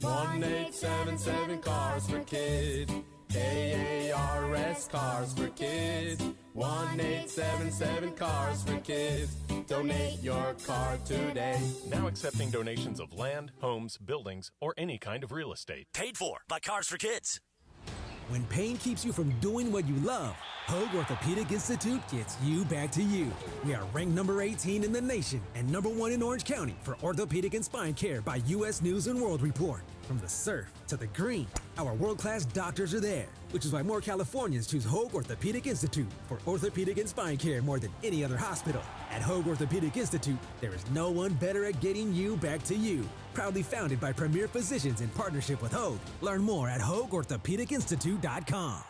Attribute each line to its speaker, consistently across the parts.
Speaker 1: 1877 Cars for Kids. KARS Cars for Kids. 1877 Cars for Kids. Donate your car today.
Speaker 2: Now accepting donations of land, homes, buildings, or any kind of real estate.
Speaker 3: Paid for by Cars for Kids.
Speaker 4: When pain keeps you from doing what you love, Hoag Orthopedic Institute gets you back to you. We are ranked number 18 in the nation and number 1 in Orange County for orthopedic and spine care by U.S. News & World Report. From the surf to the green, our world-class doctors are there, which is why more Californians choose Hoag Orthopedic Institute for orthopedic and spine care more than any other hospital. At Hoag Orthopedic Institute, there is no one better at getting you back to you. Proudly founded by premier physicians in partnership with Hoag. Learn more at HoagOrthopedicInstitute.com.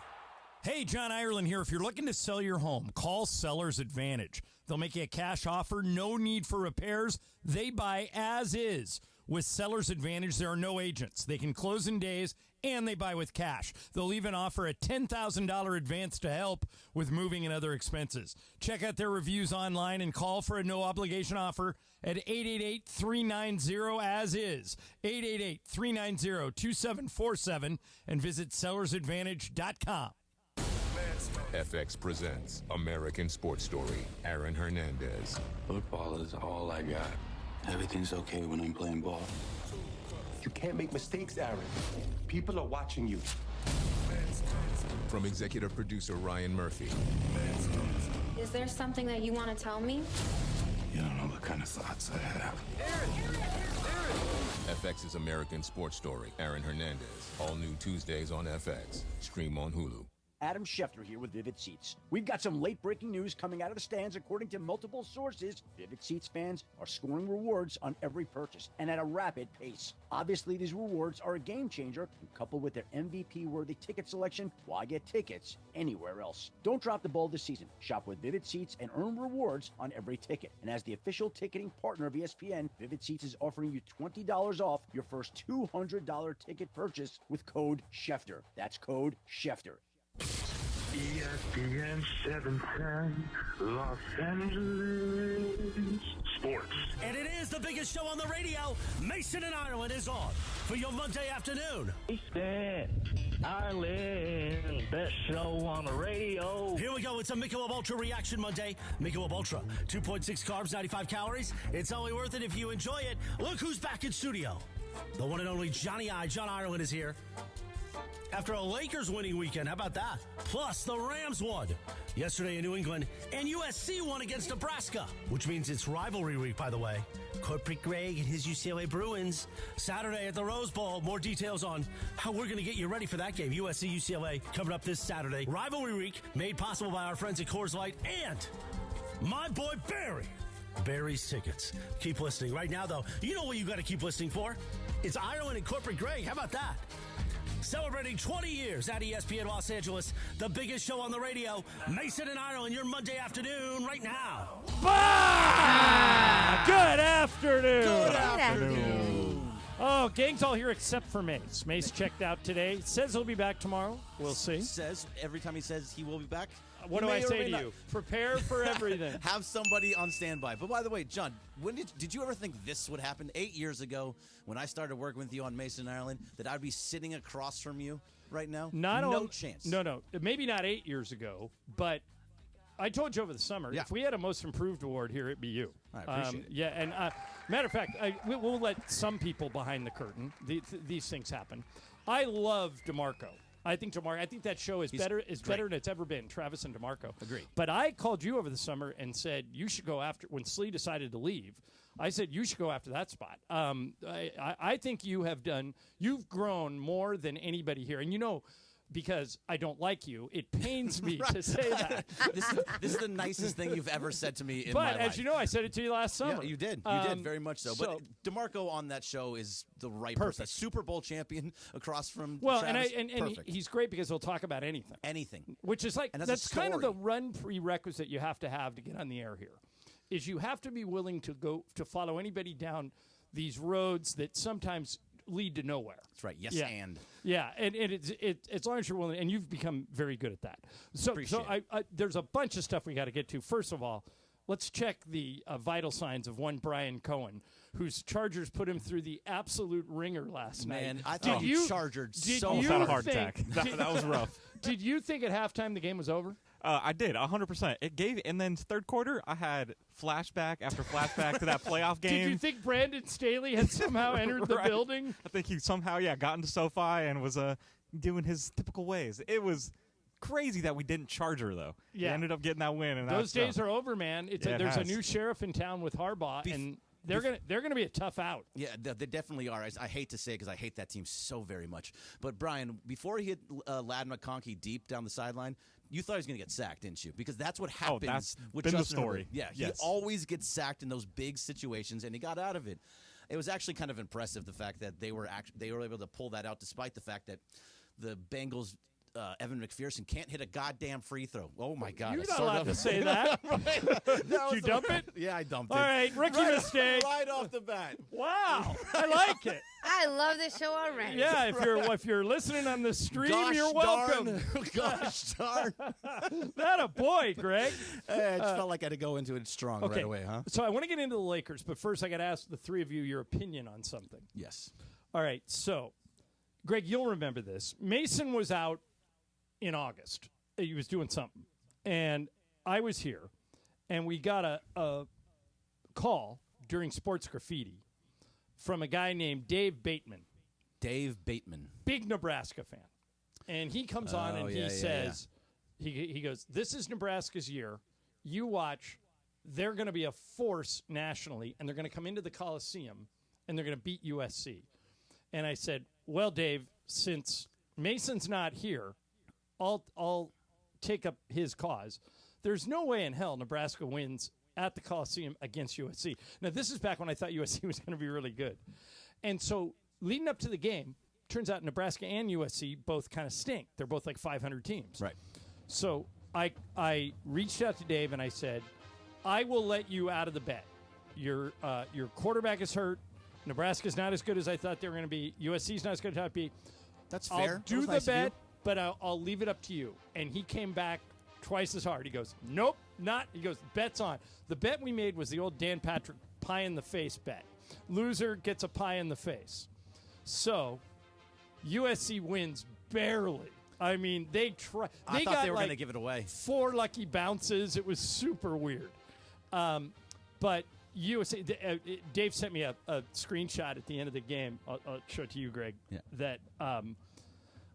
Speaker 5: Hey, John Ireland here. If you're looking to sell your home, call Seller's Advantage. They'll make you a cash offer, no need for repairs. They buy as is. With Seller's Advantage, there are no agents. They can close in days, and they buy with cash. They'll even offer a $10,000 advance to help with moving and other expenses. Check out their reviews online and call for a no-obligation offer at 888-390-AS-IS, 888-390-2747, and visit sellersadvantage.com.
Speaker 6: FX presents American Sports Story, Aaron Hernandez.
Speaker 7: Football is all I got. Everything's okay when I'm playing ball.
Speaker 8: You can't make mistakes, Aaron. People are watching you.
Speaker 6: From executive producer Ryan Murphy.
Speaker 9: Is there something that you want to tell me?
Speaker 7: You don't know the kind of thoughts I have.
Speaker 6: FX's American Sports Story, Aaron Hernandez. All new Tuesdays on FX. Stream on Hulu.
Speaker 10: Adam Schefter here with Vivid Seats. We've got some late-breaking news coming out of the stands. According to multiple sources, Vivid Seats fans are scoring rewards on every purchase and at a rapid pace. Obviously, these rewards are a game-changer, and coupled with their MVP-worthy ticket selection, why get tickets anywhere else? Don't drop the ball this season. Shop with Vivid Seats and earn rewards on every ticket. And as the official ticketing partner of ESPN, Vivid Seats is offering you $20 off your first $200 ticket purchase with code Schefter. That's code Schefter.
Speaker 11: ESPN 710, Los Angeles Sports.
Speaker 3: And it is the biggest show on the radio. Mason and Ireland is on for your Monday afternoon.
Speaker 11: Mason, Ireland, best show on the radio.
Speaker 3: Here we go. It's a Michelob Ultra Reaction Monday. Michelob Ultra, 2.6 carbs, 95 calories. It's only worth it if you enjoy it. Look who's back in studio. The one and only Johnny I. John Ireland is here. After a Lakers winning weekend, how about that? Plus, the Rams won yesterday in New England, and USC won against Nebraska, which means it's rivalry week, by the way. Corporate Greg and his UCLA Bruins. Saturday at the Rose Bowl. More details on how we're going to get you ready for that game. USC, UCLA, coming up this Saturday. Rivalry week, made possible by our friends at Coors Light and my boy Barry. Barry's tickets. Keep listening. Right now, though, you know what you got to keep listening for? It's Ireland and Corporate Greg. How about that? Celebrating 20 years at ESPN Los Angeles, the biggest show on the radio. Mason and Ireland, your Monday afternoon right now.
Speaker 5: Good afternoon.
Speaker 3: Good afternoon.
Speaker 5: Oh, gang's all here except for Mace. Mace checked out today. Says he'll be back tomorrow. We'll see.
Speaker 12: Says every time he says he will be back.
Speaker 5: What do I say to you? Prepare for everything.
Speaker 12: Have somebody on standby. But by the way, John, when did you ever think this would happen? 8 years ago, when I started working with you on Mason Ireland, that I'd be sitting across from you right now? No chance.
Speaker 5: No. Maybe not 8 years ago, but I told you over the summer, if we had a Most Improved award here, it'd be you.
Speaker 12: I appreciate it.
Speaker 5: Yeah, and matter of fact, we'll let some people behind the curtain. These things happen. I love DeMarco. I think that show is better than it's ever been. Travis and DeMarco.
Speaker 12: Agreed.
Speaker 5: But I called you over the summer and said you should go after when Slee decided to leave. I said you should go after that spot. I think you've grown more than anybody here, and you know. Because I don't like you, it pains me to say that.
Speaker 12: This is the nicest thing you've ever said to me in my life.
Speaker 5: But as you know, I said it to you last summer.
Speaker 12: Yeah, you did. You did very much so. But DeMarco on that show is the right person. Super Bowl champion across from Travis.
Speaker 5: and he's great because he'll talk about anything.
Speaker 12: Anything.
Speaker 5: Which is like, that's kind of the run prerequisite you have to get on the air here, is you have to be willing to follow anybody down these roads that sometimes lead to nowhere.
Speaker 12: That's right. Yes, and.
Speaker 5: Yeah, and it's as long as you're willing, and you've become very good at that. So there's a bunch of stuff we got to get to. First of all, let's check the vital signs of one Brian Cohen, whose Chargers put him through the absolute ringer last night.
Speaker 12: Man, I thought you chargered so
Speaker 13: almost had a heart attack. That was rough.
Speaker 5: Did you think at halftime the game was over?
Speaker 13: I did, 100%. It gave, and then third quarter, I had flashback after flashback to that playoff game.
Speaker 5: Did you think Brandon Staley had somehow entered the building?
Speaker 13: I think he somehow, got into SoFi and was doing his typical ways. It was crazy that we didn't charge her, though.
Speaker 5: Yeah.
Speaker 13: We ended up getting that win. And
Speaker 5: those days are over, man. There's a new sheriff in town with Harbaugh, and they're gonna be a tough out.
Speaker 12: Yeah, they definitely are. I hate to say it because I hate that team so very much. But Brian, before he hit Ladd McConkey deep down the sideline, you thought he was going to get sacked, didn't you? Because that's what happens.
Speaker 13: That's
Speaker 12: with
Speaker 13: been
Speaker 12: Justin
Speaker 13: the story.
Speaker 12: Herbert. Yeah, he always gets sacked in those big situations, and he got out of it. It was actually kind of impressive the fact that they were able to pull that out, despite the fact that the Bengals. Evan McPherson can't hit a goddamn free throw. Oh, my God.
Speaker 5: You're not allowed to say that. Did you dump it?
Speaker 12: Yeah, I dumped it.
Speaker 5: All right, rookie mistake.
Speaker 12: Right off the bat.
Speaker 5: Wow, I like it.
Speaker 14: I love this show already.
Speaker 5: Yeah, if you're listening on the stream, you're welcome.
Speaker 12: Gosh darn.
Speaker 5: That a boy, Greg.
Speaker 12: I just felt like I had to go into it strong right away, huh?
Speaker 5: So I want to get into the Lakers, but first I got to ask the three of you your opinion on something.
Speaker 12: Yes.
Speaker 5: All right, so, Greg, you'll remember this. Mason was out in August. He was doing something. And I was here, and we got a call during Sports Graffiti from a guy named Dave Bateman.
Speaker 12: Dave Bateman.
Speaker 5: Big Nebraska fan. And he comes on and he says, he goes, this is Nebraska's year. You watch. They're going to be a force nationally, and they're going to come into the Coliseum, and they're going to beat USC. And I said, well, Dave, since Mason's not here, I'll take up his cause. There's no way in hell Nebraska wins at the Coliseum against USC. Now, this is back when I thought USC was going to be really good. And so leading up to the game, turns out Nebraska and USC both kind of stink. They're both like 500 teams.
Speaker 12: Right.
Speaker 5: So I reached out to Dave and I said, I will let you out of the bet. Your quarterback is hurt. Nebraska's not as good as I thought they were going to be. USC's not as good as I thought they'd be.
Speaker 12: That's fair.
Speaker 5: I'll do the bet. But I'll leave it up to you. And he came back twice as hard. He goes, nope, not. He goes, bet's on. The bet we made was the old Dan Patrick pie in the face bet. Loser gets a pie in the face. So USC wins barely. I mean, they try.
Speaker 12: I thought they were going to give it away.
Speaker 5: 4 lucky bounces. It was super weird. But USC. Dave sent me a screenshot at the end of the game. I'll show it to you, Greg.
Speaker 12: Yeah.
Speaker 5: That.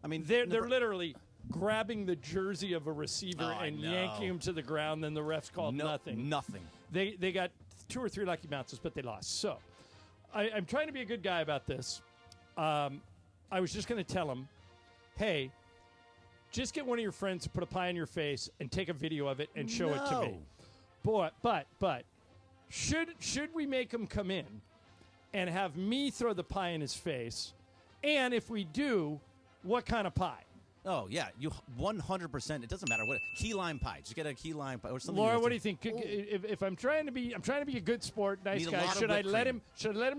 Speaker 12: I mean,
Speaker 5: they're literally grabbing the jersey of a receiver and yanking him to the ground. Then the refs called nothing.
Speaker 12: Nothing.
Speaker 5: They got 2 or 3 lucky bounces, but they lost. So I'm trying to be a good guy about this. I was just going to tell him, hey, just get one of your friends to put a pie in your face and take a video of it and show it to me. But should we make him come in and have me throw the pie in his face? And if we do, what kind of pie?
Speaker 12: Oh, yeah. You 100%. It doesn't matter what. Key lime pie. Just get a key lime pie or something.
Speaker 5: Laura, what do you think? If I'm trying to be a good sport, nice guy. Should I let him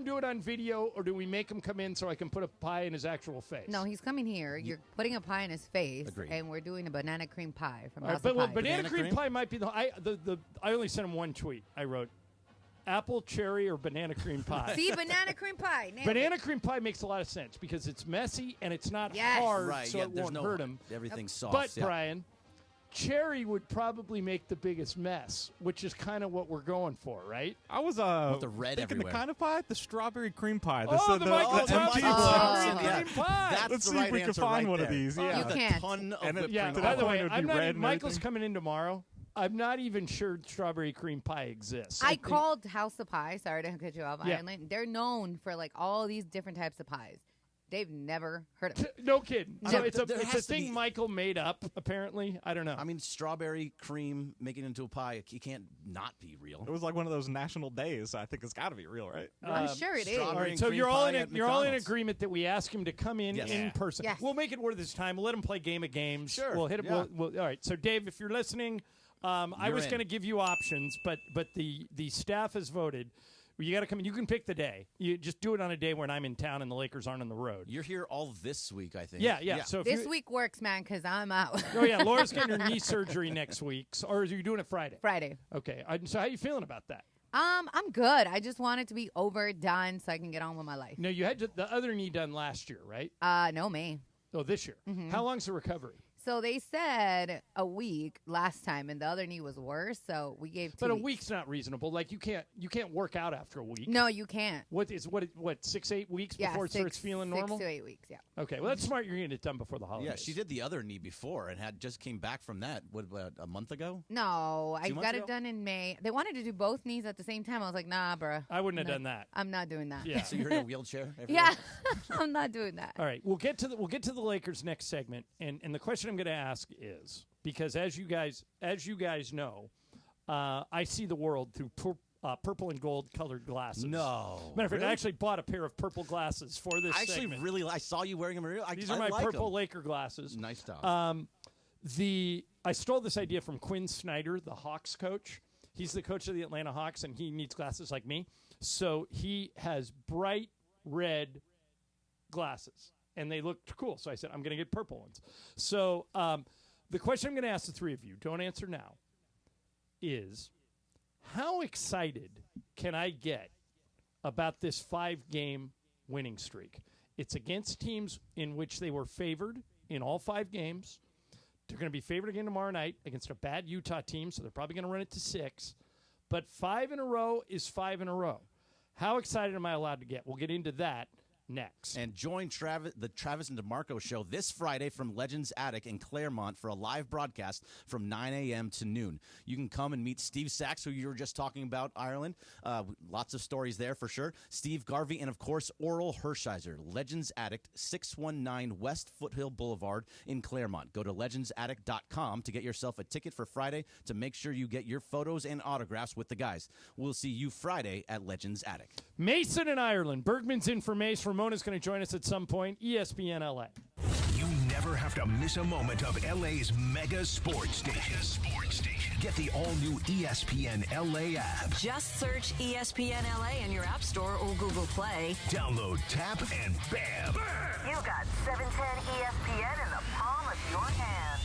Speaker 5: do it on video, or do we make him come in so I can put a pie in his actual face?
Speaker 14: No, he's coming here. You're putting a pie in his face,
Speaker 12: Agreed.
Speaker 14: And we're doing a banana cream pie from
Speaker 5: House of Pies. Banana cream pie might be I only sent him one tweet. I wrote, apple, cherry, or banana cream pie.
Speaker 14: See, banana cream pie.
Speaker 5: Banana cream pie makes a lot of sense because it's messy and it's not hard, so it won't hurt him.
Speaker 12: Everything's soft.
Speaker 5: But, Brian, cherry would probably make the biggest mess, which is kind of what we're going for, right?
Speaker 13: I was
Speaker 12: with the red
Speaker 13: thinking
Speaker 12: everywhere.
Speaker 13: the kind of pie, the strawberry cream pie.
Speaker 5: The Michael Thompson strawberry cream pie.
Speaker 13: Let's see if we can find one of these. Yeah,
Speaker 14: you can't.
Speaker 5: By the way, Michael's coming in tomorrow. I'm not even sure strawberry cream pie exists.
Speaker 14: I called House of Pie. Sorry to cut you off, Ireland. They're known for like all these different types of pies. They've never heard of it.
Speaker 5: No kidding. So it's a thing Michael made up, apparently. I don't know.
Speaker 12: I mean, strawberry cream, making it into a pie, it can't not be real.
Speaker 13: It was like one of those national days. I think it's got to be real, right?
Speaker 14: I'm sure it is.
Speaker 5: All right, so you're all in agreement that we ask him to come in person.
Speaker 14: Yes.
Speaker 5: We'll make it worth his time. We'll let him play Game of Games.
Speaker 12: Sure.
Speaker 5: We'll hit him.
Speaker 12: Yeah.
Speaker 5: All right. So, Dave, if you're listening, I was going to give you options, but the staff has voted. You got to come in. You can pick the day. You just do it on a day when I'm in town and the Lakers aren't on the road.
Speaker 12: You're here all this week, I think.
Speaker 5: Yeah. So
Speaker 14: this week works, man, because I'm out.
Speaker 5: Oh yeah, Laura's getting her knee surgery next week. Or are you doing it Friday?
Speaker 14: Friday.
Speaker 5: Okay. So how are you feeling about that?
Speaker 14: I'm good. I just want it to be over, done, so I can get on with my life.
Speaker 5: No, you had the other knee done last year, right?
Speaker 14: No, May.
Speaker 5: Oh, this year.
Speaker 14: Mhm.
Speaker 5: How long's the recovery?
Speaker 14: So they said a week last time, and the other knee was worse. So we gave 2
Speaker 5: But a
Speaker 14: weeks.
Speaker 5: week's not reasonable. Like you can't work out after a week.
Speaker 14: No, you can't.
Speaker 5: What 6-8 weeks
Speaker 14: Yeah,
Speaker 5: before it starts feeling normal?
Speaker 14: 6 to 8 weeks. Yeah.
Speaker 5: Okay, well that's smart. You're getting it done before the holidays.
Speaker 12: Yeah, she did the other knee before and had just came back from that. What about a month ago?
Speaker 14: No, I
Speaker 12: 2 months
Speaker 14: got
Speaker 12: ago?
Speaker 14: it done in May. They wanted to do both knees at the same time. I was like, nah, bruh.
Speaker 5: I wouldn't have
Speaker 14: No,
Speaker 5: done that.
Speaker 14: I'm not doing that.
Speaker 5: Yeah.
Speaker 12: So you're in a wheelchair?
Speaker 14: Yeah, I'm not doing that.
Speaker 5: All right, we'll get to the Lakers next segment, and the question I'm going to ask is because as you guys know, I see the world through purple and gold colored glasses.
Speaker 12: No,
Speaker 5: matter of fact,
Speaker 12: really?
Speaker 5: I actually bought a pair of purple glasses for this. segment.
Speaker 12: I saw you wearing them.
Speaker 5: These are my
Speaker 12: like
Speaker 5: purple
Speaker 12: 'em.
Speaker 5: Laker glasses.
Speaker 12: Nice job.
Speaker 5: I stole this idea from Quinn Snyder, the Hawks coach. He's the coach of the Atlanta Hawks, and he needs glasses like me. So he has bright red glasses, and they look cool. So I said, I'm going to get purple ones. So the question I'm going to ask the three of you, don't answer now, is how excited can I get about this 5-game winning streak? It's against teams in which they were favored in all 5 games. They're going to be favored again tomorrow night against a bad Utah team, so they're probably going to run it to 6. But 5 in a row is 5 in a row. How excited am I allowed to get? We'll get into that next.
Speaker 12: And join the Travis and DeMarco show this Friday from Legends Attic in Claremont for a live broadcast from 9 a.m. to noon. You can come and meet Steve Sachs, who you were just talking about, Ireland. Lots of stories there for sure. Steve Garvey and, of course, Oral Hershiser. Legends Attic, 619 West Foothill Boulevard in Claremont. Go to legendsattic.com to get yourself a ticket for Friday to make sure you get your photos and autographs with the guys. We'll see you Friday at Legends Attic.
Speaker 5: Mason in Ireland. Bergman's in for Mace. Ramona's going to join us at some point. ESPN LA.
Speaker 15: You never have to miss a moment of LA's mega sports station. Get the all-new ESPN LA app.
Speaker 16: Just search ESPN LA in your App Store or Google Play.
Speaker 15: Download, tap, and bam!
Speaker 16: You got 710 ESPN in the palm of your hand.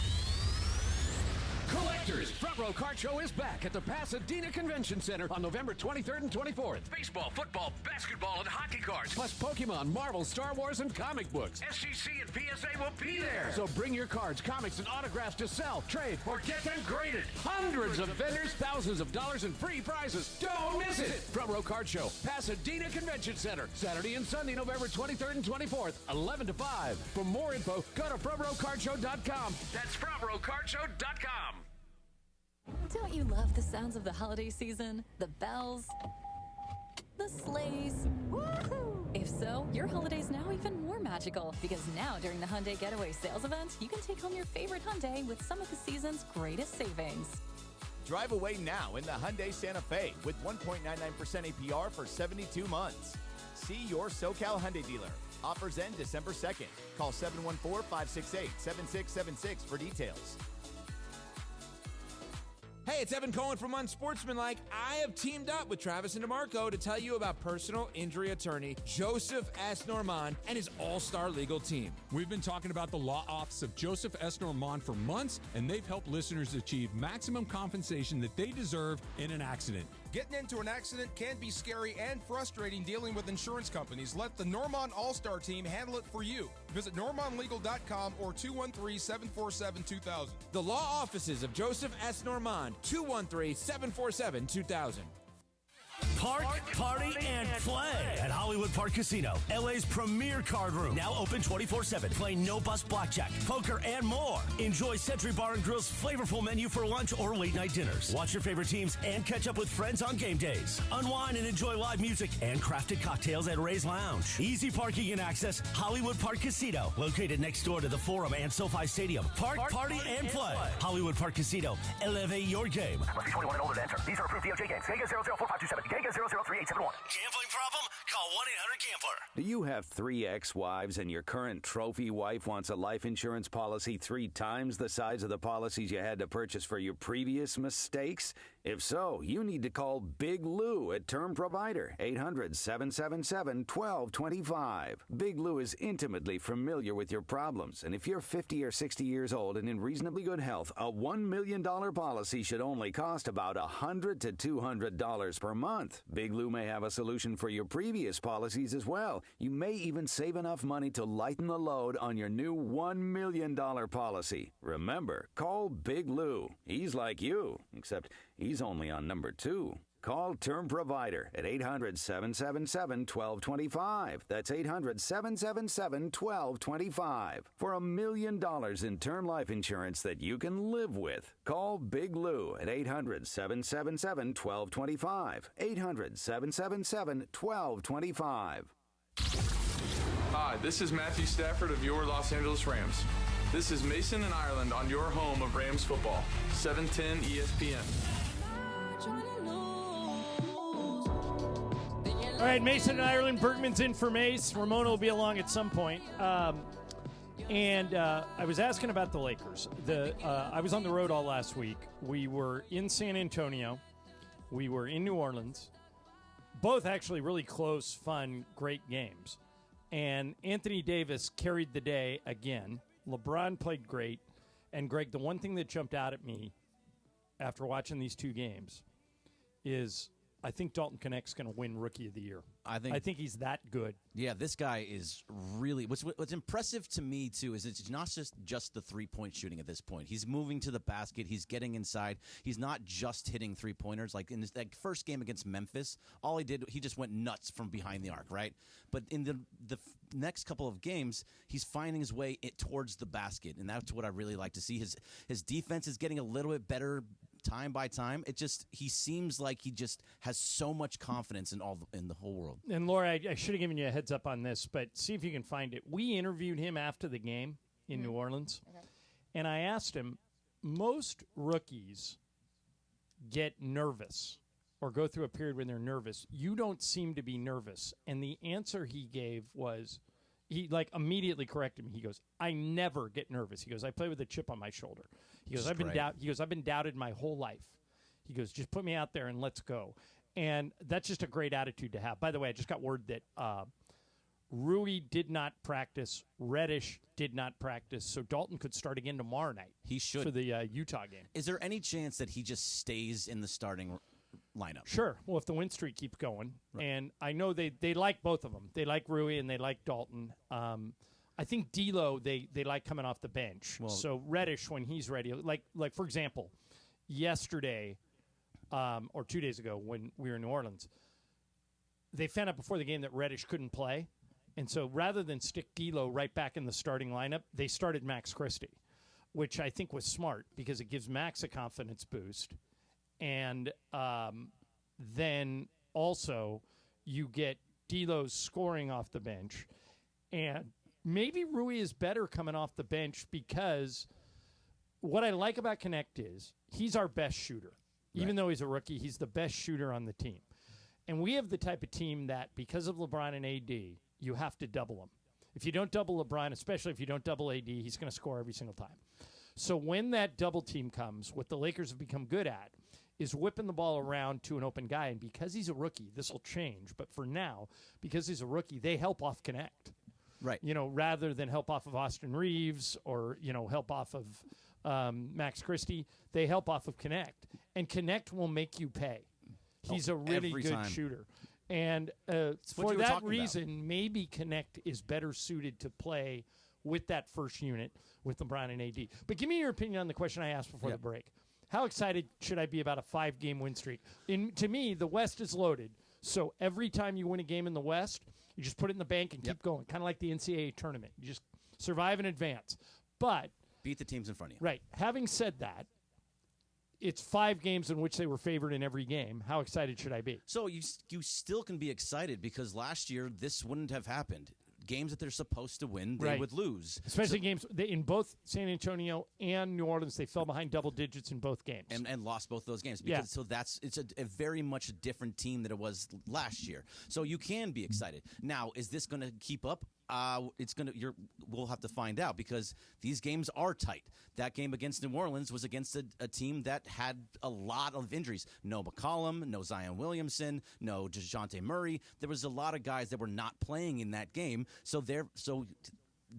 Speaker 17: Collectors, Front Row Card Show is back at the Pasadena Convention Center on November 23rd and 24th. Baseball, football, basketball, and hockey cards, plus Pokemon, Marvel, Star Wars, and comic books. SGC and PSA will be there. So bring your cards, comics, and autographs to sell, trade, or get them graded. Hundreds of vendors, thousands of dollars in free prizes. Don't miss it. Front Row Card Show, Pasadena Convention Center, Saturday and Sunday, November 23rd and 24th, 11 to 5. For more info, go to frontrowcardshow.com. That's frontrowcardshow.com.
Speaker 18: Don't you love the sounds of the holiday season? The bells, the sleighs. Woohoo! If so, your holiday's now even more magical because now during the Hyundai Getaway Sales Event, you can take home your favorite Hyundai with some of the season's greatest savings.
Speaker 19: Drive away now in the Hyundai Santa Fe with 1.99% APR for 72 months. See your SoCal Hyundai dealer. Offers end December 2nd. Call 714-568-7676 for details.
Speaker 20: Hey, it's Evan Cohen from Unsportsmanlike. I have teamed up with Travis and DeMarco to tell you about personal injury attorney Joseph S. Normand and his all-star legal team.
Speaker 21: We've been talking about the law office of Joseph S. Normand for months, and they've helped listeners achieve maximum compensation that they deserve in an accident.
Speaker 22: Getting into an accident can be scary and frustrating dealing with insurance companies. Let the Normand All-Star team handle it for you. Visit normandlegal.com or 213-747-2000.
Speaker 20: The law offices of Joseph S. Normand, 213-747-2000.
Speaker 3: Park, party, and play at Hollywood Park Casino, LA's premier card room. Now open 24/7. Play no-bus blackjack, poker, and more. Enjoy Century Bar and Grill's flavorful menu for lunch or late-night dinners. Watch your favorite teams and catch up with friends on game days. Unwind and enjoy live music and crafted cocktails at Ray's Lounge. Easy parking and access, Hollywood Park Casino. Located next door to the Forum and SoFi Stadium. Park, party, and play. Hollywood Park Casino. Elevate your game.
Speaker 15: Must be 21 and older to enter. These are approved DOJ games. Geico 004527. Geico 003871.
Speaker 3: Gambling problem? Call 1-800-GAMBLER.
Speaker 23: Do you have 3 ex-wives and your current trophy wife wants a life insurance policy 3 times the size of the policies you had to purchase for your previous mistakes? If so, you need to call Big Lou at Term Provider, 800-777-1225. Big Lou is intimately familiar with your problems, and if you're 50 or 60 years old and in reasonably good health, a $1 million policy should only cost about $100 to $200 per month. Big Lou may have a solution for your previous policies as well. You may even save enough money to lighten the load on your new $1 million policy. Remember, call Big Lou. He's like you, except he's only on number 2. Call Term Provider at 800-777-1225. That's 800-777-1225. For $1 million in term life insurance that you can live with. Call Big Lou at 800-777-1225. 800-777-1225.
Speaker 1: Hi, this is Matthew Stafford of your Los Angeles Rams. This is Mason and Ireland on your home of Rams football, 710 ESPN.
Speaker 5: All right, Mason and Ireland. Bergman's in for Mace. Ramona will be along at some point. I was asking about the Lakers. I was on the road all last week. We were in San Antonio. We were in New Orleans. Both actually really close, fun, great games. And Anthony Davis carried the day again. LeBron played great. And, Greg, the one thing that jumped out at me after watching these two games is I think Dalton Connect's going to win Rookie of the Year. I think he's that good.
Speaker 12: Yeah, this guy is really what's impressive to me too is it's not just the 3-point shooting at this point. He's moving to the basket. He's getting inside. He's not just hitting 3-pointers like in that first game against Memphis. All he did, he just went nuts from behind the arc, right? But in the next couple of games, he's finding his way towards the basket, and that's what I really like to see. His defense is getting a little bit better time by time. He seems like he just has so much confidence in the whole world.
Speaker 5: And Laura, I should have given you a heads up on this, but see if you can find it. We interviewed him after the game in New Orleans, and I asked him, most rookies get nervous or go through a period when they're nervous. You don't seem to be nervous. And the answer he gave was, he immediately corrected me. He goes, I never get nervous. He goes, I play with a chip on my shoulder. He goes, I've been doubted my whole life. He goes, just put me out there and let's go. And that's just a great attitude to have. By the way, I just got word that Rui did not practice. Reddish did not practice. So Dalton could start again tomorrow night.
Speaker 12: He should.
Speaker 5: For the Utah game.
Speaker 12: Is there any chance that he just stays in the starting lineup?
Speaker 5: Sure. Well, if the win streak keeps going. Right. And I know they like both of them. They like Rui and they like Dalton. I think D'Lo, they like coming off the bench. Well, so Reddish, when he's ready, like for example, yesterday or 2 days ago when we were in New Orleans, they found out before the game that Reddish couldn't play. And so rather than stick D'Lo right back in the starting lineup, they started Max Christie, which I think was smart because it gives Max a confidence boost. And then also you get D'Lo's scoring off the bench. And maybe Rui is better coming off the bench because what I like about Connect is he's our best shooter. Right. Even though he's a rookie, he's the best shooter on the team. And we have the type of team that because of LeBron and AD, you have to double him. If you don't double LeBron, especially if you don't double AD, he's going to score every single time. So when that double team comes, what the Lakers have become good at is whipping the ball around to an open guy. And because he's a rookie, this will change. But for now, because he's a rookie, they help off Connect.
Speaker 12: Right.
Speaker 5: Rather than help off of Austin Reeves or, help off of Max Christie, they help off of Connect. And Connect will make you pay. He's a really good shooter. And for that reason, maybe Connect is better suited to play with that first unit with LeBron and AD. But give me your opinion on the question I asked before the break. How excited should I be about a 5-game win streak? To me, the West is loaded. So every time you win a game in the West, you just put it in the bank and keep going, kind of like the NCAA tournament. You just survive and advance. But
Speaker 12: beat the teams in front of you.
Speaker 5: Right. Having said that, it's 5 games in which they were favored in every game. How excited should I be?
Speaker 12: So you still can be excited because last year this wouldn't have happened. Games that they're supposed to win, they would lose.
Speaker 5: Especially games in both San Antonio and New Orleans, they fell behind double digits in both games.
Speaker 12: And lost both those games. So it's a very much a different team than it was last year. So you can be excited. Now, is this going to keep up? We'll have to find out because these games are tight. That game against New Orleans was against a team that had a lot of injuries. No McCollum, no Zion Williamson, no DeJounte Murray. There was a lot of guys that were not playing in that game. So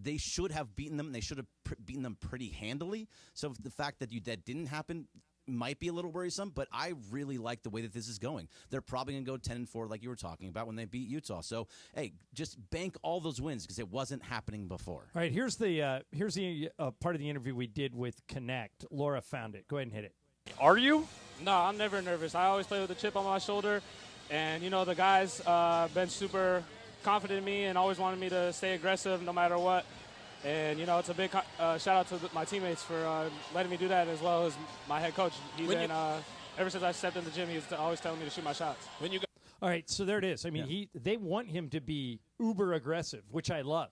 Speaker 12: they should have beaten them. They should have beaten them pretty handily. So the fact that that didn't happen might be a little worrisome, but I really like the way that this is going. They're probably going to go 10-4 like you were talking about when they beat Utah. So, hey, just bank all those wins because it wasn't happening before.
Speaker 5: All right, here's the part of the interview we did with Connect. Laura found it. Go ahead and hit it.
Speaker 2: Are you? No, I'm never nervous. I always play with a chip on my shoulder. And, the guys been super confident in me and always wanted me to stay aggressive no matter what. And, it's a big shout out to my teammates for letting me do that, as well as my head coach. Ever since I stepped in the gym, he was always telling me to shoot my shots.
Speaker 5: All right, so there it is. I mean, they want him to be uber aggressive, which I love.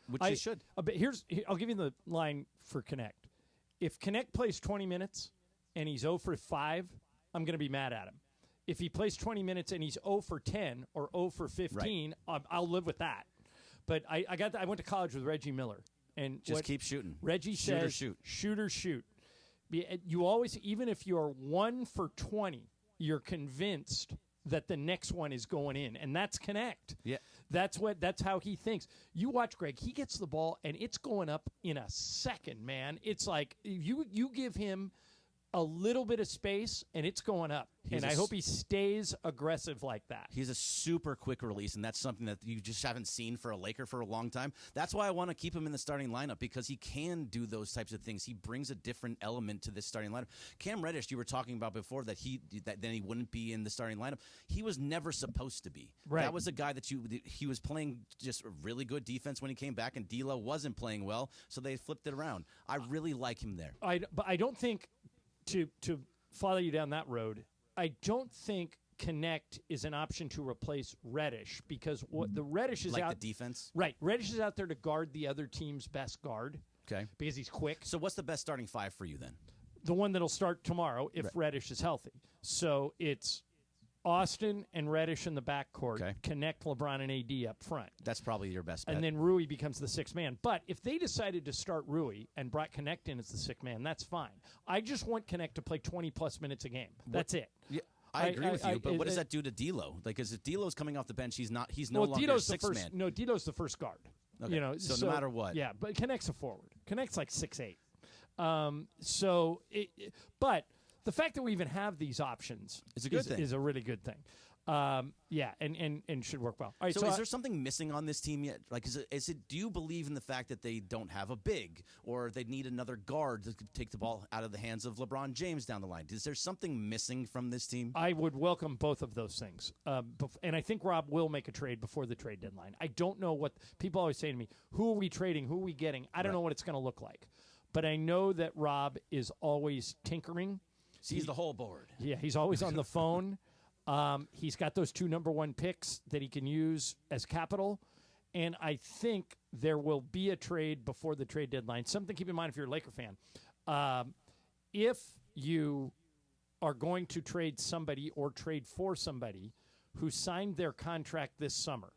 Speaker 12: Which he should.
Speaker 5: But I'll give you the line for Connect. If Connect plays 20 minutes and he's 0 for 5, I'm going to be mad at him. If he plays 20 minutes and he's 0 for 10 or 0 for 15, I'll live with that. But I went to college with Reggie Miller, and
Speaker 12: just keep shooting.
Speaker 5: Reggie says, "Shoot or shoot." You always, even if you're 1 for 20, you're convinced that the next one is going in, and that's Connect.
Speaker 12: Yeah,
Speaker 5: that's how he thinks. You watch Greg; he gets the ball, and it's going up in a second. Man, it's like you give him a little bit of space, and it's going up. And I hope he stays aggressive like that.
Speaker 12: He's a super quick release, and that's something that you just haven't seen for a Laker for a long time. That's why I want to keep him in the starting lineup, because he can do those types of things. He brings a different element to this starting lineup. Cam Reddish, you were talking about before, that then he wouldn't be in the starting lineup. He was never supposed to be.
Speaker 5: Right.
Speaker 12: That was a guy he was playing just really good defense when he came back, and D'Lo wasn't playing well, so they flipped it around. I really like him there.
Speaker 5: But I don't think, to follow you down that road, I don't think Connect is an option to replace Reddish, because what the Reddish is
Speaker 12: like
Speaker 5: out
Speaker 12: the defense.
Speaker 5: Right, Reddish is out there to guard the other team's best guard.
Speaker 12: Okay,
Speaker 5: because he's quick.
Speaker 12: So what's the best starting five for you then?
Speaker 5: The one that'll start tomorrow if Reddish is healthy. So it's Austin and Reddish in the backcourt.
Speaker 12: Okay.
Speaker 5: Connect, LeBron, and AD up front.
Speaker 12: That's probably your best bet.
Speaker 5: And then Rui becomes the sixth man. But if they decided to start Rui and brought Connect in as the sixth man, that's fine. I just want Connect to play 20-plus minutes a game. That's it.
Speaker 12: Yeah, I agree with you, but what does that do to D'Lo? Like, because if D'Lo's coming off the bench, he's no longer a sixth man.
Speaker 5: No, D'Lo's the first guard.
Speaker 12: Okay. So no matter what.
Speaker 5: Yeah, but Connect's a forward. Connect's like 6'8". But the fact that we even have these options
Speaker 12: is a good thing.
Speaker 5: Is a really good thing. And should work well. All right,
Speaker 12: so is there something missing on this team yet? Like, is it? Do you believe in the fact that they don't have a big, or they need another guard to take the ball out of the hands of LeBron James down the line? Is there something missing from this team?
Speaker 5: I would welcome both of those things, and I think Rob will make a trade before the trade deadline. I don't know what people always say to me: "Who are we trading? Who are we getting?" I don't know what it's going to look like, but I know that Rob is always tinkering.
Speaker 12: Sees the whole board.
Speaker 5: Yeah, he's always on the phone. He's got those 2 number 1 picks that he can use as capital, and I think there will be a trade before the trade deadline. Something to keep in mind if you're a Laker fan. If you are going to trade somebody or trade for somebody who signed their contract this summer,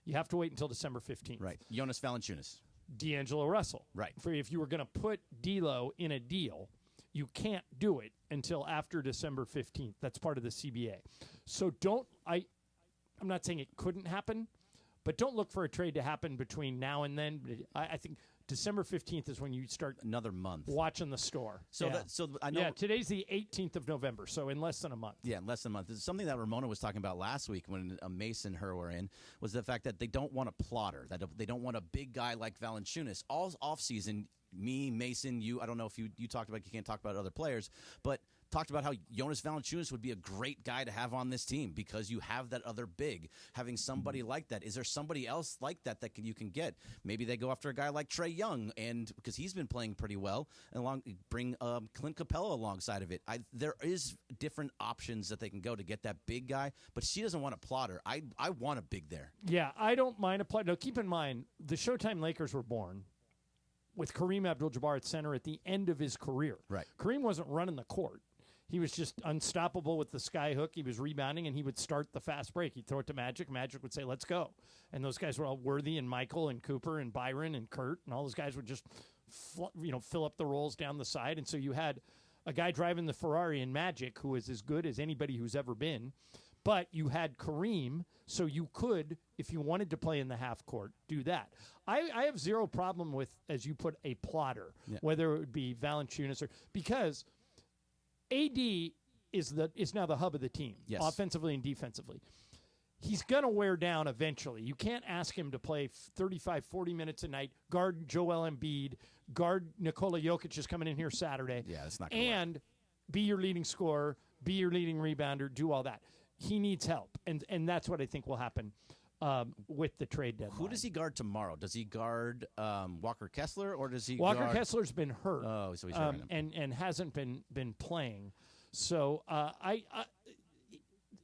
Speaker 5: you have to wait until December 15th.
Speaker 12: Right. Jonas Valanciunas.
Speaker 5: D'Angelo Russell.
Speaker 12: Right.
Speaker 5: If you were going to put D'Lo in a deal, you can't do it until after December 15th. That's part of the CBA. So I'm not saying it couldn't happen, but don't look for a trade to happen between now and then. I think December 15th is when you start
Speaker 12: another month
Speaker 5: watching the store.
Speaker 12: So I know.
Speaker 5: Yeah, today's the 18th of November, so in less than a month.
Speaker 12: Yeah, in less than a month. This is something that Ramona was talking about last week when Mason and her were in, was the fact that they don't want a plotter, that they don't want a big guy like Valanciunas. All offseason, me, Mason, you, I don't know if you talked about, you can't talk about other players, but talked about how Jonas Valanciunas would be a great guy to have on this team because you have that other big. Having somebody like that, is there somebody else like that you can get? Maybe they go after a guy like Trae Young, and because he's been playing pretty well, and bring Clint Capella alongside of it. There is different options that they can go to get that big guy, but she doesn't want a plotter. I want a big there.
Speaker 5: Yeah, I don't mind a plotter. No, keep in mind, the Showtime Lakers were born with Kareem Abdul-Jabbar at center at the end of his career.
Speaker 12: Right.
Speaker 5: Kareem wasn't running the court. He was just unstoppable with the sky hook. He was rebounding, and he would start the fast break. He'd throw it to Magic. Magic would say, let's go. And those guys were all Worthy and Michael and Cooper and Byron and Kurt, and all those guys would just fill up the rolls down the side. And so you had a guy driving the Ferrari in Magic who was as good as anybody who's ever been. But you had Kareem, so you could, if you wanted to play in the half court, do that. I have zero problem with, as you put, a plotter, whether it would be Valanciunas because AD is now the hub of the team, offensively and defensively. He's going to wear down eventually. You can't ask him to play 35, 40 minutes a night, guard Joel Embiid, guard Nikola Jokic is coming in here Saturday.
Speaker 12: Yeah, that's not going to work.
Speaker 5: And be your leading scorer, be your leading rebounder, do all that. He needs help, and that's what I think will happen with the trade deadline.
Speaker 12: Who does he guard tomorrow? Does he guard Walker Kessler, or does he
Speaker 5: Walker
Speaker 12: guard...
Speaker 5: Kessler's been hurt.
Speaker 12: Oh, so he's hurt
Speaker 5: and hasn't been playing. So I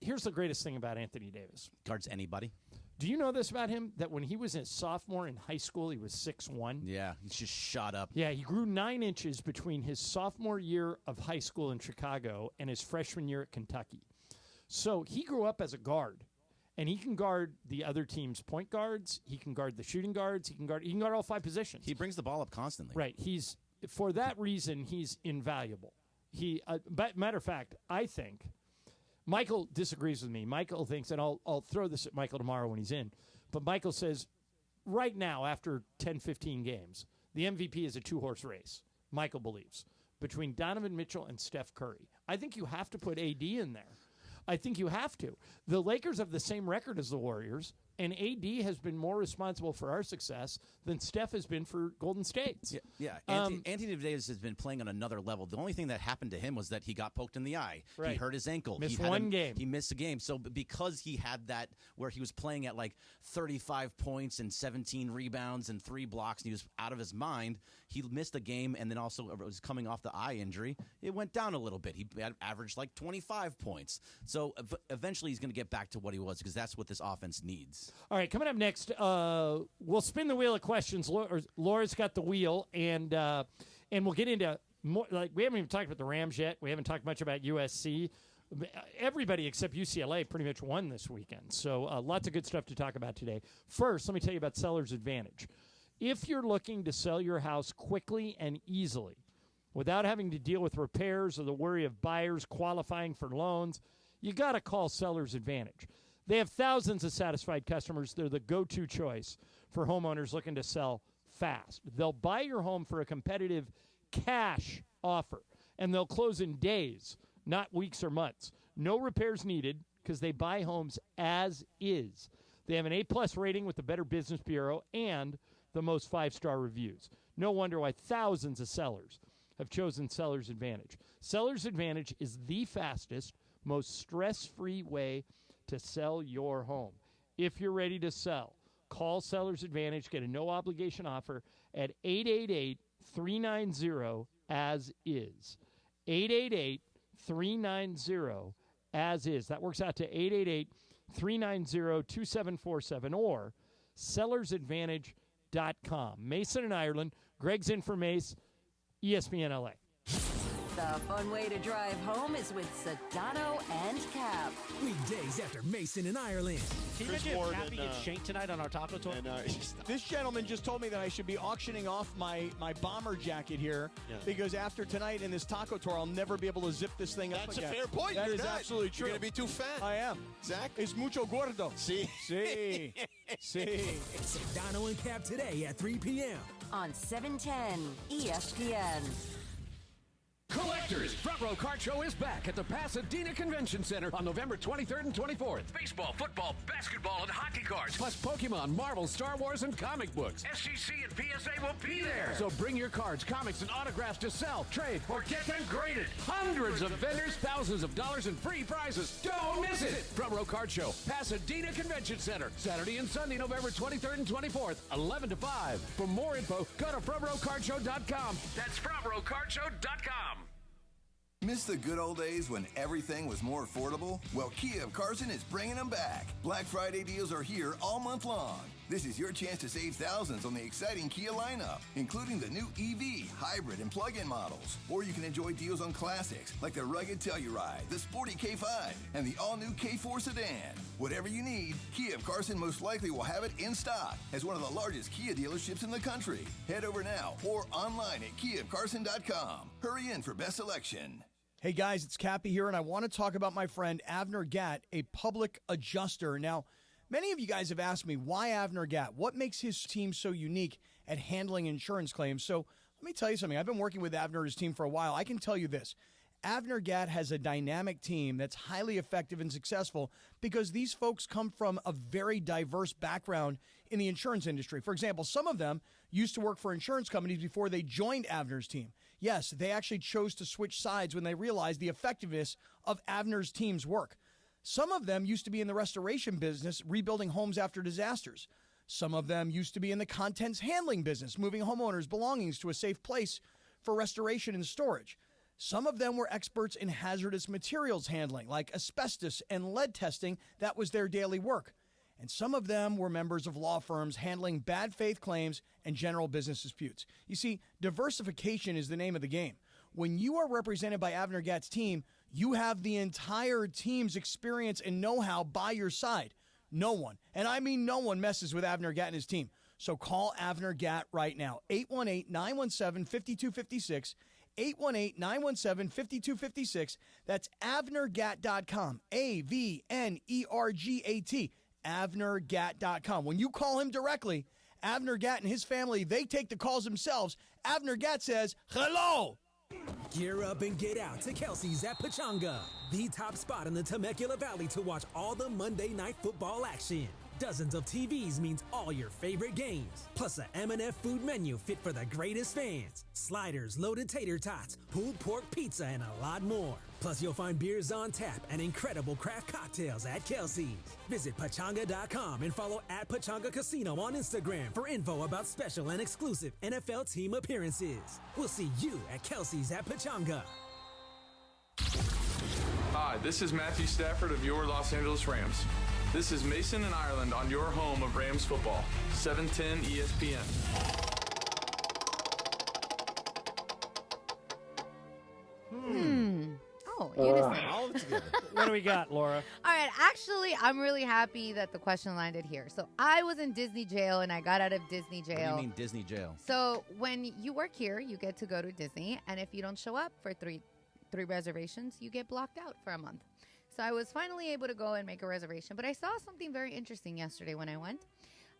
Speaker 5: here's the greatest thing about Anthony Davis.
Speaker 12: Guards anybody.
Speaker 5: Do you know this about him? That when he was a sophomore in high school, he was 6'1".
Speaker 12: Yeah, he's just shot up.
Speaker 5: Yeah, he grew 9 inches between his sophomore year of high school in Chicago and his freshman year at Kentucky. So he grew up as a guard, and he can guard the other team's point guards. He can guard the shooting guards. He can guard all 5 positions.
Speaker 12: He brings the ball up constantly.
Speaker 5: Right. For that reason, he's invaluable. But matter of fact, I think Michael disagrees with me. Michael thinks, and I'll throw this at Michael tomorrow when he's in, but Michael says right now, after 10, 15 games, the MVP is a 2-horse race, Michael believes, between Donovan Mitchell and Steph Curry. I think you have to put AD in there. I think you have to. The Lakers have the same record as the Warriors, and AD has been more responsible for our success than Steph has been for Golden State's.
Speaker 12: Yeah. Anthony Davis has been playing on another level. The only thing that happened to him was that he got poked in the eye.
Speaker 5: Right.
Speaker 12: He hurt his ankle.
Speaker 5: Missed one game.
Speaker 12: He missed a game. So because he had that where he was playing at like 35 points and 17 rebounds and 3 blocks, and he was out of his mind, he missed a game, and then also was coming off the eye injury. It went down a little bit. He averaged like 25 points. So eventually he's going to get back to what he was because that's what this offense needs.
Speaker 5: All right, coming up next, we'll spin the wheel of questions. Laura's got the wheel, and we'll get into more. Like, we haven't even talked about the Rams yet. We haven't talked much about USC. Everybody except UCLA pretty much won this weekend. So lots of good stuff to talk about today. First, let me tell you about Seller's Advantage. If you're looking to sell your house quickly and easily without having to deal with repairs or the worry of buyers qualifying for loans, you got to call Seller's Advantage. They have thousands of satisfied customers. They're the go-to choice for homeowners looking to sell fast. They'll buy your home for a competitive cash offer, and they'll close in days, not weeks or months. No repairs needed because they buy homes as is. They have an A-plus rating with the Better Business Bureau and the most 5-star reviews. No wonder why thousands of sellers have chosen Seller's Advantage. Seller's Advantage is the fastest, most stress-free way to sell your home. If you're ready to sell, call Seller's Advantage. Get a no-obligation offer at 888-390-AS-IS. 888-390-AS-IS. That works out to 888-390-2747 or sellersadvantage.com. Mason and Ireland. Greg's in for Mace, ESPN LA.
Speaker 16: The fun way to drive home is with Sedano and Cap.
Speaker 4: Weekdays after Mason in Ireland.
Speaker 3: Can you imagine if Cappy gets shanked tonight on our taco tour?
Speaker 8: This gentleman just told me that I should be auctioning off my bomber jacket here because after tonight in this taco tour, I'll never be able to zip this thing up again.
Speaker 9: That's a fair point.
Speaker 8: That
Speaker 9: You're
Speaker 8: is
Speaker 9: not.
Speaker 8: absolutely true.
Speaker 9: You're going to be too fat.
Speaker 8: I am.
Speaker 9: Exactly.
Speaker 8: Es mucho gordo.
Speaker 9: See?
Speaker 8: See. See.
Speaker 4: Sedano and Cap today at 3 p.m.
Speaker 16: on 710 ESPN.
Speaker 17: Collectors, Front Row Card Show is back at the Pasadena Convention Center on November 23rd and 24th. Baseball, football, basketball, and hockey cards, plus Pokemon, Marvel, Star Wars, and comic books. SGC and PSA will be there. So bring your cards, comics, and autographs to sell, trade, or get them graded. Hundreds of vendors, thousands of dollars, and free prizes. Don't miss it. Front Row Card Show, Pasadena Convention Center, Saturday and Sunday, November 23rd and 24th, 11 to 5. For more info, go to frontrowcardshow.com. That's frontrowcardshow.com.
Speaker 24: Miss the good old days when everything was more affordable? Well, Kia of Carson is bringing them back. Black Friday deals are here all month long. This is your chance to save thousands on the exciting Kia lineup, including the new EV, hybrid, and plug-in models. Or you can enjoy deals on classics like the rugged Telluride, the sporty K5, and the all-new K4 sedan. Whatever you need, Kia of Carson most likely will have it in stock as one of the largest Kia dealerships in the country. Head over now or online at KiaofCarson.com. Hurry in for best selection.
Speaker 8: Hey guys, it's Cappy here, and I want to talk about my friend Avner Gatt, a public adjuster. Now, many of you guys have asked me, why Avner Gatt? What makes his team so unique at handling insurance claims? So let me tell you something. I've been working with Avner and his team for a while. I can tell you this. Avner Gatt has a dynamic team that's highly effective and successful because these folks come from a very diverse background in the insurance industry. For example, some of them used to work for insurance companies before they joined Avner's team. Yes, they actually chose to switch sides when they realized the effectiveness of Avner's team's work. Some of them used to be in the restoration business, rebuilding homes after disasters. Some of them used to be in the contents handling business, moving homeowners' belongings to a safe place for restoration and storage. Some of them were experts in hazardous materials handling, like asbestos and lead testing. That was their daily work. And some of them were members of law firms handling bad faith claims and general business disputes. You see, diversification is the name of the game. When you are represented by Avner Gatt's team, you have the entire team's experience and know-how by your side. No one, and I mean no one, messes with Avner Gatt and his team. So call Avner Gatt right now, 818-917-5256, 818-917-5256. That's AvnerGatt.com, AVNERGAT, AvnerGatt.com. When you call him directly, Avner Gatt and his family, they take the calls themselves. Avner Gatt says, hello.
Speaker 4: Gear up and get out to Kelsey's at Pachanga, the top spot in the Temecula Valley to watch all the Monday Night Football action. Dozens of TVs means all your favorite games, plus a M&F food menu fit for the greatest fans. Sliders, loaded tater tots, pulled pork pizza, and a lot more. Plus, you'll find beers on tap and incredible craft cocktails at Kelsey's. Visit Pachanga.com and follow at Pachanga Casino on Instagram for info about special and exclusive NFL team appearances. We'll see you at Kelsey's at Pachanga.
Speaker 1: Hi, this is Matthew Stafford of your Los Angeles Rams. This is Mason and Ireland on your home of Rams football, 710 ESPN.
Speaker 14: Oh, unison.
Speaker 12: All of it together.
Speaker 5: What do we got, Laura?
Speaker 14: All right, actually, I'm really happy that the question landed here. So I was in Disney jail, and I got out of Disney jail.
Speaker 12: What do you mean Disney jail?
Speaker 14: So when you work here, you get to go to Disney, and if you don't show up for three reservations, you get blocked out for a month. So I was finally able to go and make a reservation, but I saw something very interesting yesterday when I went.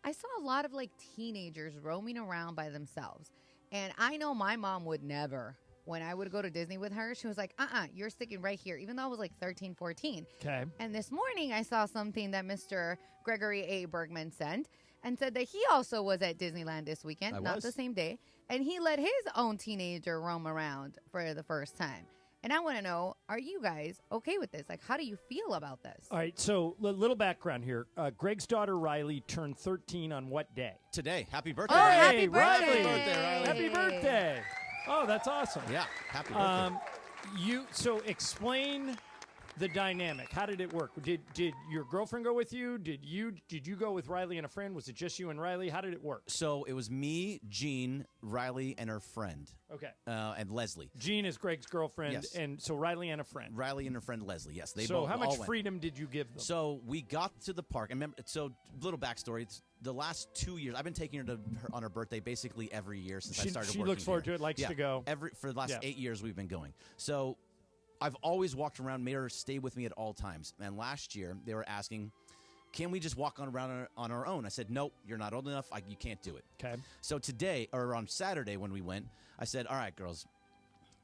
Speaker 14: I saw a lot of teenagers roaming around by themselves, and I know my mom would never. When I would go to Disney with her, she was like, you're sticking right here, even though I was 13, 14.
Speaker 5: Okay.
Speaker 14: And this morning, I saw something that Mr. Gregory A. Bergman sent and said that he also was at Disneyland this weekend, not the same day, and he let his own teenager roam around for the first time. And I want to know, are you guys okay with this? How do you feel about this?
Speaker 5: All right, so a little background here. Greg's daughter, Riley, turned 13 on what day?
Speaker 12: Today. Happy birthday.
Speaker 14: Oh,
Speaker 12: Riley.
Speaker 14: happy birthday.
Speaker 12: Happy birthday, Riley.
Speaker 5: Happy birthday. Oh, that's awesome.
Speaker 12: Yeah, happy birthday.
Speaker 5: So explain the dynamic. How did it work? Did your girlfriend go with you? Did you go with Riley and a friend? Was it just you and Riley? How did it work?
Speaker 12: So it was me, Jean, Riley, and her friend.
Speaker 5: Okay.
Speaker 12: And Leslie.
Speaker 5: Jean is Greg's girlfriend,
Speaker 12: Yes.
Speaker 5: and so Riley and a friend.
Speaker 12: Riley and her friend Leslie, yes.
Speaker 5: So how much
Speaker 12: all went.
Speaker 5: freedom did you give them?
Speaker 12: So we got to the park. And remember, so little backstory. It's the last 2 years, I've been taking her on her birthday basically every year since I started working.
Speaker 5: She looks forward
Speaker 12: here.
Speaker 5: to it, likes to go.
Speaker 12: For the last 8 years, we've been going. So I've always walked around, made her stay with me at all times. And last year, they were asking, can we just walk around on our own? I said, nope, you're not old enough. You can't do it.
Speaker 5: Okay.
Speaker 12: So today, or on Saturday when we went, I said, all right, girls,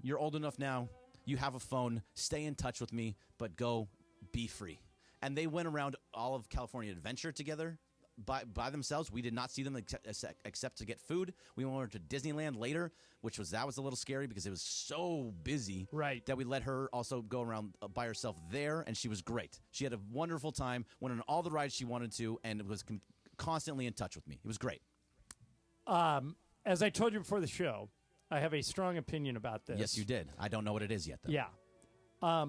Speaker 12: you're old enough now. You have a phone. Stay in touch with me, but go be free. And they went around all of California Adventure together by themselves. We did not see them except to get food. We went over to Disneyland later, that was a little scary because it was so busy.
Speaker 5: Right.
Speaker 12: That we let her also go around by herself there, and she was great. She had a wonderful time, went on all the rides she wanted to, and was constantly in touch with me. It was great.
Speaker 5: As I told you before the show, I have a strong opinion about this.
Speaker 12: Yes, you did. I don't know what it is yet, though.
Speaker 5: Yeah.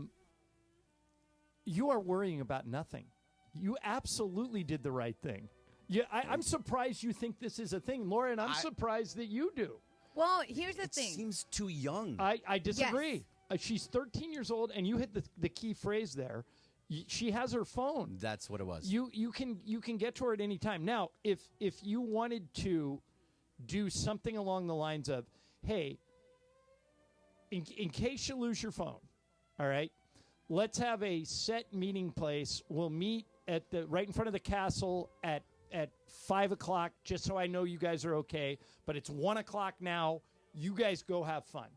Speaker 5: You are worrying about nothing. You absolutely did the right thing. Yeah, I'm surprised you think this is a thing, Laura, and I'm surprised that you do.
Speaker 14: Well, here's the thing.
Speaker 12: Seems too young.
Speaker 5: I disagree.
Speaker 14: Yes.
Speaker 5: She's 13 years old, and you hit the key phrase there. She has her phone.
Speaker 12: That's what it was.
Speaker 5: You can get to her at any time. Now, if you wanted to do something along the lines of, hey, in case you lose your phone, all right, let's have a set meeting place. We'll meet at right in front of the castle at 5 o'clock, just so I know you guys are okay. But it's 1 o'clock now. You guys go have fun.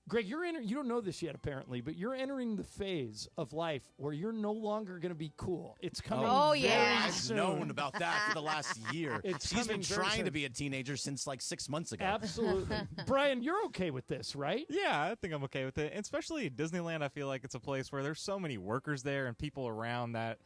Speaker 5: Greg, you don't know this yet, apparently, but you're entering the phase of life where you're no longer going to be cool. It's coming.
Speaker 14: Oh, yeah.
Speaker 12: I've
Speaker 5: soon.
Speaker 12: known about that for the last year. She's been
Speaker 5: coming very
Speaker 12: trying to
Speaker 5: soon.
Speaker 12: be a teenager since like 6 months ago.
Speaker 5: Absolutely. Brian, you're okay with this, right?
Speaker 13: Yeah, I think I'm okay with it. And especially Disneyland, I feel like it's a place where there's so many workers there and people around that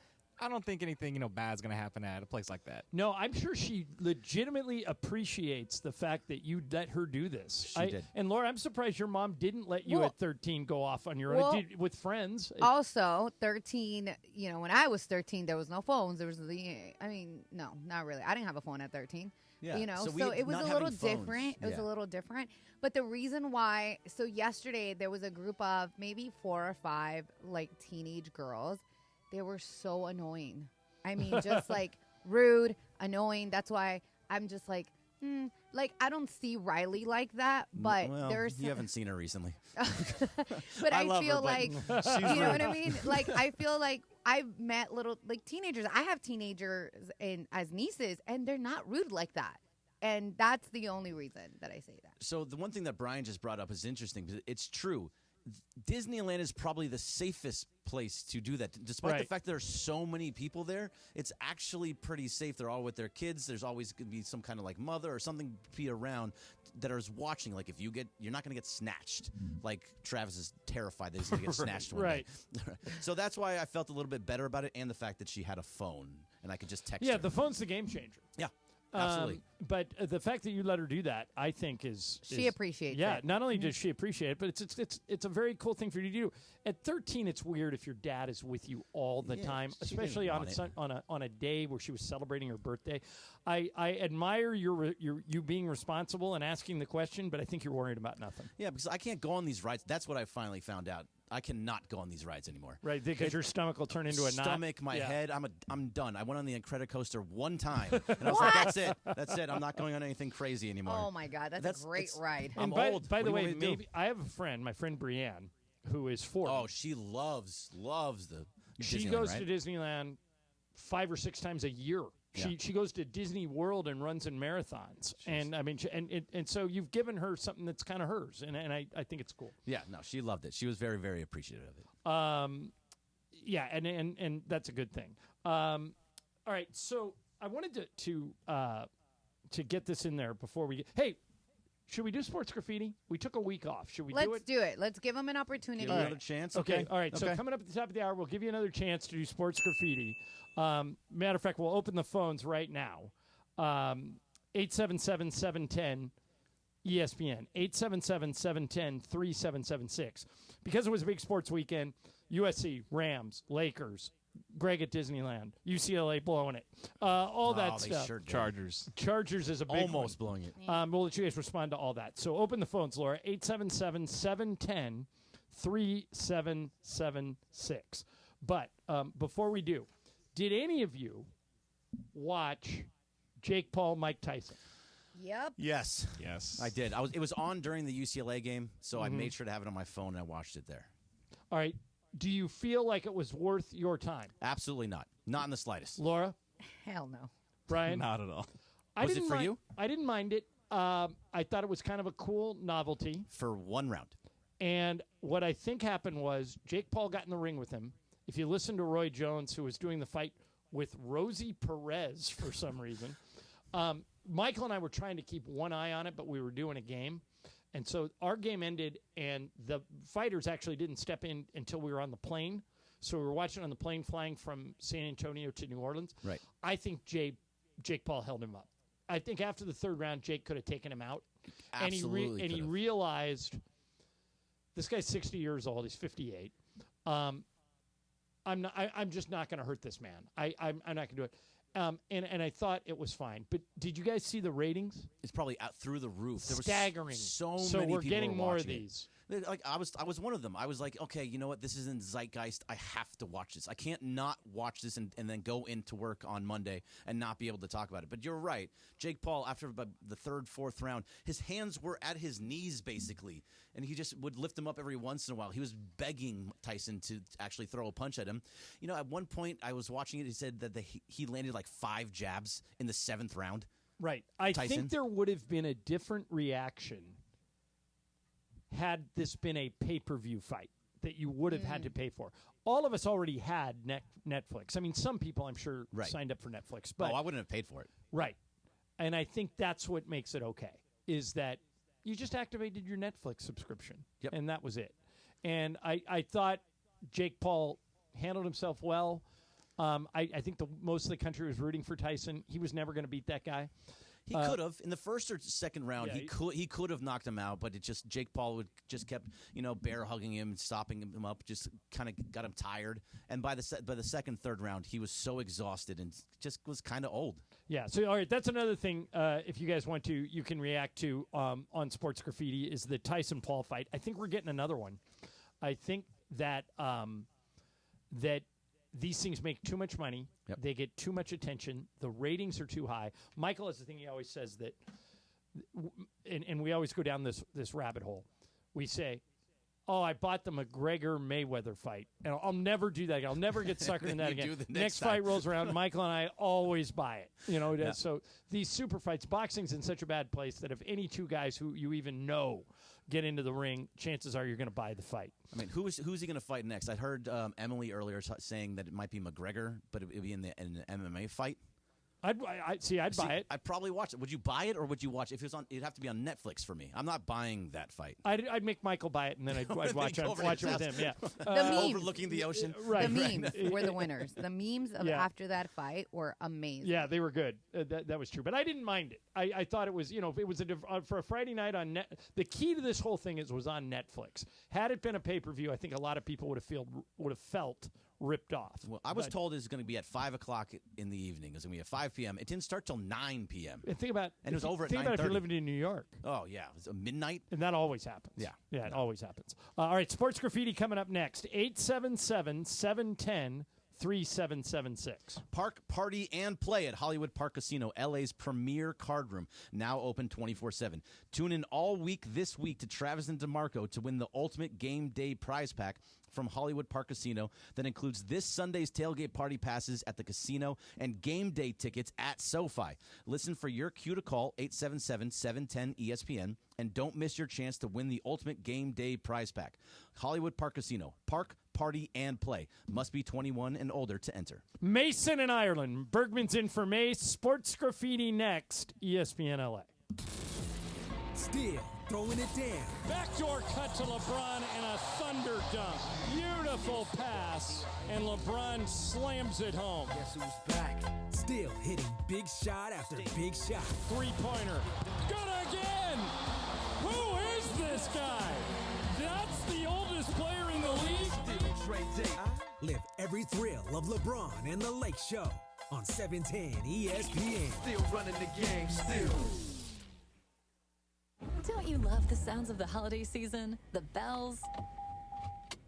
Speaker 13: I don't think anything, bad's going to happen at a place like that.
Speaker 5: No, I'm sure she legitimately appreciates the fact that you let her do this.
Speaker 12: She did.
Speaker 5: And Laura, I'm surprised your mom didn't let you at 13 go off on your
Speaker 14: Well,
Speaker 5: own with friends.
Speaker 14: Also, 13, when I was 13, there was no phones. There was no, not really. I didn't have a phone at 13.
Speaker 12: Yeah,
Speaker 14: So,
Speaker 12: so
Speaker 14: it was
Speaker 12: not
Speaker 14: a little
Speaker 12: having phones.
Speaker 14: different. It was
Speaker 12: Yeah.
Speaker 14: a little different. But the reason why, so yesterday there was a group of maybe 4 or 5 teenage girls. They were so annoying. I mean, just rude, annoying. That's why I'm just I don't see Riley like that, but
Speaker 12: well,
Speaker 14: there's
Speaker 12: you haven't seen her recently.
Speaker 14: but
Speaker 12: I
Speaker 14: I
Speaker 12: love
Speaker 14: feel
Speaker 12: her,
Speaker 14: like
Speaker 12: but she's
Speaker 14: you know what
Speaker 12: rude.
Speaker 14: I mean. I feel like I've met little teenagers. I have teenagers as nieces, and they're not rude like that. And that's the only reason that I say that.
Speaker 12: So the one thing that Brian just brought up is interesting because it's true. Disneyland is probably the safest place to do that. Despite the
Speaker 5: Right.
Speaker 12: fact there's so many people there, it's actually pretty safe. They're all with their kids. There's always going to be some kind of mother or something be around that is watching. If you're not going to get snatched. Like Travis is terrified that he's going to get snatched one
Speaker 5: Right.
Speaker 12: day. So that's why I felt a little bit better about it, and the fact that she had a phone and I could just text her.
Speaker 5: Yeah, the phone's the game changer.
Speaker 12: Yeah. Absolutely.
Speaker 5: But the fact that you let her do that, I think
Speaker 14: She appreciates
Speaker 5: yeah,
Speaker 14: it.
Speaker 5: not only does she appreciate it, but it's a very cool thing for you to do. At 13, it's weird if your dad is with you all the
Speaker 12: Yeah,
Speaker 5: time,
Speaker 12: she
Speaker 5: especially
Speaker 12: didn't
Speaker 5: on a day where she was celebrating her birthday. I admire you being responsible and asking the question, but I think you're worried about nothing.
Speaker 12: Yeah, because I can't go on these rides. That's what I finally found out. I cannot go on these rides anymore.
Speaker 5: Right, because your stomach will turn into a knot.
Speaker 12: Stomach, my
Speaker 5: Yeah.
Speaker 12: head. I'm done. I went on the Incredicoaster one time, and I was like, "That's it. That's it. I'm not going on anything crazy anymore."
Speaker 14: Oh my God, that's a great ride.
Speaker 12: I'm
Speaker 5: And
Speaker 12: old.
Speaker 5: By the
Speaker 12: What do you
Speaker 5: way,
Speaker 12: want me to do?
Speaker 5: maybe I have a friend, my friend Brienne, who is 40.
Speaker 12: Oh, she loves the.
Speaker 5: She
Speaker 12: Disneyland,
Speaker 5: goes
Speaker 12: right?
Speaker 5: to Disneyland 5 or 6 times a year.
Speaker 12: Yeah.
Speaker 5: She goes to Disney World and runs in marathons. And I mean, and so you've given her something that's kind of hers, and I think it's cool.
Speaker 12: Yeah, no, she loved it. She was very, very appreciative of it.
Speaker 5: Yeah, and that's a good thing. All right, so I wanted to get this in there before we get. Hey, should we do sports graffiti? We took a week off. Should we do it?
Speaker 14: Let's do it. Let's give them an opportunity.
Speaker 12: Give her another chance.
Speaker 5: Okay. All right. So
Speaker 12: Okay.
Speaker 5: coming up at the top of the hour, we'll give you another chance to do sports graffiti. Matter of fact, we'll open the phones right now. 877-710 ESPN. 877-710-3776. Because it was a big sports weekend, USC, Rams, Lakers, Greg at Disneyland, UCLA blowing it, all that
Speaker 12: they
Speaker 5: stuff.
Speaker 12: sure did.
Speaker 5: Chargers is a big
Speaker 12: Almost
Speaker 5: one.
Speaker 12: blowing it.
Speaker 5: We'll let you guys respond to all that. So open the phones, Laura. 877-710-3776. But before we do, did any of you watch Jake Paul, Mike Tyson?
Speaker 14: Yep.
Speaker 12: Yes.
Speaker 13: Yes.
Speaker 12: I did. It was on during the UCLA game, so I
Speaker 5: Mhm.
Speaker 12: made sure to have it on my phone and I watched it there.
Speaker 5: All right. Do you feel like it was worth your time?
Speaker 12: Absolutely not. Not in the slightest.
Speaker 5: Laura?
Speaker 14: Hell no.
Speaker 5: Brian?
Speaker 13: Not at all.
Speaker 12: Was it for you?
Speaker 5: I didn't mind it. I thought it was kind of a cool novelty.
Speaker 12: For one round.
Speaker 5: And what I think happened was Jake Paul got in the ring with him. If you listen to Roy Jones, who was doing the fight with Rosie Perez for some reason, Michael and I were trying to keep one eye on it, but we were doing a game. And so our game ended, and the fighters actually didn't step in until we were on the plane. So we were watching on the plane flying from San Antonio to New Orleans.
Speaker 12: Right.
Speaker 5: I think Jake Paul held him up. I think after the third round, Jake could have taken him out.
Speaker 12: Absolutely
Speaker 5: And he
Speaker 12: could've.
Speaker 5: realized this guy's 60 years old. He's 58. I'm just not going to hurt this man. I'm not going to do it.
Speaker 6: And I thought it was fine. But did you guys see the ratings?
Speaker 12: It's probably out through the roof. There was
Speaker 6: staggering.
Speaker 12: So
Speaker 6: So
Speaker 12: many
Speaker 6: we're
Speaker 12: people
Speaker 6: getting
Speaker 12: were
Speaker 6: more of
Speaker 12: watching it.
Speaker 6: these.
Speaker 12: Like I was one of them. I was like, okay, you know what? This is in zeitgeist. I have to watch this. I can't not watch this and then go into work on Monday and not be able to talk about it. But you're right. Jake Paul, after about the third, fourth round, his hands were at his knees basically, and he just would lift them up every once in a while. He was begging Tyson to actually throw a punch at him. You know, at one point I was watching it. He said that he landed like 5 jabs in the 7th round.
Speaker 6: Right. I
Speaker 12: Tyson.
Speaker 6: think there would have been a different reaction had this been a pay-per-view fight that you would have had to pay for. All of us already had Netflix. I mean, some people, I'm sure, signed up for Netflix. But
Speaker 12: I wouldn't have paid for it.
Speaker 6: Right. And I think that's what makes it okay, is that you just activated your Netflix subscription.
Speaker 12: Yep.
Speaker 6: And that was it. And I thought Jake Paul handled himself well. I think most of the country was rooting for Tyson. He was never going to beat that guy.
Speaker 12: He could have in the first or second round.
Speaker 6: Yeah,
Speaker 12: he could have knocked him out, but it just Jake Paul would just kept bear hugging him, stopping him up, just kind of got him tired. And by the second, third round, he was so exhausted and just was kind of old.
Speaker 6: Yeah. So all right, that's another thing. If you guys want to, you can react to on Sports Graffiti is the Tyson-Paul fight. I think we're getting another one. I think that that these things make too much money.
Speaker 12: Yep.
Speaker 6: They get too much attention. The ratings are too high. Michael has the thing he always says that, and we always go down this rabbit hole. We say, oh, I bought the McGregor-Mayweather fight. And I'll never do that. I'll never get suckered in that again. Next fight rolls around, Michael and I always buy it.
Speaker 12: Yeah.
Speaker 6: So these super fights, boxing's in such a bad place that if any two guys who you even know get into the ring, chances are you're going to buy the fight.
Speaker 12: I mean, who's he going to fight next? I heard Emily earlier saying that it might be McGregor, but it would be in an MMA fight.
Speaker 6: I'd buy it.
Speaker 12: I'd probably watch it. Would you buy it or would you watch it? If it was on, it'd have to be on Netflix for me. I'm not buying that fight.
Speaker 6: I'd make Michael buy it, and then I'd watch it with him. Yeah,
Speaker 14: The memes.
Speaker 12: Overlooking the ocean.
Speaker 6: Right.
Speaker 14: The memes were the winners. The memes of after that fight were amazing.
Speaker 6: Yeah, they were good. That was true, but I didn't mind it. I thought it was, if it was for a Friday night on net. The key to this whole thing was on Netflix. Had it been a pay-per-view, I think a lot of people would have felt ripped off.
Speaker 12: Well, I was told it was going to be at 5 o'clock in the evening. It was going to be at 5 p.m. It didn't start till 9 p.m.
Speaker 6: And think about
Speaker 12: it was over at 9:30.
Speaker 6: Think about if you're living in New York.
Speaker 12: Oh yeah, it was midnight,
Speaker 6: and that always happens.
Speaker 12: Yeah,
Speaker 6: it always happens. All right, Sports Graffiti coming up next. 877-710-3776.
Speaker 12: Park, party, and play at Hollywood Park Casino, LA's premier card room, now open 24/7. Tune in all week this week to Travis and DeMarco to win the ultimate game day prize pack from Hollywood Park Casino that includes this Sunday's tailgate party passes at the casino and game day tickets at SoFi. Listen for your cue to call 877-710-ESPN and don't miss your chance to win the ultimate game day prize pack. Hollywood Park Casino. Park, party, and play. Must be 21 and older to enter.
Speaker 6: Mason and Ireland. Bergman's in for Mace. Sports Graffiti next. ESPN LA.
Speaker 4: Still throwing it down.
Speaker 6: Backdoor cut to LeBron and a thunder dunk. Beautiful pass, and LeBron slams it home.
Speaker 4: Guess who's back? Still hitting big shot after big shot.
Speaker 6: Three-pointer. Good again! Who is this guy? That's the oldest player in the league.
Speaker 4: Live every thrill of LeBron and the Lake Show on 710 ESPN.
Speaker 7: Still running the game, still.
Speaker 18: Don't you love the sounds of the holiday season? The bells,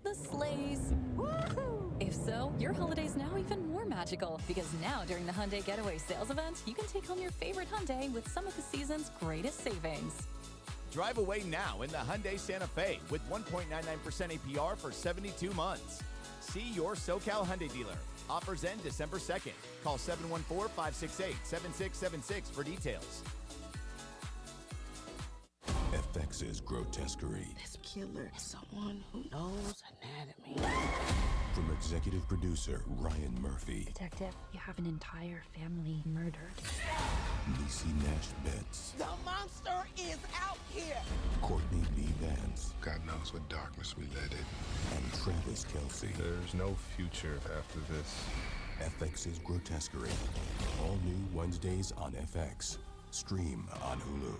Speaker 18: the sleighs. Woohoo! If so, your holiday's now even more magical because now during the Hyundai Getaway Sales Event, you can take home your favorite Hyundai with some of the season's greatest savings.
Speaker 19: Drive away now in the Hyundai Santa Fe with 1.99% APR for 72 months. See your SoCal Hyundai dealer. Offers end December 2nd. Call 714-568-7676 for details.
Speaker 9: FX's Grotesquerie.
Speaker 10: This killer is someone who knows anatomy.
Speaker 9: From executive producer Ryan Murphy.
Speaker 25: Detective, you have an entire family murdered.
Speaker 9: Niecy Nash Betts.
Speaker 10: The monster is out here.
Speaker 9: Courtney B. Vance.
Speaker 26: God knows what darkness we let in.
Speaker 9: And Travis Kelsey.
Speaker 26: There's no future after this.
Speaker 9: FX's Grotesquerie. All new Wednesdays on FX. Stream on Hulu.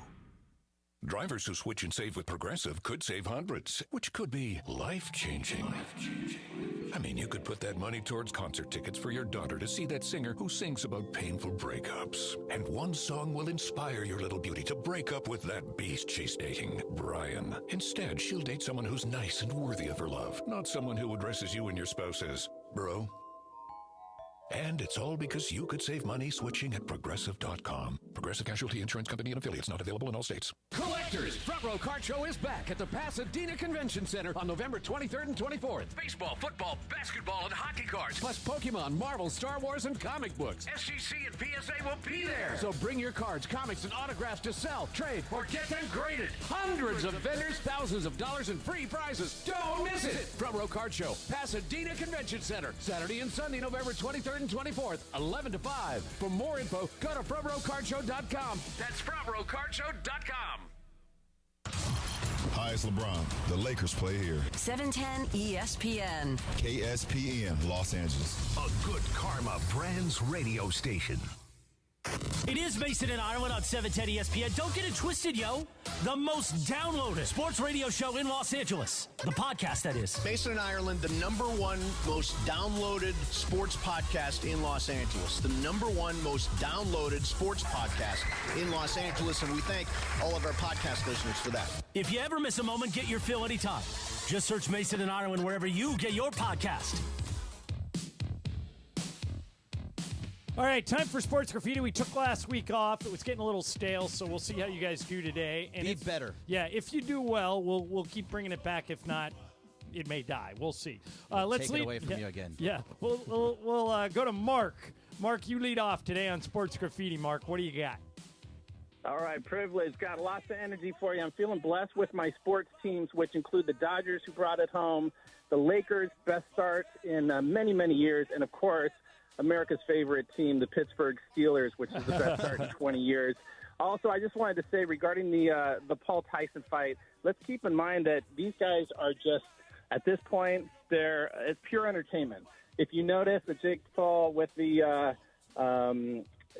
Speaker 15: Drivers who switch and save with Progressive could save hundreds, which could be life-changing.
Speaker 2: I mean, you could put that money towards concert tickets for your daughter to see that singer who sings about painful breakups. And one song will inspire your little beauty to break up with that beast she's dating, Brian. Instead, she'll date someone who's nice and worthy of her love, not someone who addresses you and your spouse as bro. And it's all because you could save money switching at Progressive.com. Progressive Casualty Insurance Company and affiliates, not available in all states.
Speaker 17: Collectors, Front Row Card Show is back at the Pasadena Convention Center on November 23rd and 24th. Baseball, football, basketball, and hockey cards, plus Pokemon, Marvel, Star Wars, and comic books. SGC and PSA will be there. So bring your cards, comics, and autographs to sell, trade, or get them graded. Hundreds of vendors, thousands of dollars in free prizes. Don't miss it. Front Row Card Show, Pasadena Convention Center, Saturday and Sunday, November 23rd and 24th, 11 to 5. For more info, go to frontrowcardshow.com. That's frontrowcardshow.com.
Speaker 11: Hi, it's LeBron. The Lakers play here.
Speaker 16: 710 ESPN.
Speaker 11: KSPN, Los Angeles.
Speaker 15: A Good Karma Brands radio station.
Speaker 3: It is Mason and Ireland on 710 ESPN. Don't get it twisted, yo. The most downloaded sports radio show in Los Angeles. The podcast, that is.
Speaker 20: Mason and Ireland, the #1 most downloaded sports podcast in Los Angeles. The #1 most downloaded sports podcast in Los Angeles. And we thank all of our podcast listeners for that.
Speaker 3: If you ever miss a moment, get your fill anytime. Just search Mason and Ireland wherever you get your podcast.
Speaker 6: All right, time for Sports Graffiti. We took last week off. It was getting a little stale, so we'll see how you guys do today. And
Speaker 12: Be better.
Speaker 6: Yeah, if you do well, we'll keep bringing it back. If not, it may die. We'll see. Let's
Speaker 12: take it away from you again.
Speaker 6: Yeah, we'll go to Mark. Mark, you lead off today on Sports Graffiti. Mark, what do you got?
Speaker 21: All right, privilege. Got lots of energy for you. I'm feeling blessed with my sports teams, which include the Dodgers, who brought it home, the Lakers, best start in many, many years, and, of course, America's favorite team, the Pittsburgh Steelers, which is the best start in 20 years. Also, I just wanted to say regarding the Paul Tyson fight, let's keep in mind that these guys are just, at this point, it's pure entertainment. If you notice that Jake Paul with the,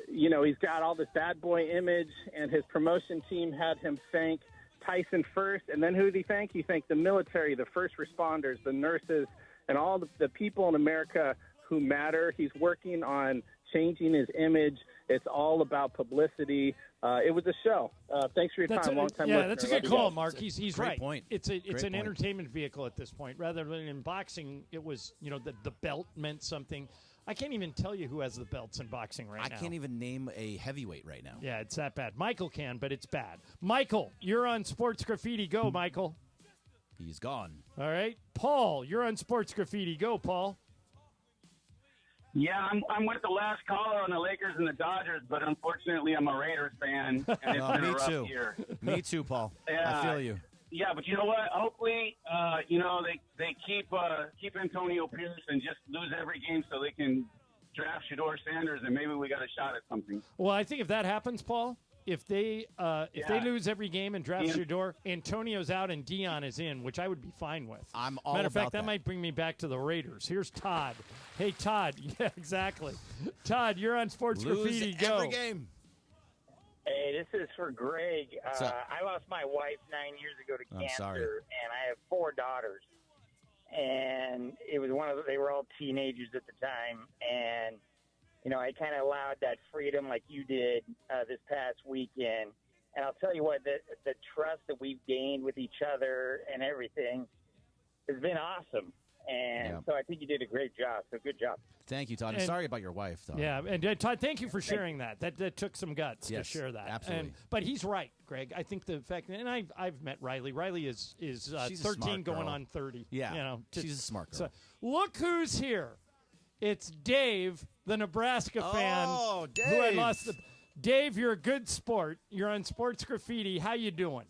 Speaker 21: he's got all this bad boy image, and his promotion team had him thank Tyson first, and then who did he thank? He thanked the military, the first responders, the nurses, and all the people in America who matter. He's working on changing his image. It's all about publicity. It was a show. Thanks for your time. Long time listener.
Speaker 6: That's a good call, Mark. He's
Speaker 12: Great
Speaker 6: right.
Speaker 12: point.
Speaker 6: It's an
Speaker 12: Great point.
Speaker 6: entertainment vehicle at this point. Rather than in boxing, it was, the belt meant something. I can't even tell you who has the belts in boxing right now.
Speaker 12: I can't even name a heavyweight right now.
Speaker 6: Yeah, it's that bad. Michael can, but it's bad. Michael, you're on Sports Graffiti. Go, Michael.
Speaker 12: He's gone.
Speaker 6: All right. Paul, you're on Sports Graffiti. Go, Paul.
Speaker 22: Yeah, I'm with the last caller on the Lakers and the Dodgers, but unfortunately I'm a Raiders fan, and it's been a rough year.
Speaker 12: Me too, Paul.
Speaker 22: Yeah,
Speaker 12: I feel you.
Speaker 22: Yeah, but you know what? Hopefully, they keep Antonio Pierce and just lose every game so they can draft Shedeur Sanders, and maybe we got a shot at something.
Speaker 6: Well, I think if that happens, Paul, if they lose every game and draft Shedeur, Antonio's out and Dion is in, which I would be fine with.
Speaker 12: I'm all
Speaker 6: Matter of fact,
Speaker 12: about
Speaker 6: that might bring me back to the Raiders. Here's Todd. Hey, Todd. Yeah, exactly. Todd, you're on Sports
Speaker 12: Lose
Speaker 6: Graffiti. Go.
Speaker 12: every game.
Speaker 23: Hey, this is for Greg.
Speaker 12: What's up?
Speaker 23: I lost my wife 9 years ago to
Speaker 12: I'm
Speaker 23: cancer,
Speaker 12: sorry.
Speaker 23: and I have 4 daughters. And it was they were all teenagers at the time, and I kind of allowed that freedom like you did this past weekend. And I'll tell you what, the trust that we've gained with each other and everything has been awesome. And so I think you did a great job. So good job.
Speaker 12: Thank you, Todd. I'm
Speaker 6: And-
Speaker 12: sorry about your wife, though.
Speaker 6: Yeah, and Todd, thank you for sharing that. That took some guts to
Speaker 12: Yes,
Speaker 6: share that.
Speaker 12: absolutely.
Speaker 6: But he's right, Greg. I think the fact, and I've met Riley. Riley is
Speaker 12: She's a
Speaker 6: 13
Speaker 12: smart
Speaker 6: going
Speaker 12: girl.
Speaker 6: on 30.
Speaker 12: Yeah, she's a smart girl.
Speaker 6: So look who's here. It's Dave, the Nebraska fan.
Speaker 12: Oh,
Speaker 6: Who I
Speaker 12: Dave.
Speaker 6: lost the. Dave, you're a good sport. You're on Sports Graffiti. How you doing?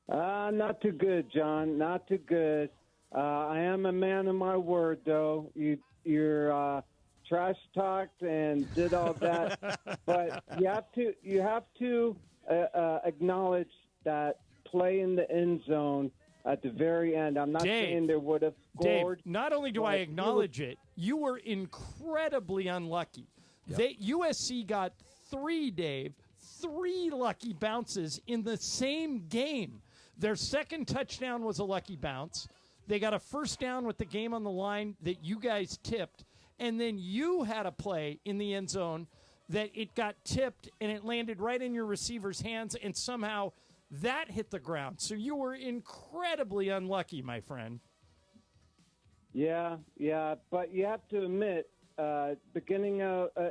Speaker 27: Not too good, John. Not too good. I am a man of my word, though. You're trash talked and did all that, but you have to acknowledge that play in the end zone at the very end. I'm not saying they would have scored.
Speaker 6: Dave, not only do I
Speaker 27: but
Speaker 6: acknowledge it, you were incredibly unlucky. USC got 3 lucky bounces in the same game. Their second touchdown was a lucky bounce. They got a first down with the game on the line that you guys tipped, and then you had a play in the end zone that it got tipped, and it landed right in your receiver's hands, and somehow that hit the ground. So you were incredibly unlucky, my friend.
Speaker 27: Yeah, but you have to admit, beginning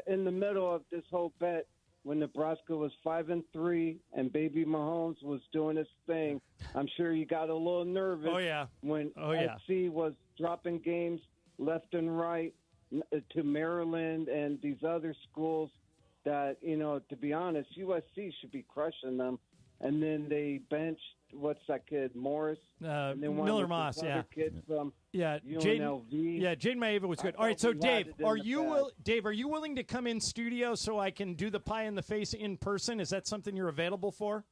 Speaker 27: in the middle of this whole bet, when Nebraska was 5-3 and Baby Mahomes was doing his thing, I'm sure you got a little nervous.
Speaker 6: Oh, yeah.
Speaker 27: When SC was dropping games left and right to Maryland and these other schools that, to be honest, USC should be crushing them. And then they benched, what's that kid, Morris? And then
Speaker 6: Miller Moss,
Speaker 27: kid from
Speaker 6: UNLV. Jaden Maeva was good. All right, so Dave, are you willing to come in studio so I can do the pie in the face in person? Is that something you're available for?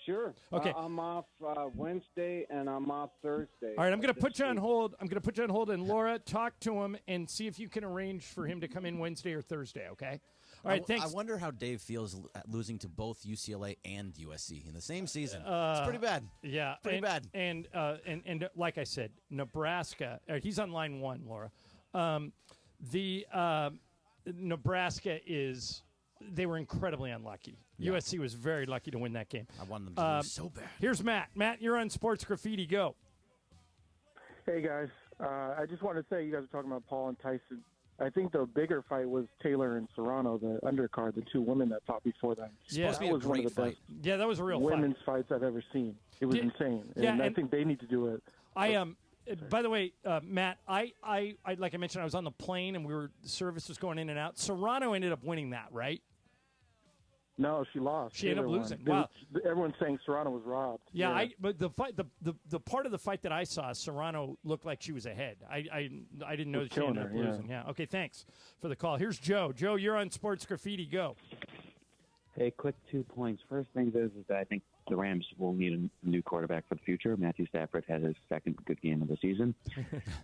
Speaker 27: Sure.
Speaker 6: Okay.
Speaker 27: I'm off Wednesday and I'm off Thursday.
Speaker 6: All right, I'm going to put you on hold. And Laura, talk to him and see if you can arrange for him to come in Wednesday or Thursday, okay? All right, thanks.
Speaker 12: I wonder how Dave feels losing to both UCLA and USC in the same season. It's pretty bad.
Speaker 6: Yeah,
Speaker 12: pretty bad.
Speaker 6: And like I said, Nebraska. He's on line one, Laura. Nebraska is. They were incredibly unlucky.
Speaker 12: Yeah.
Speaker 6: USC was very lucky to win that game.
Speaker 12: I wanted them to lose so bad.
Speaker 6: Here's Matt. Matt, you're on Sports Graffiti. Go.
Speaker 1: Hey guys, I just wanted to say you guys are talking about Paul and Tyson. I think the bigger fight was Taylor and Serrano, the undercard, the two women that fought before them.
Speaker 6: Yeah,
Speaker 12: that was
Speaker 1: one of the best.
Speaker 6: Yeah, that was a real
Speaker 1: women's fights I've ever seen. It was insane, and I think they need to do it.
Speaker 6: By the way, Matt, I like I mentioned, I was on the plane and the service was going in and out. Serrano ended up winning that, right?
Speaker 1: No, she lost.
Speaker 6: She ended up losing.
Speaker 1: Wow. Everyone's saying Serrano was robbed.
Speaker 6: Yeah, but the fight, the part of the fight that I saw, Serrano looked like she was ahead. I didn't know that she ended up losing. Yeah. Okay, thanks for the call. Here's Joe. Joe, you're on Sports Graffiti. Go.
Speaker 4: Hey, quick 2 points. First thing is that I think the Rams will need a new quarterback for the future. Matthew Stafford had his second good game of the season.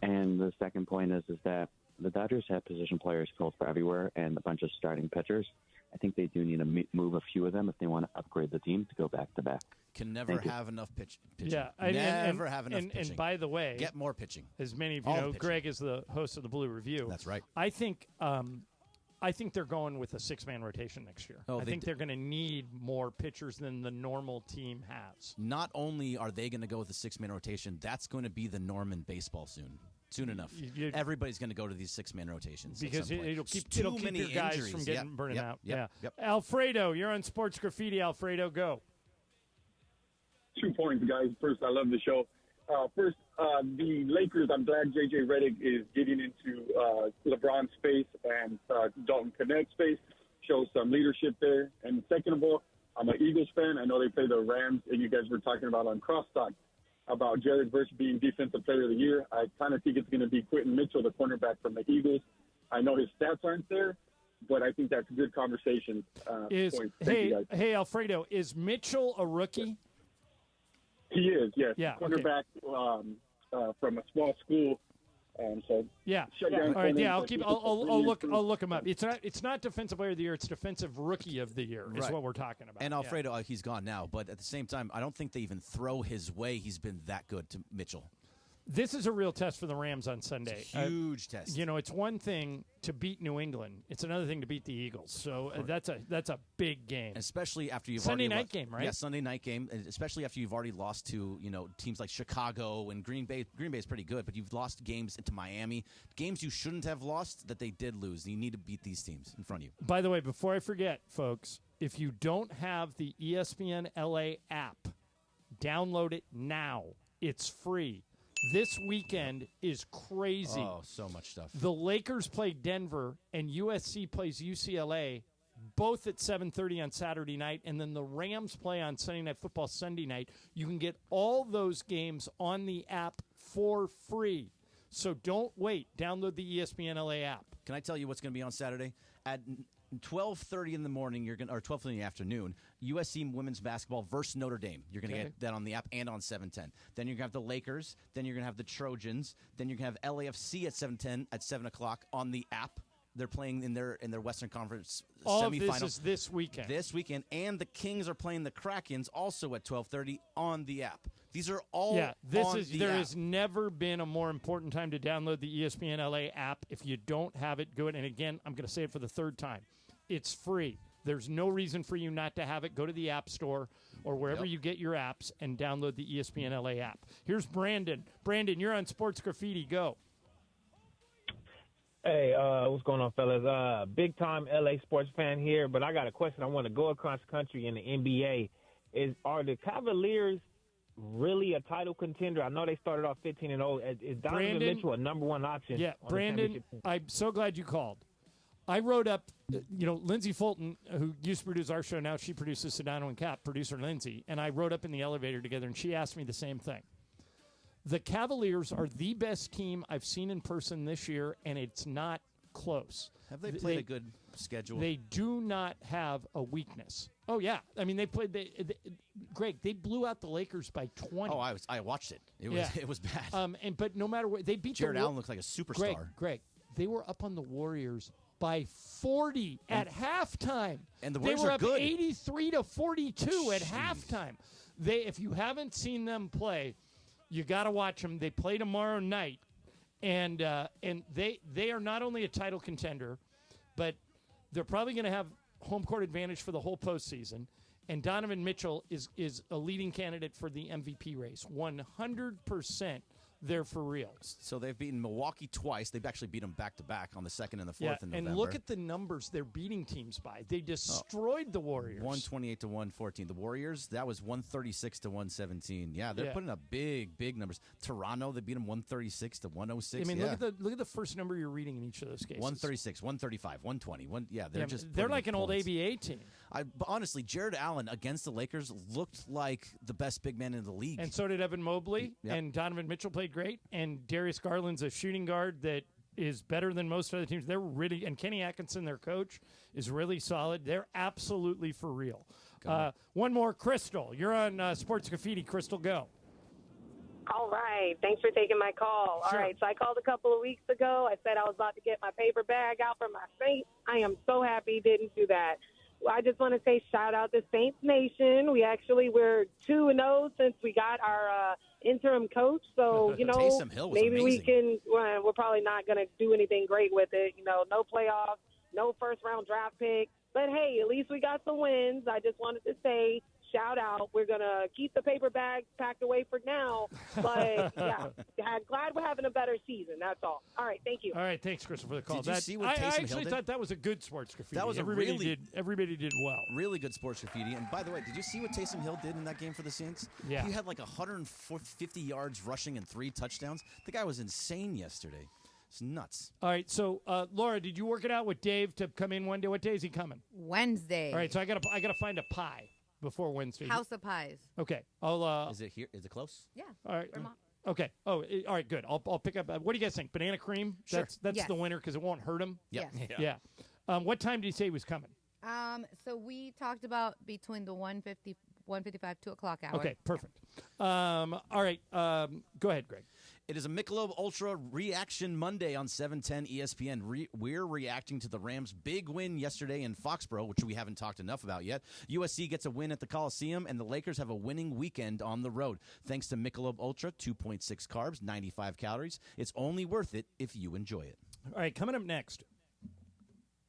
Speaker 4: And the second point is that the Dodgers have position players filled for everywhere and a bunch of starting pitchers. I think they do need to move a few of them if they want to upgrade the team to go back-to-back.
Speaker 12: Can never have enough pitching.
Speaker 6: Yeah,
Speaker 12: never have enough pitching.
Speaker 6: And by the way,
Speaker 12: get more pitching.
Speaker 6: As many of you know, Greg is the host of the Blue Review.
Speaker 12: That's right.
Speaker 6: I think they're going with a 6-man rotation next year. I think they're going to need more pitchers than the normal team has.
Speaker 12: Not only are they going to go with a 6-man rotation, that's going to be the norm in baseball soon enough. Everybody's going to go to these 6-man rotations
Speaker 6: because it'll keep your guys
Speaker 12: injuries.
Speaker 6: from getting burning out.
Speaker 12: Yep.
Speaker 6: Alfredo, you're on Sports Graffiti. Alfredo, go.
Speaker 5: 2 points, guys. First, I love the show. The Lakers, I'm glad J.J. Redick is getting into LeBron's space and Dalton Connect's space. Shows some leadership there. And second of all, I'm an Eagles fan. I know they play the Rams, and you guys were talking about on Crosstalk about Jared Verse being Defensive Player of the Year. I kind of think it's going to be Quentin Mitchell, the cornerback from the Eagles. I know his stats aren't there, but I think that's a good conversation.
Speaker 6: Hey, Alfredo, is Mitchell a rookie?
Speaker 5: He is, yes.
Speaker 6: Yeah,
Speaker 5: cornerback from a small school. So
Speaker 6: all right. Yeah, I'll look him up. It's not Defensive Player of the Year. It's Defensive Rookie of the Year is what we're talking about.
Speaker 12: And Alfredo, he's gone now, but at the same time, I don't think they even throw his way. He's been that good to Mitchell.
Speaker 6: This is a real test for the Rams on Sunday.
Speaker 12: It's a huge test.
Speaker 6: It's one thing to beat New England. It's another thing to beat the Eagles. So that's a big game.
Speaker 12: Especially after you've
Speaker 6: Sunday
Speaker 12: already
Speaker 6: night game, right?
Speaker 12: Yeah, Sunday night game. Especially after you've already lost to teams like Chicago and Green Bay. Green Bay is pretty good, but you've lost games into Miami, games you shouldn't have lost that they did lose. You need to beat these teams in front of you.
Speaker 6: By the way, before I forget, folks, if you don't have the ESPN LA app, download it now. It's free. This weekend is crazy.
Speaker 12: Oh, so much stuff.
Speaker 6: The Lakers play Denver, and USC plays UCLA, both at 7:30 on Saturday night, and then the Rams play on Sunday Night Football Sunday night. You can get all those games on the app for free. So don't wait. Download the ESPN LA app.
Speaker 12: Can I tell you what's going to be on Saturday? At 12:30 in the morning, or 12:30 in the afternoon, USC women's basketball versus Notre Dame. You're going to get that on the app and on 710. Then you're going to have the Lakers. Then you're going to have the Trojans. Then you're going to have LAFC at 710 at 7 o'clock on the app. They're playing in their Western Conference
Speaker 6: All
Speaker 12: semifinal.
Speaker 6: of this is this weekend.
Speaker 12: This weekend, and the Kings are playing the Krakens also at 12:30 on the app. These are all
Speaker 6: there
Speaker 12: app.
Speaker 6: has never been a more important time to download the ESPN LA app. If you don't have it, go ahead. And again, I'm going to say it for the third time. It's free. There's no reason for you not to have it. Go to the App Store or wherever you get your apps and download the ESPN LA app. Here's Brandon. Brandon, you're on Sports Graffiti. Go.
Speaker 7: Hey, what's going on, fellas? Big time LA sports fan here, but I got a question. I want to go across country in the NBA. Are the Cavaliers really a title contender? I know they started off 15-0. Is Donovan Mitchell a number one option?
Speaker 6: Yeah, Brandon, I'm so glad you called. I wrote up, Lindsay Fulton, who used to produce our show, now she produces Sedano and Cap, producer Lindsay, and I wrote up in the elevator together, and she asked me the same thing. The Cavaliers are the best team I've seen in person this year, and it's not close.
Speaker 12: Have they played a good schedule?
Speaker 6: They do not have a weakness. Oh, yeah. I mean, they played Greg, they blew out the Lakers by 20.
Speaker 12: Oh, I watched it. It was bad.
Speaker 6: But no matter what, they beat
Speaker 12: Jared Allen looks like a superstar.
Speaker 6: Greg, they were up on the Warriors by 40 at halftime.
Speaker 12: And the Warriors
Speaker 6: they were
Speaker 12: are
Speaker 6: up
Speaker 12: good.
Speaker 6: 83-42 at halftime. If you haven't seen them play, you got to watch them. They play tomorrow night, and they are not only a title contender, but they're probably going to have home court advantage for the whole postseason. And Donovan Mitchell is a leading candidate for the MVP race. 100%. They're for real.
Speaker 12: So they've beaten Milwaukee twice. They've actually beat them back-to-back on the 2nd and the 4th in November.
Speaker 6: And look at the numbers they're beating teams by. They destroyed the Warriors.
Speaker 12: 128-114. The Warriors, that was 136-117. Yeah, they're putting up big numbers. Toronto, they beat them 136-106.
Speaker 6: I mean, look at the first number you're reading in each of those cases.
Speaker 12: 136, 135, 120.
Speaker 6: They're like an old ABA team.
Speaker 12: But honestly, Jared Allen against the Lakers looked like the best big man in the league.
Speaker 6: And so did Evan Mobley.
Speaker 12: Yep.
Speaker 6: And Donovan Mitchell played great. And Darius Garland's a shooting guard that is better than most other teams. They're really, and Kenny Atkinson, their coach, is really solid. They're absolutely for real. One more, Crystal. You're on Sports Graffiti. Crystal, go.
Speaker 8: All right. Thanks for taking my call.
Speaker 6: Sure.
Speaker 8: All right. So I called a couple of weeks ago. I said I was about to get my paper bag out for my Saints. I am so happy didn't do that. I just want to say shout out to Saints Nation. We're 2-0 since we got our interim coach. So,
Speaker 12: Taysom Hill was
Speaker 8: maybe
Speaker 12: amazing.
Speaker 8: we're probably not going to do anything great with it. No playoffs, no first-round draft pick. But, hey, at least we got some wins. I just wanted to say shout out. We're going to keep the paper bags packed away for now. But, yeah, glad we're having a better season. That's all. All right, thank you.
Speaker 6: All right, thanks, Crystal, for the call.
Speaker 12: Did you see what Taysom
Speaker 6: I
Speaker 12: Hill
Speaker 6: actually
Speaker 12: did?
Speaker 6: thought that was a good Sports Graffiti.
Speaker 12: That was
Speaker 6: everybody did well.
Speaker 12: Really good Sports Graffiti. And by the way, did you see what Taysom Hill did in that game for the Saints?
Speaker 6: Yeah.
Speaker 12: He had like 150 yards rushing and 3 touchdowns. The guy was insane yesterday. It's nuts.
Speaker 6: All right, so Laura, did you work it out with Dave to come in one day? What day is he coming?
Speaker 13: Wednesday.
Speaker 6: All right, so I gotta find a pie before Wednesday.
Speaker 13: House of Pies.
Speaker 6: Okay, I'll.
Speaker 12: Is it here? Is it close?
Speaker 13: Yeah.
Speaker 6: All right. Okay. Oh, all right. Good. I'll pick up. What do you guys think? Banana cream?
Speaker 12: Sure.
Speaker 6: That's
Speaker 13: Yes.
Speaker 6: the winner because it won't hurt him.
Speaker 12: Yeah.
Speaker 13: Yes.
Speaker 6: Yeah. What time did he say he was coming?
Speaker 13: So we talked about between the 1:50, 1:55, 2 o'clock hour.
Speaker 6: Okay. Perfect. All right. Go ahead, Greg.
Speaker 12: It is a Michelob Ultra Reaction Monday on 710 ESPN. We're reacting to the Rams' big win yesterday in Foxborough, which we haven't talked enough about yet. USC gets a win at the Coliseum, and the Lakers have a winning weekend on the road. Thanks to Michelob Ultra, 2.6 carbs, 95 calories. It's only worth it if you enjoy it.
Speaker 6: All right. Coming up next,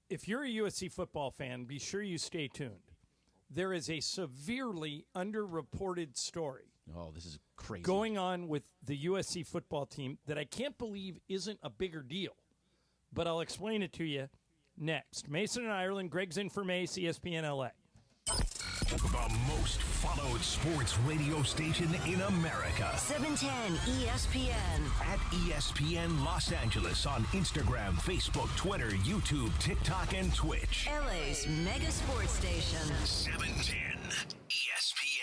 Speaker 6: if you're a USC football fan, be sure you stay tuned. There is a severely underreported story.
Speaker 12: Oh, this is crazy.
Speaker 6: Going on with the USC football team that I can't believe isn't a bigger deal. But I'll explain it to you next. Mason and Ireland, Greg's in for Mace, ESPN LA.
Speaker 15: The most followed sports radio station in America.
Speaker 16: 710 ESPN.
Speaker 15: At ESPN Los Angeles on Instagram, Facebook, Twitter, YouTube, TikTok, and Twitch.
Speaker 16: LA's mega sports station.
Speaker 15: 710 ESPN.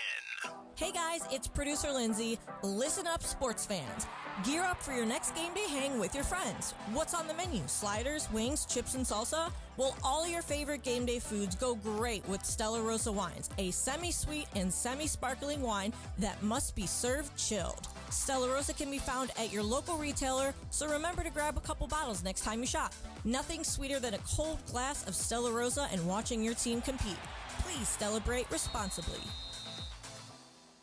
Speaker 10: Hey guys, it's producer Lindsay. Listen up, sports fans. Gear up for your next game day hang with your friends. What's on the menu? Sliders, wings, chips, and salsa? Well, all your favorite game day foods go great with Stella Rosa wines, a semi-sweet and semi-sparkling wine that must be served chilled. Stella Rosa can be found at your local retailer, so remember to grab a couple bottles next time you shop. Nothing sweeter than a cold glass of Stella Rosa and watching your team compete. Please celebrate responsibly.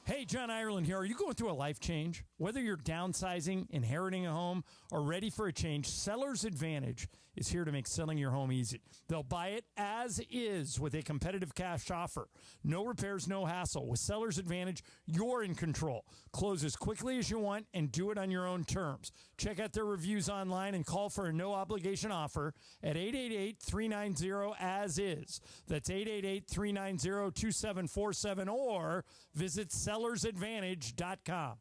Speaker 6: Hey, John Ireland here. Are you going through a life change? Whether you're downsizing, inheriting a home, or ready for a change, Seller's Advantage is here to make selling your home easy. They'll buy it as is with a competitive cash offer. No repairs, no hassle. With Seller's Advantage, you're in control. Close as quickly as you want and do it on your own terms. Check out their reviews online and call for a no-obligation offer at 888-390-AS-IS. That's 888-390-2747 or visit sellersadvantage.com.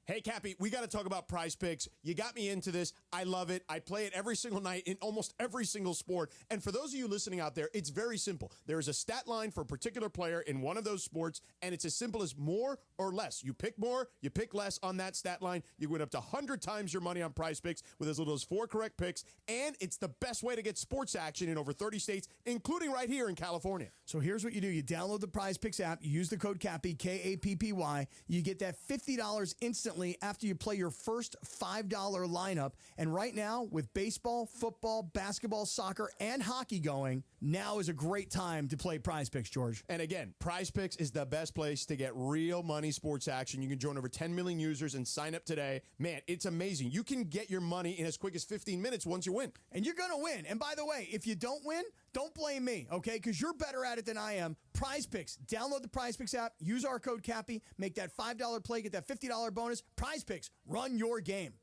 Speaker 14: Hey, Cappy, we got to talk about Prize Picks. You got me into this. I love it. I play it every single night in almost every single sport. And for those of you listening out there, it's very simple. There is a stat line for a particular player in one of those sports, and it's as simple as more or less. You pick more, you pick less on that stat line. You win up to 100 times your money on Prize Picks with as little as 4 correct picks. And it's the best way to get sports action in over 30 states, including right here in California.
Speaker 18: So here's what you do. You download the Prize Picks app. You use the code CAPPY, K-A-P-P-Y. You get that $50 instantly after you play your first $5 lineup. And right now, with baseball, football, basketball, soccer, and hockey going, now is a great time to play Prize Picks, George.
Speaker 14: And again, Prize Picks is the best place to get real money sports action. You can join over 10 million users and sign up today. Man, it's amazing. You can get your money in as quick as 15 minutes once you win.
Speaker 18: And you're going to win. And by the way, if you don't win, don't blame me, okay? Because you're better at it than I am. Prize Picks. Download the Prize Picks app. Use our code CAPPY. Make that $5 play. Get that $50 bonus. Prize Picks. Run your game.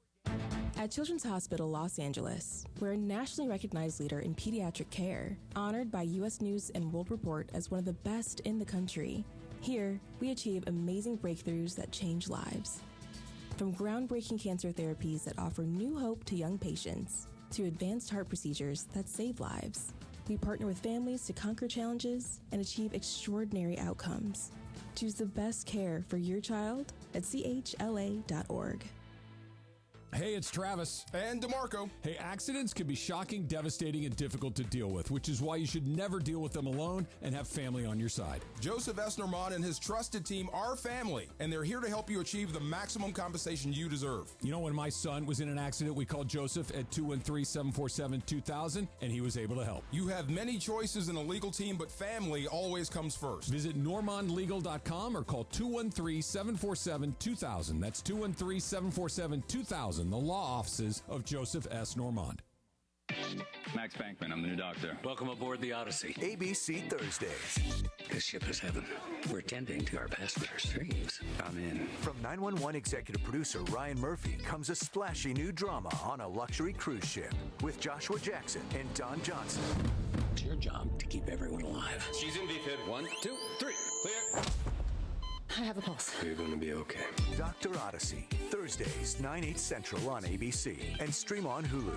Speaker 19: At Children's Hospital Los Angeles, we're a nationally recognized leader in pediatric care, honored by U.S. News and World Report as one of the best in the country. Here, we achieve amazing breakthroughs that change lives. From groundbreaking cancer therapies that offer new hope to young patients, to advanced heart procedures that save lives. We partner with families to conquer challenges and achieve extraordinary outcomes. Choose the best care for your child at chla.org.
Speaker 24: Hey, it's Travis.
Speaker 25: And DeMarco.
Speaker 24: Hey, accidents can be shocking, devastating, and difficult to deal with, which is why you should never deal with them alone and have family on your side.
Speaker 25: Joseph S. Normand and his trusted team are family, and they're here to help you achieve the maximum compensation you deserve.
Speaker 24: You know, when my son was in an accident, we called Joseph at 213-747-2000, and he was able to help.
Speaker 25: You have many choices in a legal team, but family always comes first.
Speaker 24: Visit normandlegal.com or call 213-747-2000. That's 213-747-2000. The law offices of Joseph S. Normand.
Speaker 26: Max Bankman, I'm the new doctor.
Speaker 17: Welcome aboard the Odyssey.
Speaker 26: ABC Thursdays.
Speaker 17: This ship is heaven. We're tending to our passengers' dreams.
Speaker 26: I'm in. From 911 executive producer Ryan Murphy comes a splashy new drama on a luxury cruise ship with Joshua Jackson and Don Johnson.
Speaker 17: It's your job to keep everyone alive.
Speaker 26: She's in VFib. 1, 2, 3. Clear.
Speaker 28: I have a pulse.
Speaker 26: You're going to be okay. Dr. Odyssey. Thursdays, 9/8 Central on ABC and stream on Hulu.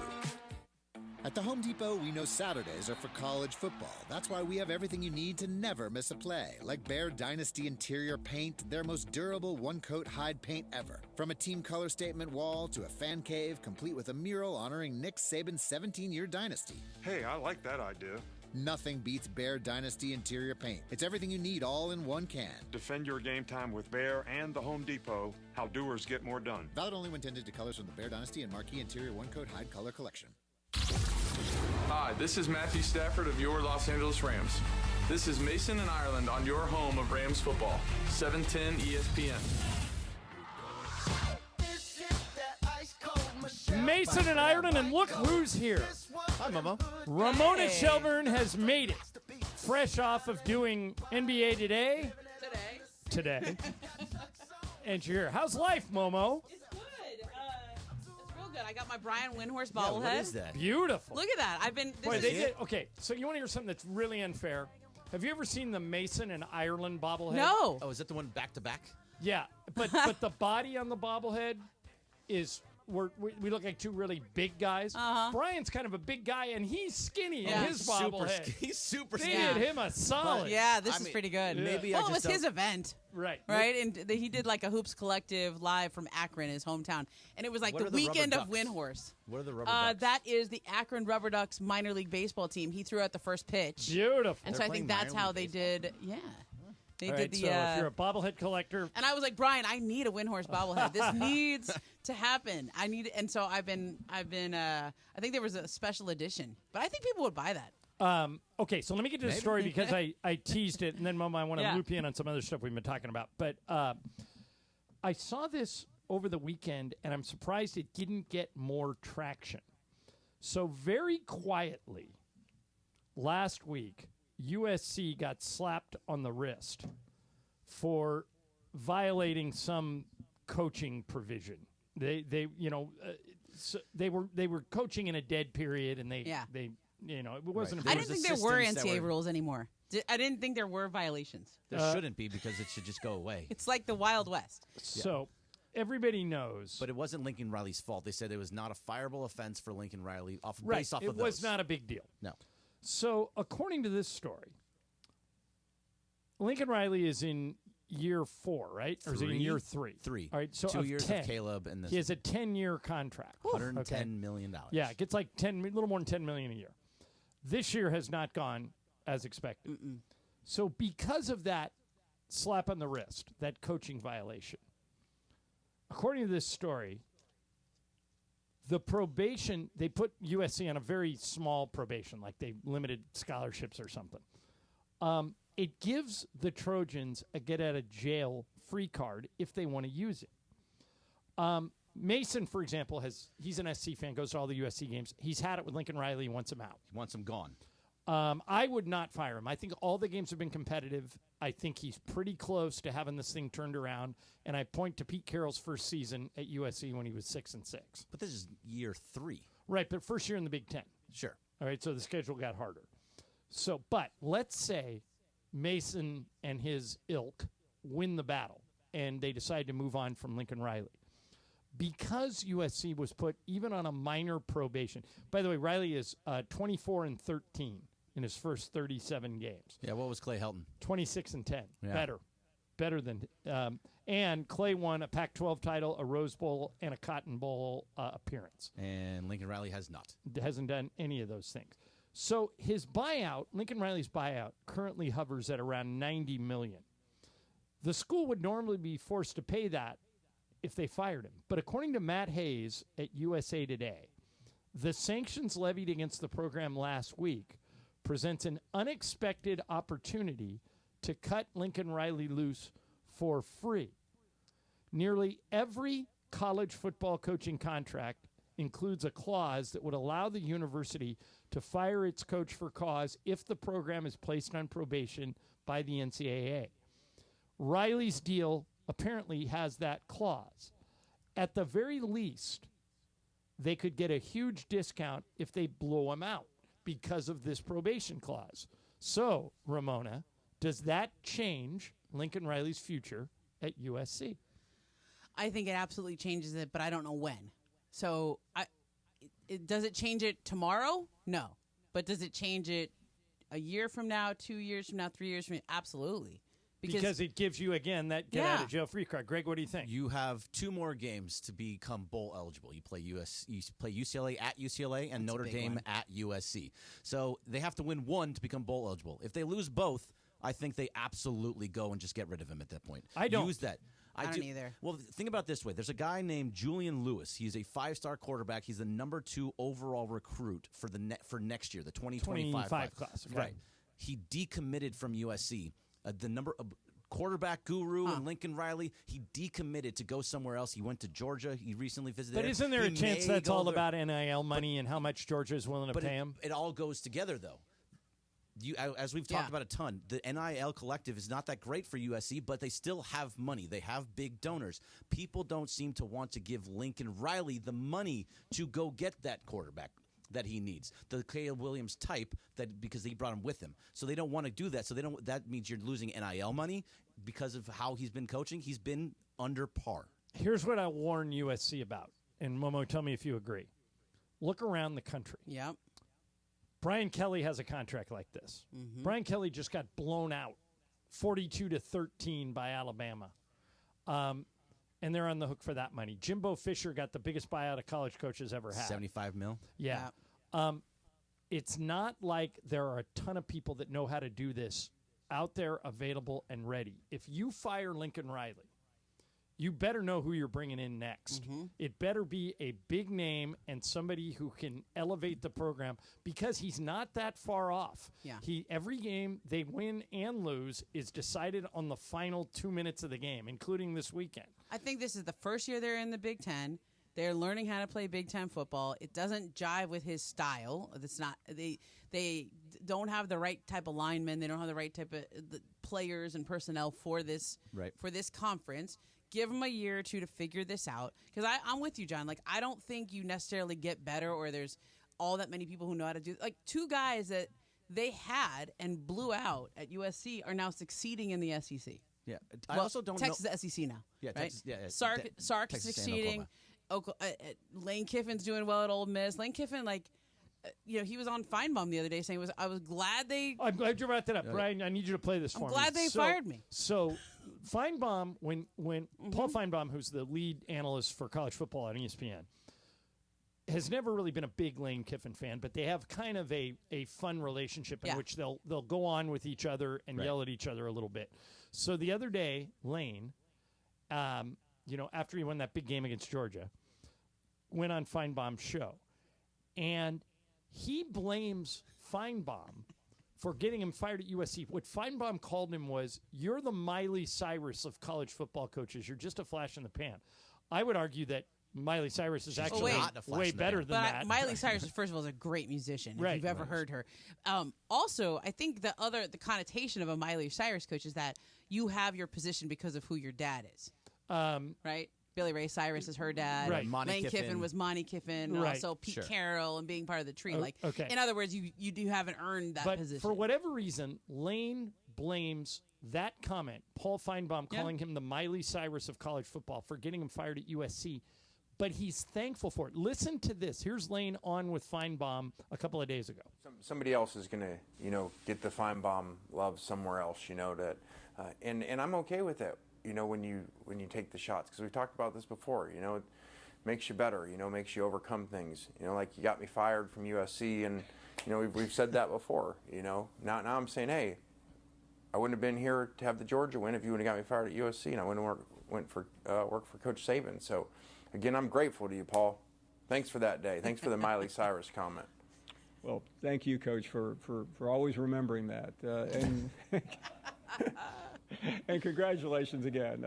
Speaker 29: At the Home Depot, we know Saturdays are for college football. That's why we have everything you need to never miss a play. Like Bear Dynasty interior paint, their most durable one-coat hide paint ever. From a team color statement wall to a fan cave, complete with a mural honoring Nick Saban's 17-year dynasty.
Speaker 30: Hey, I like that idea.
Speaker 29: Nothing beats Bear Dynasty interior paint. It's everything you need all in one can.
Speaker 30: Defend your game time with Bear and the Home Depot. How doers get more done.
Speaker 29: Valid only when tinted to colors from the Bear Dynasty and Marquee Interior One-Coat Hide Color Collection.
Speaker 31: Hi, this is Matthew Stafford of your Los Angeles Rams. This is Mason and Ireland on your home of Rams football. 710 ESPN.
Speaker 6: Mason and Ireland, and look who's here.
Speaker 12: Hi, Momo.
Speaker 6: Ramona Shelburne has made it. Fresh off of doing NBA Today. And you're here. How's life, Momo?
Speaker 32: It's good. It's real good. I got my Brian Windhorst bobblehead.
Speaker 12: What is that?
Speaker 6: Beautiful.
Speaker 32: Look at that. I've been.
Speaker 6: Okay, so you want to hear something that's really unfair? Have you ever seen the Mason and Ireland bobblehead?
Speaker 32: No.
Speaker 12: Oh, is that the one back to back?
Speaker 6: Yeah, but the body on the bobblehead is we look like two really big guys. Brian's kind of a big guy, and he's skinny in his bobblehead.
Speaker 12: He's super
Speaker 6: They
Speaker 12: skinny.
Speaker 6: did him a solid.
Speaker 32: Yeah, this is pretty good.
Speaker 12: Maybe
Speaker 32: Well, it was his event.
Speaker 6: Right.
Speaker 32: And he did like a Hoops Collective live from Akron, his hometown. And it was like
Speaker 12: What
Speaker 32: the
Speaker 12: are the Rubber
Speaker 32: weekend of
Speaker 12: Ducks?
Speaker 32: Windhorse.
Speaker 12: What are the Rubber Ducks?
Speaker 32: That is the Akron Rubber Ducks minor league baseball team. He threw out the first pitch.
Speaker 6: Beautiful.
Speaker 32: And so
Speaker 12: They're
Speaker 32: I think
Speaker 12: playing
Speaker 32: that's
Speaker 12: minor
Speaker 32: how
Speaker 12: league
Speaker 32: they did. Yeah. They
Speaker 6: All
Speaker 32: did
Speaker 6: right,
Speaker 32: the.
Speaker 6: so if you're a bobblehead collector,
Speaker 32: and I was like, Brian, I need a Windhorse bobblehead. This needs to happen. I need, and so I've been. I think there was a special edition, but I think people would buy that.
Speaker 6: okay, so let me get to the story because I teased it, and then, Mama, I want to loop you in on some other stuff we've been talking about. But I saw this over the weekend, and I'm surprised it didn't get more traction. So very quietly, last week, USC got slapped on the wrist for violating some coaching provision. They were coaching in a dead period, and they it wasn't.
Speaker 32: I didn't think there were NCAA rules anymore. I didn't think there were violations.
Speaker 12: There shouldn't be because it should just go away.
Speaker 32: It's like the Wild West.
Speaker 6: So everybody knows.
Speaker 12: But it wasn't Lincoln Riley's fault. They said it was not a fireable offense for Lincoln Riley
Speaker 6: Right.
Speaker 12: based off
Speaker 6: It
Speaker 12: of those.
Speaker 6: was not a big deal.
Speaker 12: No.
Speaker 6: So according to this story, Lincoln Riley is in year 4, right? Or is he in year 3?
Speaker 12: 3.
Speaker 6: All right. So
Speaker 12: 2
Speaker 6: of
Speaker 12: years
Speaker 6: 10,
Speaker 12: of Caleb and this.
Speaker 6: he has a 10-year contract.
Speaker 12: $110 million.
Speaker 6: Yeah, it gets like a little more than $10 million a year. This year has not gone as expected. So because of that slap on the wrist, that coaching violation, according to this story, the probation, they put USC on a very small probation, like they limited scholarships or something. It gives the Trojans a get-out-of-jail free card if they want to use it. Mason, for example, he's an SC fan, goes to all the USC games. He's had it with Lincoln Riley. He wants him out.
Speaker 12: He wants him gone.
Speaker 6: I would not fire him. I think all the games have been competitive. I think he's pretty close to having this thing turned around. And I point to Pete Carroll's first season at USC when he was 6-6.
Speaker 12: But this is year 3.
Speaker 6: Right, but first year in the Big Ten.
Speaker 12: Sure.
Speaker 6: All right, so the schedule got harder. So, but let's say Mason and his ilk win the battle, and they decide to move on from Lincoln Riley. Because USC was put even on a minor probation. By the way, Riley is 24-13 in his first 37 games.
Speaker 12: Yeah, what was Clay Helton?
Speaker 6: 26-10.
Speaker 12: Yeah.
Speaker 6: Better than. And Clay won a Pac-12 title, a Rose Bowl, and a Cotton Bowl appearance.
Speaker 12: And Lincoln Riley has not.
Speaker 6: Hasn't done any of those things. So his buyout, Lincoln Riley's buyout, currently hovers at around $90 million. The school would normally be forced to pay that if they fired him. But according to Matt Hayes at USA Today, the sanctions levied against the program last week presents an unexpected opportunity to cut Lincoln Riley loose for free. Nearly every college football coaching contract includes a clause that would allow the university to fire its coach for cause if the program is placed on probation by the NCAA. Riley's deal apparently has that clause. At the very least, they could get a huge discount if they blow him out because of this probation clause. So, Ramona, does that change Lincoln Riley's future at USC?
Speaker 32: I think it absolutely changes it, but I don't know when. So, does it change it tomorrow? No. But does it change it a year from now, 2 years from now, 3 years from now? Absolutely.
Speaker 6: Because it gives you, again, that get-out-of-jail-free card. Greg, what do you think?
Speaker 12: You have 2 more games to become bowl eligible. You play UCLA at UCLA and Notre Dame at USC. So they have to win 1 to become bowl eligible. If they lose both, I think they absolutely go and just get rid of him at that point.
Speaker 6: I don't.
Speaker 12: Use that.
Speaker 32: I don't either.
Speaker 12: Well, think about it this way. There's a guy named Julian Lewis. He's a 5-star quarterback. He's the number 2 overall recruit for next year, the 2025
Speaker 6: class. Okay.
Speaker 12: Right. He decommitted from USC. The quarterback guru and Lincoln Riley, he decommitted to go somewhere else. He went to Georgia. He recently visited.
Speaker 6: But isn't there a chance that's all about NIL money and how much Georgia is willing to pay him?
Speaker 12: It all goes together, though. As we've talked about a ton, the NIL collective is not that great for USC, but they still have money. They have big donors. People don't seem to want to give Lincoln Riley the money to go get that quarterback that he needs, the Caleb Williams type, that because he brought him with him. So they don't want to do that. So they don't. That means you're losing NIL money because of how he's been coaching. He's been under par.
Speaker 6: Here's what I warn USC about. and Momo, tell me if you agree. Look around the country.
Speaker 32: Yep.
Speaker 6: Brian Kelly has a contract like this.
Speaker 32: Mhm.
Speaker 6: Brian Kelly just got blown out 42-13 by Alabama. And they're on the hook for that money. Jimbo Fisher got the biggest buyout a college coach has ever had.
Speaker 12: 75 mil?
Speaker 6: Yeah. It's not like there are a ton of people that know how to do this out there, available, and ready. If you fire Lincoln Riley, you better know who you're bringing in next. It better be a big name and somebody who can elevate the program because he's not that far off.
Speaker 32: Yeah.
Speaker 6: Every game they win and lose is decided on the final 2 minutes of the game, including this weekend.
Speaker 32: I think this is the first year they're in the Big Ten. They're learning how to play Big Ten football. It doesn't jive with his style. It's not they don't have the right type of linemen. They don't have the right type of the players and personnel for this conference. Give them a year or two to figure this out. Because I'm with you, John. Like, I don't think you necessarily get better or there's all that many people who know how to do it. Like, two guys that they had and blew out at USC are now succeeding in the SEC.
Speaker 12: Yeah. I also don't
Speaker 32: Texas
Speaker 12: know.
Speaker 32: SEC now.
Speaker 12: Yeah,
Speaker 32: right?
Speaker 12: Texas, yeah.
Speaker 32: Sark is
Speaker 12: Texas
Speaker 32: succeeding. Lane Kiffin's doing well at Ole Miss. Lane Kiffin, he was on Feinbaum the other day saying, I was glad they...
Speaker 6: I'm glad you brought that up. Brian, I need you to play this for me.
Speaker 32: I'm glad they fired me.
Speaker 6: So Feinbaum, when Paul Feinbaum, who's the lead analyst for college football at ESPN, has never really been a big Lane Kiffin fan, but they have kind of a fun relationship in which they'll go on with each other and yell at each other a little bit. So the other day, Lane, after he won that big game against Georgia, went on Feinbaum's show. And he blames Feinbaum for getting him fired at USC. What Feinbaum called him was, you're the Miley Cyrus of college football coaches. You're just a flash in the pan. I would argue that Miley Cyrus is actually way better than that.
Speaker 32: Miley Cyrus, first of all, is a great musician, if you've ever heard her. Also, I think the connotation of a Miley Cyrus coach is that you have your position because of who your dad is. Right? Billy Ray Cyrus is her dad.
Speaker 6: Right.
Speaker 32: Lane Kiffin was Monty Kiffin.
Speaker 6: Right.
Speaker 32: Also Pete Carroll and being part of the tree.
Speaker 6: Okay.
Speaker 32: In other words, you haven't earned that position.
Speaker 6: For whatever reason, Lane blames that comment, Paul Feinbaum calling him the Miley Cyrus of college football, for getting him fired at USC. But he's thankful for it. Listen to this. Here's Lane on with Feinbaum a couple of days ago.
Speaker 1: Somebody else is going to, get the Feinbaum love somewhere else, and I'm okay with it. When you take the shots, because we've talked about this before, it makes you better, makes you overcome things, like you got me fired from USC, and we've said that before, now I'm saying, hey, I wouldn't have been here to have the Georgia win if you would have got me fired at USC, and I wouldn't have work for Coach Saban. So again, I'm grateful to you, Paul. Thanks for that day. Thanks for the Miley Cyrus comment.
Speaker 2: Well, thank you, Coach, for always remembering that. And congratulations again.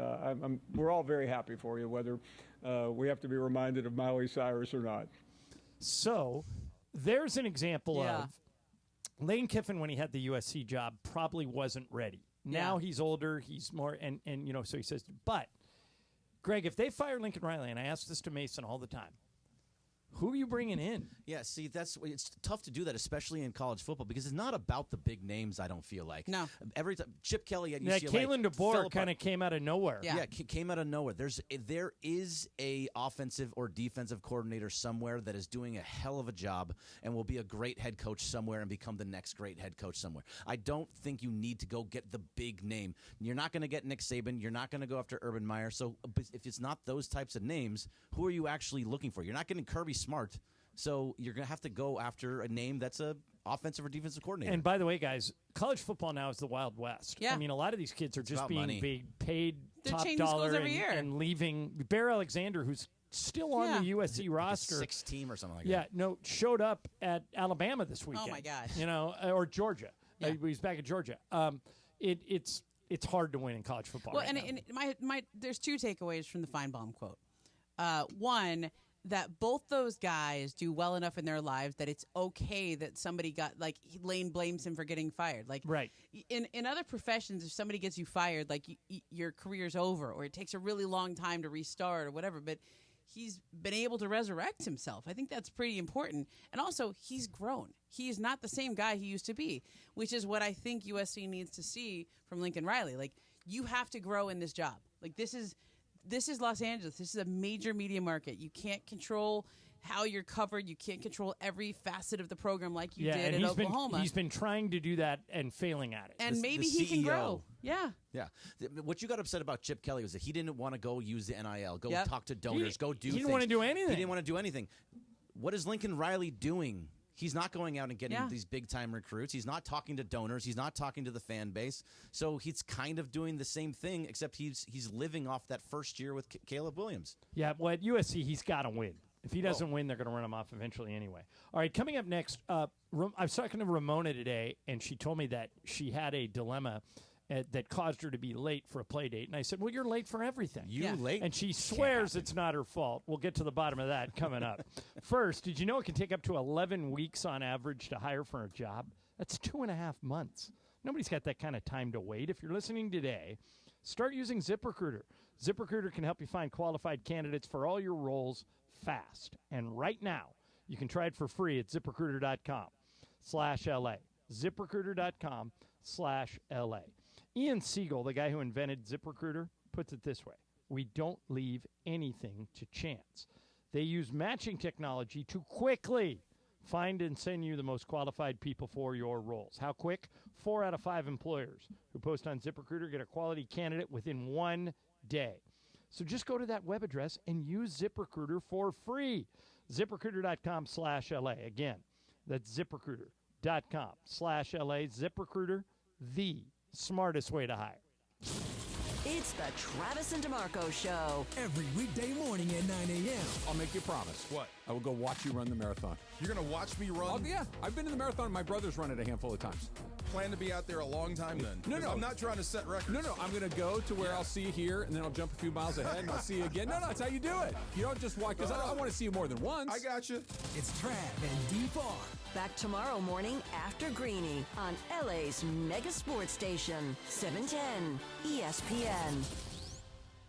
Speaker 2: We're all very happy for you, whether we have to be reminded of Miley Cyrus or not.
Speaker 6: So there's an example of Lane Kiffin, when he had the USC job, probably wasn't ready. Now he's older, he's more, and so he says, but, Greg, if they fire Lincoln Riley, and I ask this to Mason all the time, who are you bringing in?
Speaker 12: Yeah, see, it's tough to do that, especially in college football, because it's not about the big names, I don't feel like.
Speaker 32: No.
Speaker 12: Every time, Chip Kelly at UCLA.
Speaker 6: Kalen DeBoer kind of came out of nowhere.
Speaker 12: Yeah, came out of nowhere. There is a offensive or defensive coordinator somewhere that is doing a hell of a job and will be a great head coach somewhere and become the next great head coach somewhere. I don't think you need to go get the big name. You're not going to get Nick Saban. You're not going to go after Urban Meyer. So if it's not those types of names, who are you actually looking for? You're not getting Kirby Smart. So you're going to have to go after a name that's a offensive or defensive coordinator.
Speaker 6: And by the way, guys, college football now is the Wild West.
Speaker 32: Yeah.
Speaker 6: I mean, a lot of these kids are just being paid
Speaker 32: They're
Speaker 6: top
Speaker 32: changing
Speaker 6: dollar
Speaker 32: schools every year.
Speaker 6: and leaving. Bear Alexander, who's still on the USC roster.
Speaker 12: 6th team or something like
Speaker 6: that. Yeah, showed up at Alabama this weekend.
Speaker 32: Oh, my gosh.
Speaker 6: Or Georgia.
Speaker 32: Yeah.
Speaker 6: He's back at Georgia. It's hard to win in college football
Speaker 32: Well,
Speaker 6: right now.
Speaker 32: and there's two takeaways from the Feinbaum quote. One, that both those guys do well enough in their lives that it's okay that somebody Lane blames him for getting fired.
Speaker 6: Right.
Speaker 32: In other professions, if somebody gets you fired, your career's over, or it takes a really long time to restart or whatever, but he's been able to resurrect himself. I think that's pretty important. And also, he's grown. He's not the same guy he used to be, which is what I think USC needs to see from Lincoln Riley. You have to grow in this job. this is Los Angeles. This is a major media market. You can't control how you're covered. You can't control every facet of the program like you did in Oklahoma.
Speaker 6: He's been trying to do that and failing at it.
Speaker 32: And maybe he can grow. Yeah.
Speaker 12: Yeah. What you got upset about Chip Kelly was that he didn't want to go use the NIL, go
Speaker 32: Yep.
Speaker 12: talk to donors, go do
Speaker 6: He didn't
Speaker 12: things.
Speaker 6: want to do anything.
Speaker 12: He didn't want to do anything. What is Lincoln Riley doing? He's not going out and getting these big-time recruits. He's not talking to donors. He's not talking to the fan base. So he's kind of doing the same thing, except he's living off that first year with Caleb Williams.
Speaker 6: Yeah, well, at USC, he's got to win. If he doesn't win, they're going to run him off eventually anyway. All right, coming up next, I was talking to Ramona today, and she told me that she had a dilemma that caused her to be late for a play date. And I said, well, you're late for everything.
Speaker 12: Late?
Speaker 6: And she swears it's not her fault. We'll get to the bottom of that coming up. First, did you know it can take up to 11 weeks on average to hire for a job? That's 2.5 months. Nobody's got that kind of time to wait. If you're listening today, start using ZipRecruiter. ZipRecruiter can help you find qualified candidates for all your roles fast. And right now, you can try it for free at ZipRecruiter.com/LA. ZipRecruiter.com/LA. Ian Siegel, the guy who invented ZipRecruiter, puts it this way. We don't leave anything to chance. They use matching technology to quickly find and send you the most qualified people for your roles. How quick? 4 out of 5 employers who post on ZipRecruiter get a quality candidate within 1 day. So just go to that web address and use ZipRecruiter for free. ZipRecruiter.com/LA. Again, that's ZipRecruiter.com/LA. ZipRecruiter, the smartest way to hire.
Speaker 3: It's the Travis and DeMarco Show.
Speaker 4: Every weekday morning at 9 a.m.
Speaker 24: I'll make you a promise.
Speaker 25: What?
Speaker 24: I will go watch you run the marathon.
Speaker 25: You're going to watch me run?
Speaker 24: Oh, yeah. I've been in the marathon. My brother's run it a handful of times.
Speaker 25: Plan to be out there a long time then?
Speaker 24: No.
Speaker 25: I'm not trying to set records.
Speaker 24: No. I'm going to go to where I'll see you here, and then I'll jump a few miles ahead, and I'll see you again. No, that's how you do it. You don't just walk, because I want to see you more than once.
Speaker 25: I got you.
Speaker 4: It's Trav and D-Farr.
Speaker 3: Back tomorrow morning after Greeny on LA's mega sports station, 710 ESPN.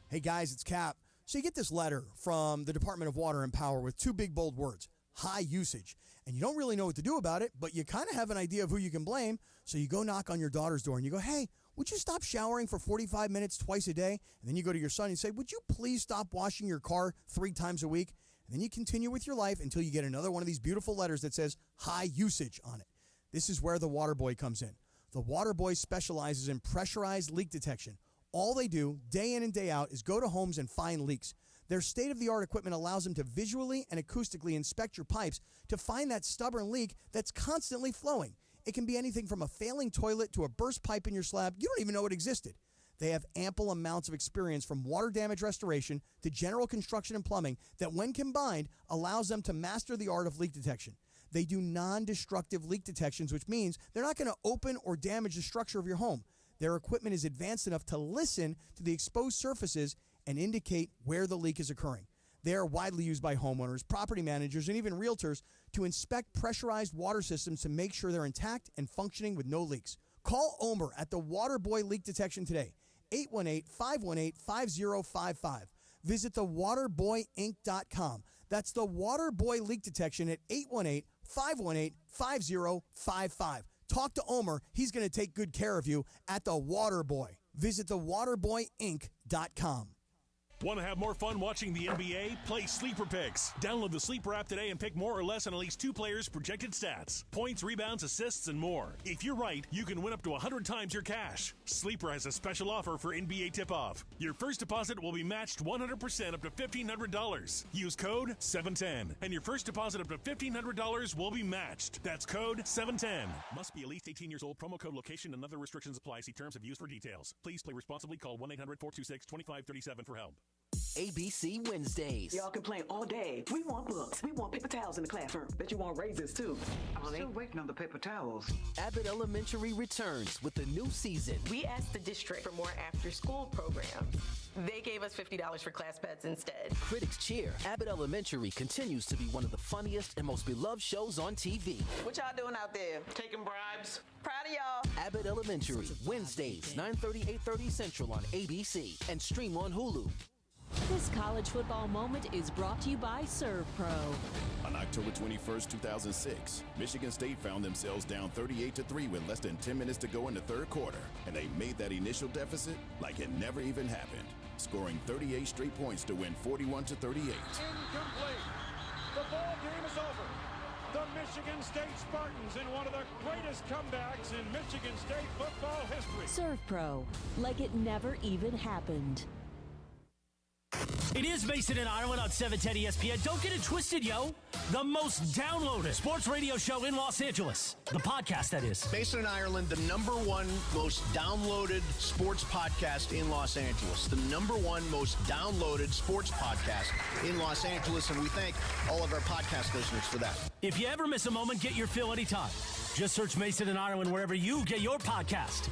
Speaker 18: Hey guys, it's Cap. So you get this letter from the Department of Water and Power with 2 big bold words, high usage. And you don't really know what to do about it, but you kind of have an idea of who you can blame. So you go knock on your daughter's door and you go, hey, would you stop showering for 45 minutes twice a day? And then you go to your son and say, would you please stop washing your car 3 times a week? And then you continue with your life until you get another one of these beautiful letters that says high usage on it. This is where the Water Boy comes in. The Water Boy specializes in pressurized leak detection. All they do, day in and day out, is go to homes and find leaks. Their state-of-the-art equipment allows them to visually and acoustically inspect your pipes to find that stubborn leak that's constantly flowing. It can be anything from a failing toilet to a burst pipe in your slab. You don't even know it existed. They have ample amounts of experience from water damage restoration to general construction and plumbing that, when combined, allows them to master the art of leak detection. They do non-destructive leak detections, which means they're not going to open or damage the structure of your home. Their equipment is advanced enough to listen to the exposed surfaces and indicate where the leak is occurring. They are widely used by homeowners, property managers, and even realtors to inspect pressurized water systems to make sure they're intact and functioning with no leaks. Call Omer at the Water Boy Leak Detection today, 818-518-5055. Visit thewaterboyinc.com. That's the Water Boy Leak Detection at 818-518-5055. Talk to Omer. He's going to take good care of you at the Water Boy. Visit thewaterboyinc.com.
Speaker 5: Want to have more fun watching the NBA? Play Sleeper Picks. Download the Sleeper app today and pick more or less on at least 2 players' projected stats, points, rebounds, assists, and more. If you're right, you can win up to 100 times your cash. Sleeper has a special offer for NBA tip-off. Your first deposit will be matched 100% up to $1,500. Use code 710, and your first deposit up to $1,500 will be matched. That's code 710. Must be at least 18 years old. Promo code, location, and other restrictions apply. See terms of use for details. Please play responsibly. Call 1-800-426-2537 for help.
Speaker 3: ABC Wednesdays.
Speaker 7: Y'all can play all day. We want books. We want paper towels in the classroom. Bet you want raises, too.
Speaker 8: I'm still waiting on the paper towels.
Speaker 3: Abbott Elementary returns with the new season.
Speaker 9: We asked the district for more after-school programs. They gave us $50 for class pets instead.
Speaker 3: Critics cheer. Abbott Elementary continues to be one of the funniest and most beloved shows on TV.
Speaker 9: What y'all doing out there? Taking bribes? Proud of y'all.
Speaker 3: Abbott Elementary, Wednesdays, 9:30, 8:30 Central on ABC and stream on Hulu.
Speaker 11: This college football moment is brought to you by ServPro.
Speaker 20: On October 21st, 2006, Michigan State found themselves down 38-3 with less than 10 minutes to go in the third quarter, and they made that initial deficit like it never even happened. scoring 38 straight points to win 41-38.
Speaker 10: Incomplete. The ball game is over. The Michigan State Spartans in one of the greatest comebacks in Michigan State football history.
Speaker 11: Serve Pro, like it never even happened.
Speaker 13: It is Mason and Ireland on 710 ESPN. Don't get it twisted, yo. The most downloaded sports radio show in Los Angeles. The podcast, that is.
Speaker 14: Mason and Ireland, the #1 most downloaded sports podcast in Los Angeles. The #1 most downloaded sports podcast in Los Angeles. And we thank all of our podcast listeners for that.
Speaker 13: If you ever miss a moment, get your fill anytime. Just search Mason and Ireland wherever you get your podcast.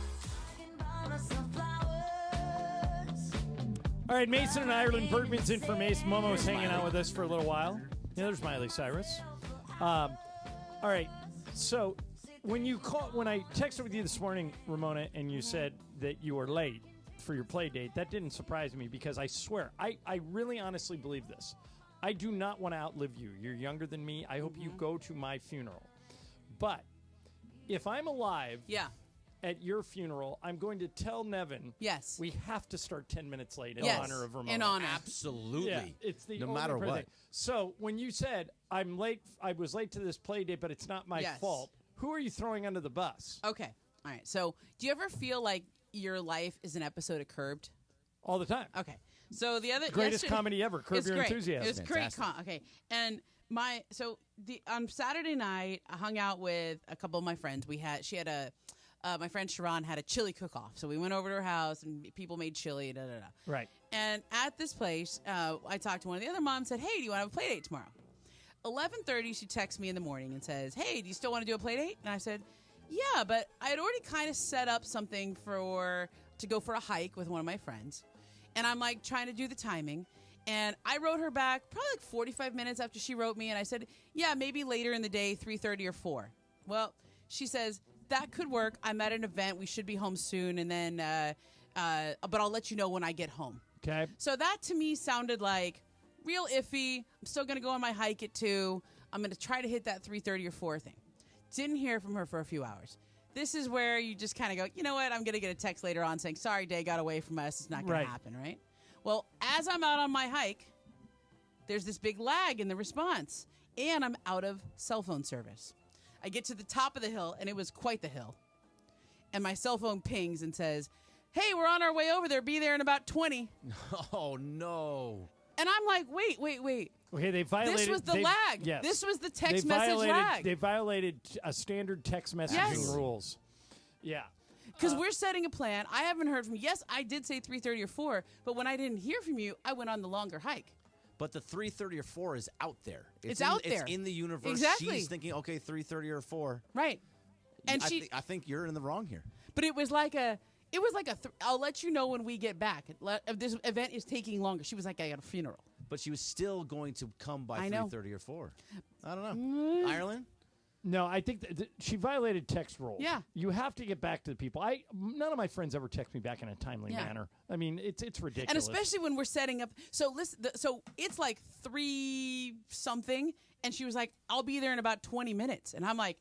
Speaker 6: All right, Mason and Ireland, Bergman's in for Mace. Momo's hanging out with us for a little while. Yeah, there's Miley Cyrus. All right, so when I texted with you this morning, Ramona, and you said that you were late for your play date, that didn't surprise me because I swear, I really honestly believe this. I do not want to outlive you. You're younger than me. I hope you go to my funeral. But if I'm alive... at your funeral, I'm going to tell Nevin.
Speaker 32: Yes.
Speaker 6: We have to start 10 minutes late in
Speaker 32: Yes.
Speaker 6: honor of Ramona.
Speaker 32: In honor.
Speaker 12: Absolutely.
Speaker 6: Yeah, it's the
Speaker 12: no
Speaker 6: only
Speaker 12: matter what.
Speaker 6: thing. So when you said I'm late, I was late to this play date, but it's not my
Speaker 32: Yes.
Speaker 6: fault. Who are you throwing under the bus?
Speaker 32: Okay. All right. So do you ever feel like your life is an episode of Curbed?
Speaker 6: All the time.
Speaker 32: Okay. So the other
Speaker 6: greatest comedy ever. Curb
Speaker 32: it's
Speaker 6: Your
Speaker 32: great.
Speaker 6: Enthusiasm.
Speaker 32: It was great. Okay. And on Saturday night, I hung out with a couple of my friends. My friend Sharon had a chili cook-off. So we went over to her house and people made chili,
Speaker 6: Right.
Speaker 32: And at this place, I talked to one of the other moms and said, hey, do you want to have a play date tomorrow? 11:30, she texts me in the morning and says, hey, do you still want to do a play date? And I said, yeah, but I had already kind of set up something to go for a hike with one of my friends. And I'm like trying to do the timing. And I wrote her back probably like 45 minutes after she wrote me. And I said, yeah, maybe later in the day, 3:30 or 4. Well, she says, that could work. I'm at an event. We should be home soon. And then, but I'll let you know when I get home.
Speaker 6: Okay.
Speaker 32: So that to me sounded like real iffy. I'm still going to go on my hike at 2. I'm going to try to hit that 3:30 or 4 thing. Didn't hear from her for a few hours. This is where you just kind of go, you know what? I'm going to get a text later on saying, sorry, day got away from us. It's not going to happen, right? Well, as I'm out on my hike, there's this big lag in the response. And I'm out of cell phone service. I get to the top of the hill, and it was quite the hill. And my cell phone pings and says, hey, we're on our way over there. Be there in about 20.
Speaker 12: Oh, no.
Speaker 32: And I'm like, wait.
Speaker 6: Okay, they violated...
Speaker 32: This was the lag.
Speaker 6: Yes.
Speaker 32: This was the text message lag.
Speaker 6: They violated a standard text messaging rules. Yeah.
Speaker 32: Because we're setting a plan. I haven't heard from you. Yes, I did say 3:30 or 4, but when I didn't hear from you, I went on the longer hike.
Speaker 12: But the 3:30 or 4 is out there.
Speaker 32: It's out there.
Speaker 12: It's in the universe.
Speaker 32: Exactly.
Speaker 12: She's thinking, okay, 3:30 or 4.
Speaker 32: Right. And
Speaker 12: I think you're in the wrong here.
Speaker 32: But it was like I'll let you know when we get back. This event is taking longer. She was like, I got a funeral.
Speaker 12: But she was still going to come by 3:30 or 4. I don't know. Ireland?
Speaker 6: No, I think she violated text rules.
Speaker 32: Yeah.
Speaker 6: You have to get back to the people. None of my friends ever text me back in a timely manner. I mean, it's ridiculous.
Speaker 32: And especially when we're setting up. So listen, so it's like 3-something, and she was like, I'll be there in about 20 minutes. And I'm like,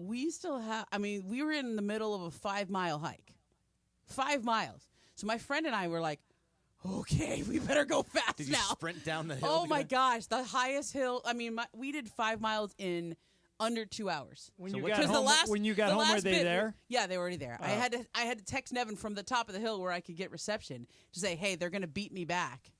Speaker 32: we still have, we were in the middle of a 5-mile hike. 5 miles. So my friend and I were like, okay, we better go fast
Speaker 12: Did you
Speaker 32: now.
Speaker 12: sprint down the hill?
Speaker 32: Oh my gosh, the highest hill. We did 5 miles in under 2 hours.
Speaker 6: When you got home, were they there?
Speaker 32: Yeah, they were already there. I had to text Nevin from the top of the hill where I could get reception to say, hey, they're going to beat me back.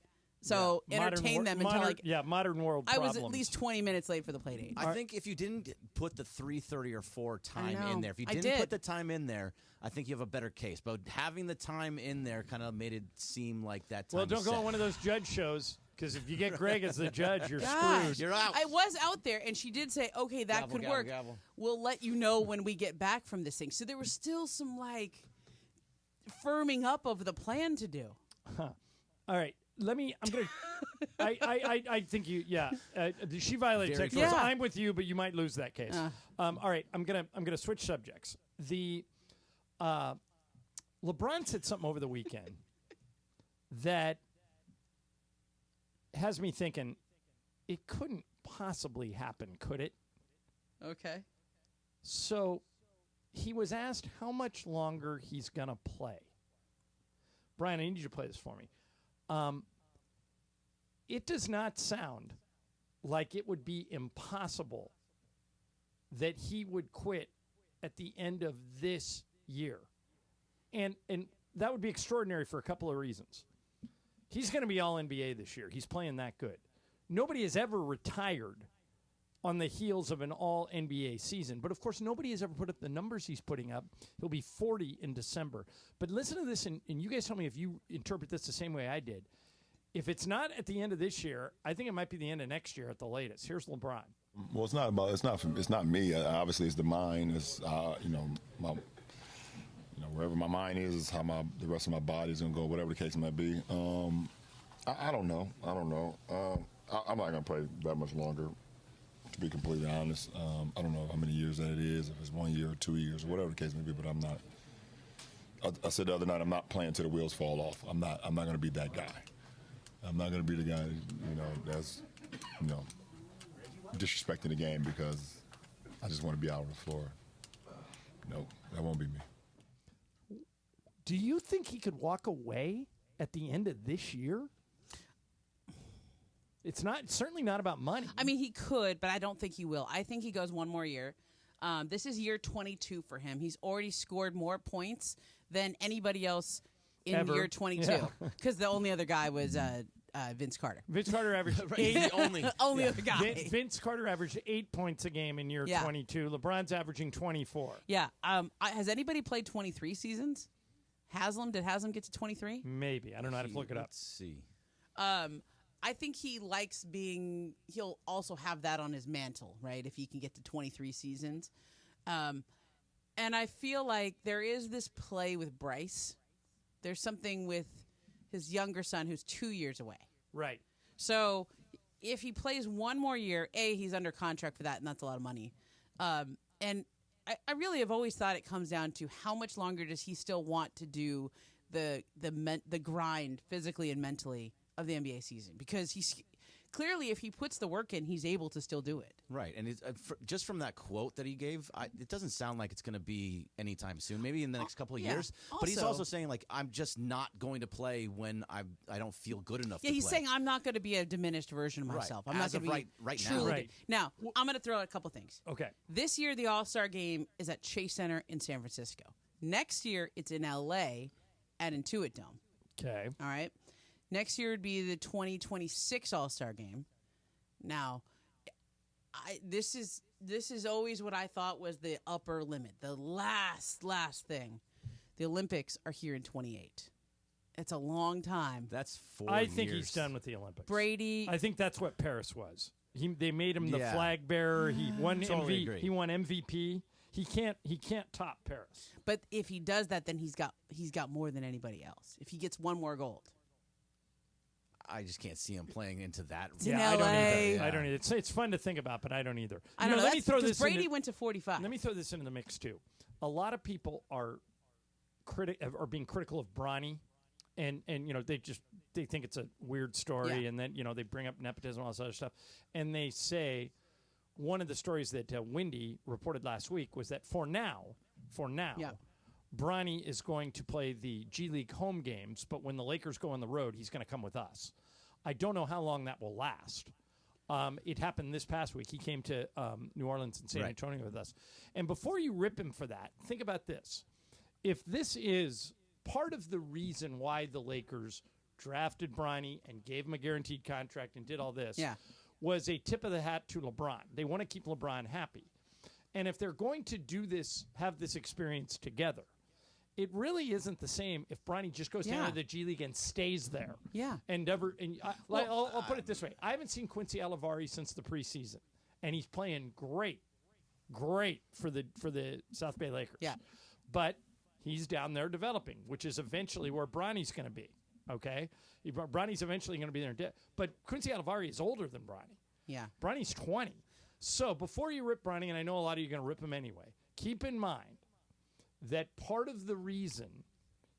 Speaker 32: So entertain them until
Speaker 6: modern world problems.
Speaker 32: I was at least 20 minutes late for the play date.
Speaker 12: I think if you didn't put the 3:30 or 4 time in there, if you
Speaker 32: I
Speaker 12: didn't
Speaker 32: did.
Speaker 12: put the time in there, I think you have a better case. But having the time in there kind of made it seem like that time.
Speaker 6: Well, don't go on one of those judge shows. Because if you get Greg as the judge, you're screwed.
Speaker 12: You're out.
Speaker 32: I was out there, and she did say, okay, that could work.
Speaker 12: Gavel.
Speaker 32: We'll let you know when we get back from this thing. So there was still some, firming up of the plan to do.
Speaker 6: Huh. All right. I'm going to... I think you... Yeah. She violated text rules. I'm with you, but you might lose that case. All right. I'm gonna switch subjects. The... LeBron said something over the weekend that has me thinking it couldn't possibly happen, could it?
Speaker 32: Okay.
Speaker 6: So he was asked how much longer he's going to play. Brian, I need you to play this for me. It does not sound like it would be impossible that he would quit at the end of this year. And that would be extraordinary for a couple of reasons. He's going to be All-NBA this year. He's playing that good. Nobody has ever retired on the heels of an All-NBA season. But, of course, nobody has ever put up the numbers he's putting up. He'll be 40 in December. But listen to this, and you guys tell me if you interpret this the same way I did. If it's not at the end of this year, I think it might be the end of next year at the latest. Here's LeBron.
Speaker 25: Well, it's not me. Obviously, it's the mind. It's wherever my mind is how the rest of my body is gonna go. Whatever the case might be. I don't know. I'm not gonna play that much longer. To be completely honest, I don't know how many years that it is. If it's 1 year or 2 years or whatever the case may be. But I'm not. I said the other night, I'm not playing till the wheels fall off. I'm not gonna be that guy. I'm not gonna be the guy. That's disrespecting the game because I just want to be out on the floor. No, that won't be me.
Speaker 6: Do you think he could walk away at the end of this year? It's certainly not about money.
Speaker 32: I mean, he could, but I don't think he will. I think he goes one more year. This is year 22 for him. He's already scored more points than anybody else in year 22 because the only other guy was Vince Carter.
Speaker 6: Vince Carter averaged
Speaker 32: only other guy.
Speaker 6: Vince Carter averaged 8 points a game in year 22. LeBron's averaging 24.
Speaker 32: Yeah. Has anybody played 23 seasons? Did Haslam get to 23?
Speaker 6: Maybe. I don't know how to look it up.
Speaker 12: Let's see.
Speaker 32: I think he likes he'll also have that on his mantle, right? If he can get to 23 seasons. And I feel like there is this play with Bryce. There's something with his younger son who's 2 years away.
Speaker 6: Right.
Speaker 32: So if he plays one more year, he's under contract for that, and that's a lot of money. And I really have always thought it comes down to how much longer does he still want to do the grind physically and mentally of the NBA season, because he's clearly, if he puts the work in, he's able to still do it.
Speaker 12: Right, and just from that quote that he gave, it doesn't sound like it's going to be anytime soon. Maybe in the next couple of years. But he's also saying, like, I'm just not going to play when I don't feel good enough.
Speaker 32: Yeah,
Speaker 12: to
Speaker 32: he's
Speaker 12: play.
Speaker 32: saying I'm not going to be a diminished version of myself.
Speaker 12: Right.
Speaker 32: I'm
Speaker 12: As
Speaker 32: not going to be
Speaker 12: right now.
Speaker 32: truly
Speaker 12: Right.
Speaker 32: Now, I'm going to throw out a couple things.
Speaker 6: Okay.
Speaker 32: This year, the All-Star game is at Chase Center in San Francisco. Next year, it's in L.A. at Intuit Dome.
Speaker 6: Okay.
Speaker 32: All right. Next year would be the 2026 All-Star game. Now, this is always what I thought was the upper limit, the last thing. The Olympics are here in 28. It's a long time.
Speaker 12: That's 4
Speaker 6: I
Speaker 12: years.
Speaker 6: think he's done with the Olympics.
Speaker 32: Brady.
Speaker 6: I think that's what Paris was. They made him the flag bearer. He won
Speaker 12: Totally agree.
Speaker 6: He won MVP. He can't top Paris.
Speaker 32: But if he does that, then he's got more than anybody else. If he gets one more gold.
Speaker 12: I just can't see him playing into that.
Speaker 32: It's in LA.
Speaker 6: I don't either. It's fun to think about, but I don't either.
Speaker 32: I don't know.
Speaker 6: Let me throw this.
Speaker 32: Brady went to 45.
Speaker 6: Let me throw this into the mix too. A lot of people are being critical of Bronny, and they think it's a weird story, and then they bring up nepotism and all this other stuff, and they say one of the stories that Wendy reported last week was that for now, Bronny is going to play the G League home games, but when the Lakers go on the road, he's going to come with us. I don't know how long that will last. It happened this past week. He came to New Orleans and San Antonio with us. And before you rip him for that, think about this. If this is part of the reason why the Lakers drafted Bronny and gave him a guaranteed contract and did all this, was a tip of the hat to LeBron. They want to keep LeBron happy. And if they're going to do this, have this experience together, it really isn't the same if Bronny just goes down to the G League and stays there.
Speaker 32: Yeah.
Speaker 6: I'll put it this way. I haven't seen Quincy Alivari since the preseason, and he's playing great for the South Bay Lakers.
Speaker 32: Yeah.
Speaker 6: But he's down there developing, which is eventually where Bronny's going to be. Okay? Bronny's eventually going to be there. But Quincy Alivari is older than Bronny.
Speaker 32: Yeah.
Speaker 6: Bronny's 20. So before you rip Bronny, and I know a lot of you are going to rip him anyway, keep in mind that part of the reason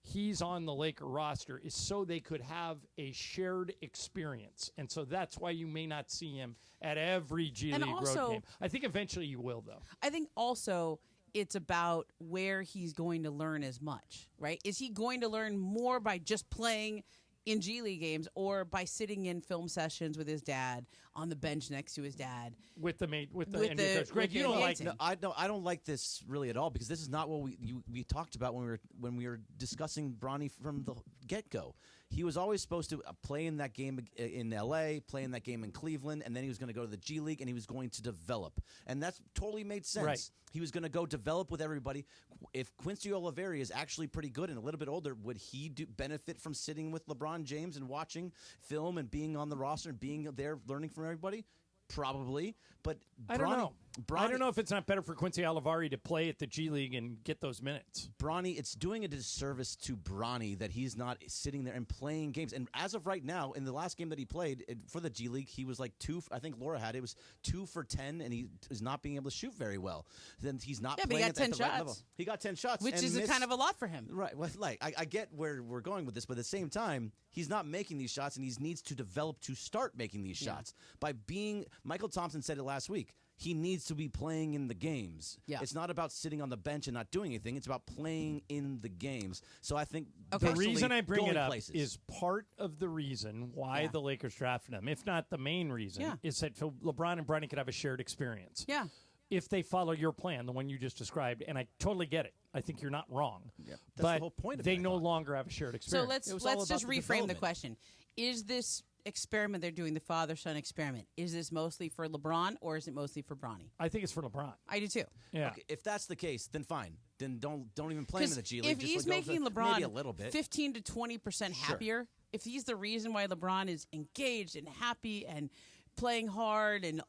Speaker 6: he's on the Laker roster is so they could have a shared experience. And so that's why you may not see him at every G League road game. I think eventually you will, though.
Speaker 32: I think also it's about where he's going to learn as much, right? Is he going to learn more by just playing in G League games or by sitting in film sessions with his dad on the bench next to his dad
Speaker 6: with the NBA coach? Greg, you don't like
Speaker 12: No, I don't like this really at all because this is not what we talked about when we were discussing Bronny from the get-go. He was always supposed to play in that game in LA, play in that game in Cleveland, and then he was going to go to the G League and he was going to develop. And that's totally made sense.
Speaker 6: Right.
Speaker 12: He was going to go develop with everybody. If Quincy Oliveri is actually pretty good and a little bit older, would he benefit from sitting with LeBron James and watching film and being on the roster and being there learning from everybody? Probably, but
Speaker 6: I don't know. I don't know if it's not better for Quincy Oliveri to play at the G League and get those minutes.
Speaker 12: Bronny, it's doing a disservice to Bronny that he's not sitting there and playing games. And as of right now, in the last game that he played for the G League, he was like I think Laura had it was 2 for 10, and he is not being able to shoot very well. Then he's not playing
Speaker 32: but he got 10
Speaker 12: at the right
Speaker 32: shots.
Speaker 12: level. He got 10 shots,
Speaker 32: which is kind of a lot for him.
Speaker 12: Right. Well, I get where we're going with this, but at the same time, he's not making these shots, and he needs to develop to start making these shots by being. Michael Thompson said it last week. He needs to be playing in the games.
Speaker 32: Yeah.
Speaker 12: It's not about sitting on the bench and not doing anything. It's about playing in the games. So I think
Speaker 6: the reason I bring it up is part of the reason why the Lakers drafted him, if not the main reason, is that LeBron and Bronny could have a shared experience.
Speaker 32: Yeah.
Speaker 6: If they follow your plan, the one you just described, and I totally get it. I think you're not wrong.
Speaker 12: Yeah. That's
Speaker 6: but
Speaker 12: the whole point of
Speaker 6: they
Speaker 12: it,
Speaker 6: no longer have a shared experience.
Speaker 32: So let's just reframe the question. Is this experiment they're doing, the father-son experiment, is this mostly for LeBron or is it mostly for Bronny?
Speaker 6: I think it's for LeBron.
Speaker 32: I do too.
Speaker 6: Yeah.
Speaker 12: Okay, if that's the case, then fine. Then don't even play him in the G League.
Speaker 32: If
Speaker 12: Just
Speaker 32: he's
Speaker 12: go
Speaker 32: making
Speaker 12: for
Speaker 32: LeBron
Speaker 12: maybe a little bit
Speaker 32: 15 to 20% happier, if he's the reason why LeBron is engaged and happy and playing hard and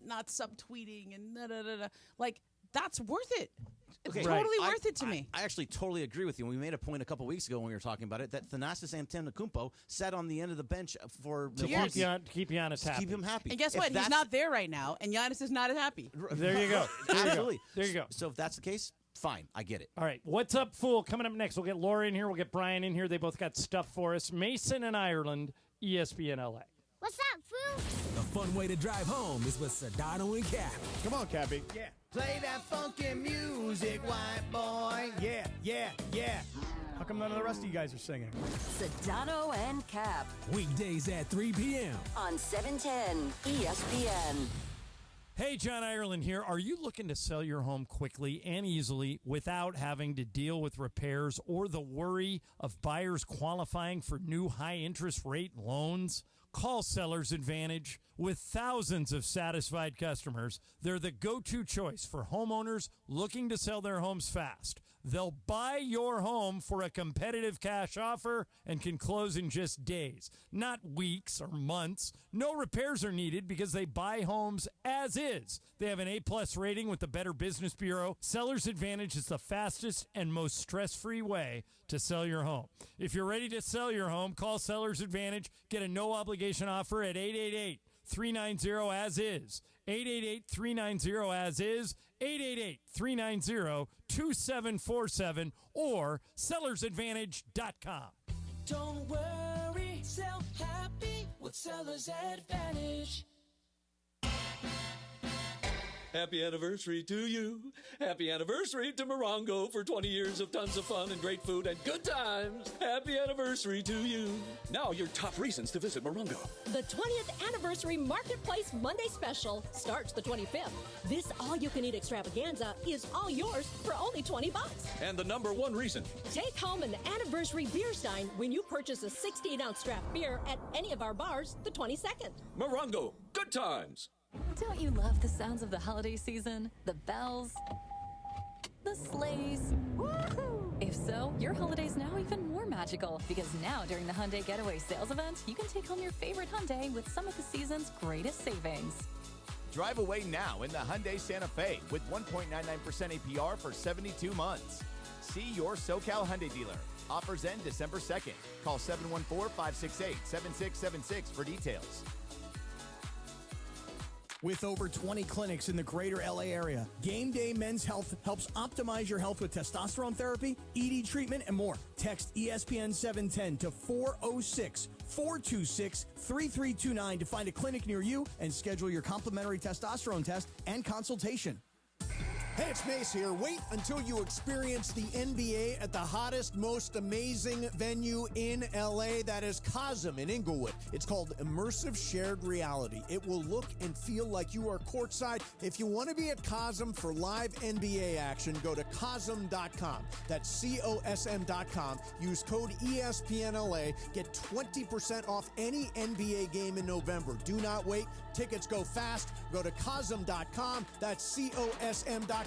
Speaker 32: not subtweeting and like that's worth it. It's totally worth it to me.
Speaker 12: I actually totally agree with you. We made a point a couple weeks ago when we were talking about it that Thanasis Antetokounmpo sat on the end of the bench for
Speaker 6: to keep Giannis happy.
Speaker 12: Keep him happy.
Speaker 32: And guess what? He's not there right now, and Giannis is not as happy.
Speaker 6: There you go.
Speaker 12: Absolutely.
Speaker 6: There you go.
Speaker 12: So if that's the case, fine. I get it.
Speaker 6: All right. What's up, fool? Coming up next, we'll get Laura in here. We'll get Brian in here. They both got stuff for us. Mason and Ireland, ESPN LA.
Speaker 15: What's up, fool?
Speaker 4: A fun way to drive home is with Sedano and Cap.
Speaker 2: Come on, Cappy.
Speaker 18: Yeah. Play that funky music, white boy. Yeah, yeah, yeah. How come none of the rest of you guys are singing?
Speaker 3: Sedano and Cap.
Speaker 4: Weekdays at 3 p.m.
Speaker 3: on 710 ESPN.
Speaker 6: Hey, John Ireland here. Are you looking to sell your home quickly and easily without having to deal with repairs or the worry of buyers qualifying for new high-interest rate loans? Call Sellers Advantage. With thousands of satisfied customers, they're the go-to choice for homeowners looking to sell their homes fast. They'll buy your home for a competitive cash offer and can close in just days, not weeks or months. No repairs are needed because they buy homes as is. They have an A+ rating with the Better Business Bureau. Sellers Advantage is the fastest and most stress-free way to sell your home. If you're ready to sell your home, call Sellers Advantage. Get a no-obligation offer at 888-390-AS-IS. 888-390-AS-IS. 888-390-2747 or sellersadvantage.com.
Speaker 16: Don't worry, sell happy with Sellers Advantage. Happy anniversary to you. Happy anniversary to Morongo for 20 years of tons of fun and great food and good times. Happy anniversary to you. Now your top reasons to visit Morongo.
Speaker 17: The 20th Anniversary Marketplace Monday Special starts the 25th. This all-you-can-eat extravaganza is all yours for only $20.
Speaker 16: And the #1 reason.
Speaker 17: Take home an anniversary beer stein when you purchase a 16-ounce draft beer at any of our bars the 22nd.
Speaker 16: Morongo, good times.
Speaker 19: Don't you love the sounds of the holiday season? The bells, the sleighs. Woo-hoo! If so, your holiday's now even more magical because now during the Hyundai Getaway Sales Event, you can take home your favorite Hyundai with some of the season's greatest savings.
Speaker 21: Drive away now in the Hyundai Santa Fe with 1.99% APR for 72 months. See your SoCal Hyundai dealer. Offers end December 2nd. Call 714-568-7676 for details.
Speaker 18: With over 20 clinics in the greater LA area, Game Day Men's Health helps optimize your health with testosterone therapy, ED treatment, and more. Text ESPN 710 to 406-426-3329 to find a clinic near you and schedule your complimentary testosterone test and consultation.
Speaker 1: Hey, it's Mace here. Wait until you experience the NBA at the hottest, most amazing venue in LA. That is Cosm in Inglewood. It's called Immersive Shared Reality. It will look and feel like you are courtside. If you want to be at Cosm for live NBA action, go to Cosm.com. That's COSM.com. Use code ESPNLA. Get 20% off any NBA game in November. Do not wait. Tickets go fast. Go to Cosm.com. That's COSM.com.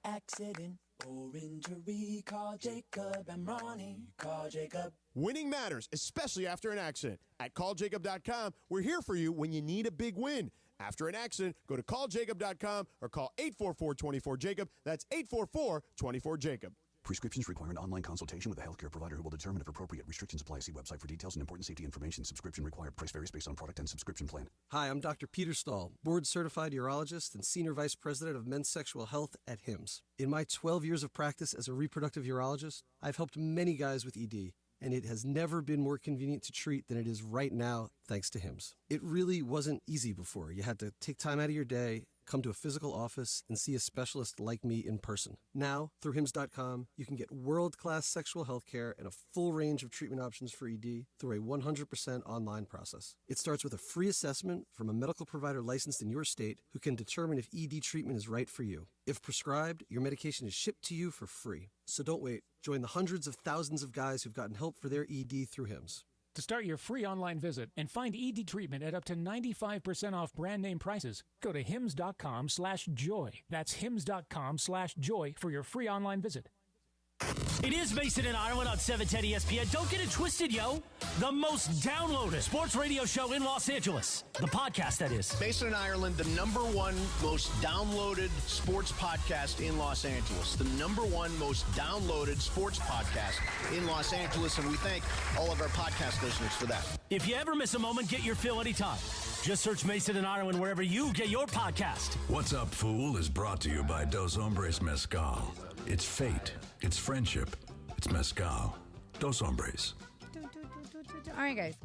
Speaker 5: Accident or injury, call Jacob and Ronnie. Call Jacob.
Speaker 7: Winning matters, especially after an accident. At calljacob.com, we're here for you when you need a big win. After an accident, go to calljacob.com or call 844-24-JACOB. That's 844-24-JACOB.
Speaker 22: Prescriptions require an online consultation with a healthcare provider who will determine if appropriate. Restrictions apply. See website for details and important safety information. Subscription required. Price varies based on product and subscription plan.
Speaker 23: Hi, I'm Dr. Peter Stahl, board-certified urologist and senior vice president of men's sexual health at HIMSS. In my 12 years of practice as a reproductive urologist, I've helped many guys with ED, and it has never been more convenient to treat than it is right now, thanks to HIMSS. It really wasn't easy before. You had to take time out of your day, come to a physical office, and see a specialist like me in person. Now, through HIMSS.com, you can get world-class sexual health care and a full range of treatment options for ED through a 100% online process. It starts with a free assessment from a medical provider licensed in your state who can determine if ED treatment is right for you. If prescribed, your medication is shipped to you for free. So don't wait. Join the hundreds of thousands of guys who've gotten help for their ED through HIMSS.
Speaker 24: To start your free online visit and find ED treatment at up to 95% off brand name prices, go to hims.com/joy. That's hims.com/joy for your free online visit.
Speaker 13: It is Mason and Ireland on 710 ESPN. Don't get it twisted, yo. The most downloaded sports radio show in Los Angeles. The podcast, that is.
Speaker 14: Mason and Ireland, the #1 most downloaded sports podcast in Los Angeles. The #1 most downloaded sports podcast in Los Angeles. And we thank all of our podcast listeners for that.
Speaker 13: If you ever miss a moment, get your fill anytime. Just search Mason and Ireland wherever you get your podcast.
Speaker 26: What's Up, Fool is brought to you by Dos Hombres Mezcal. It's fate. It's friendship. It's mezcal. Dos Hombres.
Speaker 27: All right, guys.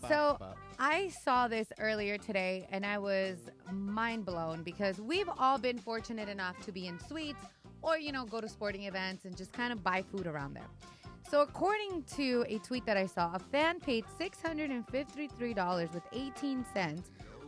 Speaker 27: So I saw this earlier today, and I was mind blown because we've all been fortunate enough to be in suites or, go to sporting events and just kind of buy food around there. So according to a tweet that I saw, a fan paid $653.18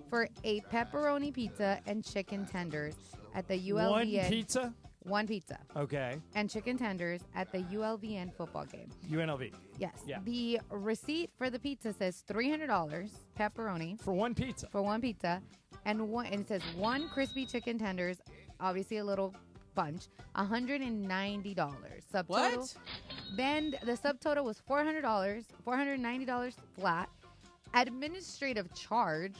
Speaker 27: for a pepperoni pizza and chicken tenders at the ULVN.
Speaker 6: One pizza?
Speaker 27: One pizza.
Speaker 6: Okay.
Speaker 27: And chicken tenders at the ULVN football game.
Speaker 6: UNLV.
Speaker 27: Yes.
Speaker 6: Yeah.
Speaker 27: The receipt for the pizza says $300 pepperoni.
Speaker 6: For one pizza.
Speaker 27: For one pizza. And it says one crispy chicken tenders, obviously a little bunch, $190. Subtotal.
Speaker 32: What?
Speaker 27: Then the subtotal was $400, $490 flat. Administrative charge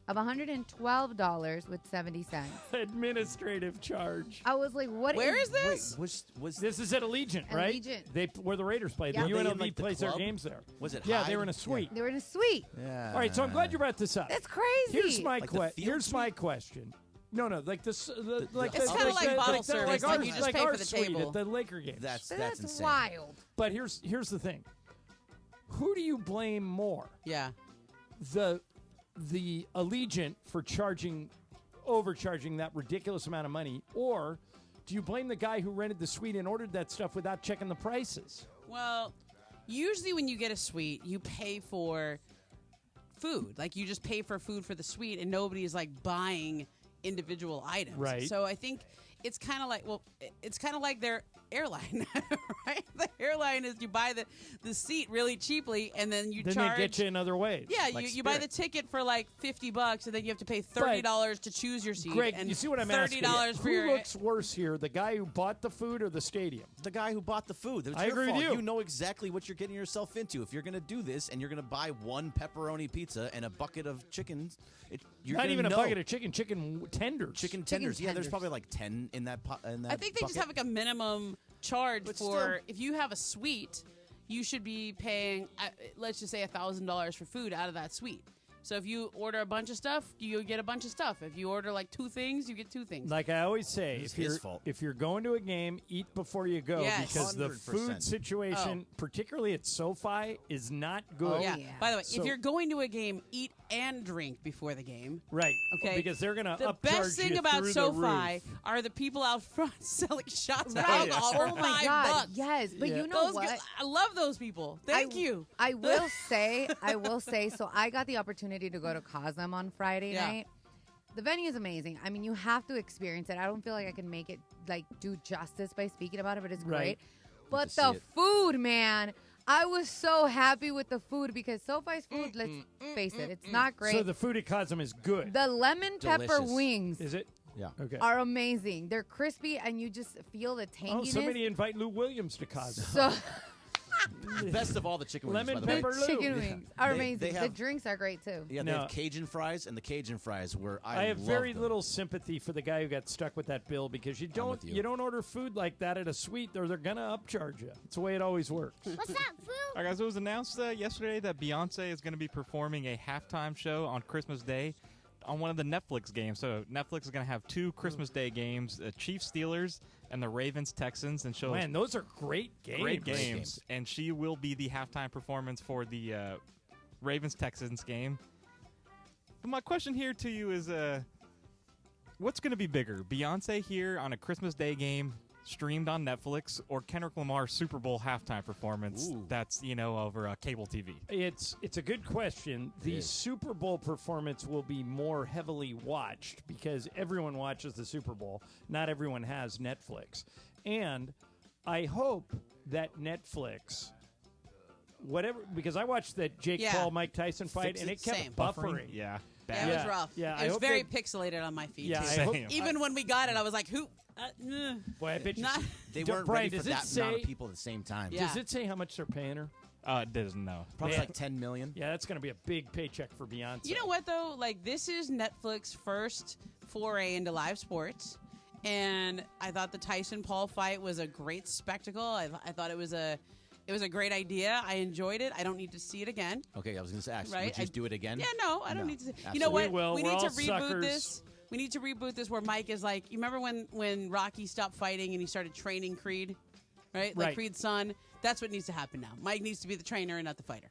Speaker 27: of $112.70.
Speaker 6: Administrative charge.
Speaker 27: I was like, what
Speaker 32: Where is
Speaker 27: this?
Speaker 32: this?
Speaker 12: Was
Speaker 6: this is at Allegiant, right?
Speaker 27: Allegiant.
Speaker 6: Where the Raiders play.
Speaker 27: Yeah.
Speaker 6: The
Speaker 12: Were they in,
Speaker 6: UNLV
Speaker 12: like, the
Speaker 6: plays their
Speaker 12: club?
Speaker 6: games there.
Speaker 12: Was it
Speaker 6: Yeah,
Speaker 12: Hyde?
Speaker 6: they were in a suite.
Speaker 27: They were in a suite.
Speaker 12: Yeah.
Speaker 6: All right, so I'm glad you brought this up.
Speaker 27: That's crazy.
Speaker 6: Here's my
Speaker 12: Like the field
Speaker 6: Here's my
Speaker 12: suite?
Speaker 6: question. No, like this.
Speaker 32: It's kinda like bottle service, like you just pay for the table.
Speaker 6: At the Laker games.
Speaker 12: That's
Speaker 27: That's
Speaker 12: insane.
Speaker 27: wild.
Speaker 6: But here's the thing. Who do you blame more?
Speaker 32: Yeah.
Speaker 6: The Allegiant for overcharging that ridiculous amount of money, or do you blame the guy who rented the suite and ordered that stuff without checking the prices?
Speaker 32: Well, usually when you get a suite, you pay for food. Like, you just pay for food for the suite, and nobody's, buying individual items.
Speaker 6: Right.
Speaker 32: So I think it's kind of like, their airline, right? The airline is you buy the seat really cheaply, and then you
Speaker 6: Then
Speaker 32: charge.
Speaker 6: they get you in other ways.
Speaker 32: Yeah,
Speaker 6: like
Speaker 32: you buy the ticket for $50, and then you have to pay $30 to choose your seat.
Speaker 6: Greg,
Speaker 32: and
Speaker 6: you see what I'm
Speaker 32: $30
Speaker 6: asking?
Speaker 32: for
Speaker 6: Who
Speaker 32: your.
Speaker 6: looks worse here, the guy who bought the food or the stadium?
Speaker 12: The guy who bought the food. It's
Speaker 6: I
Speaker 12: your
Speaker 6: agree with
Speaker 12: fault.
Speaker 6: you.
Speaker 12: You know exactly what you're getting yourself into. If you're going to do this and you're going to buy one pepperoni pizza and a bucket of chickens, you're
Speaker 6: Not
Speaker 12: gonna
Speaker 6: even
Speaker 12: know.
Speaker 6: a bucket of chicken tenders.
Speaker 12: Chicken tenders. Yeah, there's probably 10 in that pot.
Speaker 32: I think they just have a minimum charge
Speaker 12: But
Speaker 32: for if you have a suite, you should be paying, let's just say $1,000 for food out of that suite. So if you order a bunch of stuff, you get a bunch of stuff. If you order like 2 things, you get 2 things.
Speaker 6: Like I always say,
Speaker 12: It's his fault.
Speaker 6: if you're going to a game, eat before you go
Speaker 32: Yes.
Speaker 6: because the
Speaker 12: 100%.
Speaker 6: food situation, particularly at SoFi, is not good.
Speaker 32: Yeah. By the way,
Speaker 6: So-
Speaker 32: if you're going to a game, eat and drink before the game.
Speaker 6: Right.
Speaker 32: Okay.
Speaker 6: Because they're going to
Speaker 32: The
Speaker 6: upcharge
Speaker 32: best thing
Speaker 6: you
Speaker 32: about
Speaker 6: through the
Speaker 32: SoFi
Speaker 6: roof.
Speaker 32: are the people out front selling shots of
Speaker 27: Right.
Speaker 32: alcohol for
Speaker 27: Oh my
Speaker 32: $5.
Speaker 27: God. Yes, but you know
Speaker 32: Those
Speaker 27: what?
Speaker 32: I love those people. Thank you.
Speaker 27: I will say, so I got the opportunity to go to Cosm on Friday night. The venue is amazing. I mean, you have to experience it. I don't feel like I can make it, like, do justice by speaking about it, but it's
Speaker 6: Right.
Speaker 27: great. But
Speaker 12: to
Speaker 27: the
Speaker 12: see it.
Speaker 27: food, man, I was so happy with the food because SoFi's food, let's face it, it's not great.
Speaker 6: So the food at Cosm is good.
Speaker 27: The lemon pepper
Speaker 12: Delicious.
Speaker 27: wings
Speaker 6: Is it?
Speaker 12: Yeah.
Speaker 6: Okay.
Speaker 27: are amazing. They're crispy, and you just feel the
Speaker 6: Oh,
Speaker 27: tanginess.
Speaker 6: somebody invite Lou Williams to Cosm.
Speaker 27: So
Speaker 12: Best of all the chicken wings,
Speaker 6: Lemon
Speaker 12: by the way.
Speaker 6: pepper Lou.
Speaker 27: chicken
Speaker 6: Yeah.
Speaker 27: wings are
Speaker 12: They-
Speaker 27: amazing.
Speaker 12: they
Speaker 27: The
Speaker 12: have-
Speaker 27: drinks are great too.
Speaker 12: Yeah, they
Speaker 6: No.
Speaker 12: have Cajun fries, and the Cajun fries were
Speaker 6: I have
Speaker 12: love
Speaker 6: very
Speaker 12: them.
Speaker 6: little sympathy for the guy who got stuck with that bill because you don't
Speaker 12: with you.
Speaker 6: don't order food like that at a suite or they're gonna upcharge you. It's the way it always works.
Speaker 2: What's up, fool? All right, guys, it was announced yesterday that Beyonce is going to be performing a halftime show on Christmas Day on one of the Netflix games. So Netflix is going to have 2 Christmas Day games, Chiefs Steelers and the Ravens Texans, and shows
Speaker 6: Man, those are great games.
Speaker 2: great games. And she will be the halftime performance for the Ravens Texans game. But my question here to you is, what's going to be bigger, Beyonce here on a Christmas Day game streamed on Netflix, or Kendrick Lamar's Super Bowl halftime performance that's over cable TV?
Speaker 6: It's a good question. The Super Bowl performance will be more heavily watched because everyone watches the Super Bowl. Not everyone has Netflix. And I hope that Netflix, because I watched that Jake Paul Mike Tyson fight and it kept
Speaker 32: Same.
Speaker 6: buffering.
Speaker 2: Yeah.
Speaker 32: Yeah, it was rough.
Speaker 6: Yeah,
Speaker 32: it was very pixelated on my feed.
Speaker 6: Yeah,
Speaker 32: too.
Speaker 6: I hope-
Speaker 32: Even when we got it, I was like, "Who?"
Speaker 6: Boy, I bet you.
Speaker 32: Not-
Speaker 12: They
Speaker 6: Don't-
Speaker 12: weren't
Speaker 6: Brian,
Speaker 12: ready for
Speaker 6: does it
Speaker 12: that amount of
Speaker 6: say-
Speaker 12: people at the same time.
Speaker 32: Yeah.
Speaker 6: Does it say how much they're paying her?
Speaker 2: It doesn't know.
Speaker 12: Probably
Speaker 6: Man.
Speaker 12: like 10 million.
Speaker 6: Yeah, that's going to be a big paycheck for Beyonce.
Speaker 32: You know what though? Like, this is Netflix's first foray into live sports, and I thought the Tyson-Paul fight was a great spectacle. I thought it was a great idea. I enjoyed it. I don't need to see it again.
Speaker 12: Okay, I was going to ask,
Speaker 32: Right?
Speaker 12: would you do it again?
Speaker 32: Yeah, no, I don't
Speaker 12: No,
Speaker 32: need to. You
Speaker 12: absolutely.
Speaker 32: know what?
Speaker 6: We will.
Speaker 32: We
Speaker 6: We're
Speaker 32: need to
Speaker 6: all
Speaker 32: reboot
Speaker 6: suckers.
Speaker 32: this. We need to reboot this where Mike is like, you remember when Rocky stopped fighting and he started training Creed, right? Like
Speaker 6: Right.
Speaker 32: Creed's son. That's what needs to happen now. Mike needs to be the trainer and not the fighter.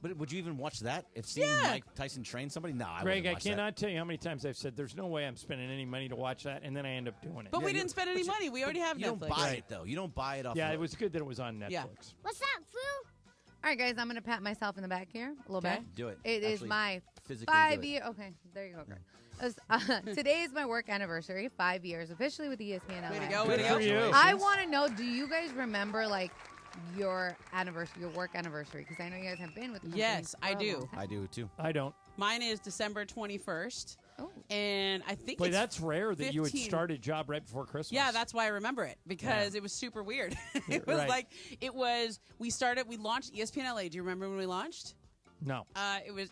Speaker 12: But would you even watch that? If seeing
Speaker 32: Yeah.
Speaker 12: Mike Tyson train somebody? No, I
Speaker 6: Greg,
Speaker 12: wouldn't
Speaker 6: I
Speaker 12: watch that.
Speaker 6: cannot tell you how many times I've said there's no way I'm spending any money to watch that, and then I end up doing it.
Speaker 32: But we didn't spend any money. We already have
Speaker 12: You
Speaker 32: Netflix.
Speaker 12: don't buy it, though. You don't buy it off
Speaker 6: Yeah,
Speaker 12: of
Speaker 6: it was good that it was on Netflix.
Speaker 32: Yeah.
Speaker 27: What's up, fool? All right, guys, I'm going to pat myself in the back here a little
Speaker 32: Okay.
Speaker 27: bit.
Speaker 12: Do it.
Speaker 27: It is
Speaker 12: Actually,
Speaker 27: my
Speaker 12: physically do
Speaker 27: 5-year. Okay, there you go, Greg. Today is my work anniversary, 5 years officially with ESPN.
Speaker 32: Way to
Speaker 27: LA.
Speaker 32: go, way to
Speaker 6: Good
Speaker 32: go.
Speaker 6: for you.
Speaker 27: I want to know, do you guys remember like your anniversary, your work anniversary? Because I know you guys have been with the company
Speaker 32: Yes,
Speaker 27: for
Speaker 32: I
Speaker 27: a
Speaker 32: do.
Speaker 27: long time.
Speaker 12: I do, too.
Speaker 6: I don't.
Speaker 32: Mine is December 21st.
Speaker 27: Oh.
Speaker 32: And I think
Speaker 6: Boy,
Speaker 32: it's
Speaker 6: that's rare that you had
Speaker 32: 15.
Speaker 6: started a job right before Christmas.
Speaker 32: Yeah, that's why I remember it, because it was super weird. It was
Speaker 6: Right.
Speaker 32: we launched ESPN LA. Do you remember when we launched?
Speaker 6: No.
Speaker 32: It was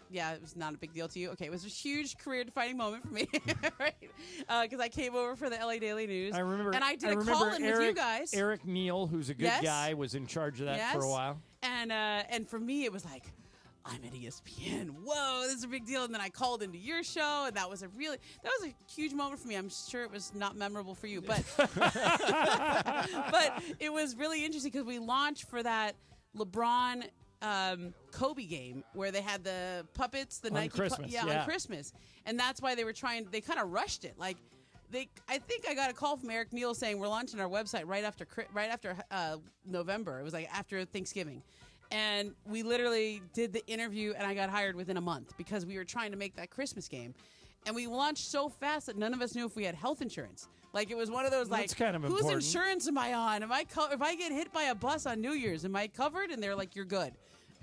Speaker 32: not a big deal to you. Okay, it was a huge career-defining moment for me, right? Because I came over for the LA Daily News.
Speaker 6: I remember.
Speaker 32: and I did a
Speaker 6: remember
Speaker 32: call-in with you guys.
Speaker 6: Eric Neal, who's a good
Speaker 32: Yes.
Speaker 6: guy, was in charge of that for a
Speaker 32: Yes.
Speaker 6: while.
Speaker 32: And for me, it was like, I'm at ESPN. Whoa, this is a big deal. And then I called into your show, and that was a huge moment for me. I'm sure it was not memorable for you, but but it was really interesting because we launched for that LeBron Kobe game where they had the puppets, the
Speaker 6: On
Speaker 32: Nike
Speaker 6: Christmas,
Speaker 32: on
Speaker 6: yeah.
Speaker 32: Christmas, and that's why they kind of rushed it. Like I think I got a call from Eric Neal saying we're launching our website right after November. It was like after Thanksgiving. And we literally did the interview, and I got hired within a month because we were trying to make that Christmas game. And we launched so fast that none of us knew if we had health insurance. Like, it was one of those, like,
Speaker 6: That's kind of
Speaker 32: whose
Speaker 6: important.
Speaker 32: insurance am I on? If I get hit by a bus on New Year's, am I covered? And they're like, you're good.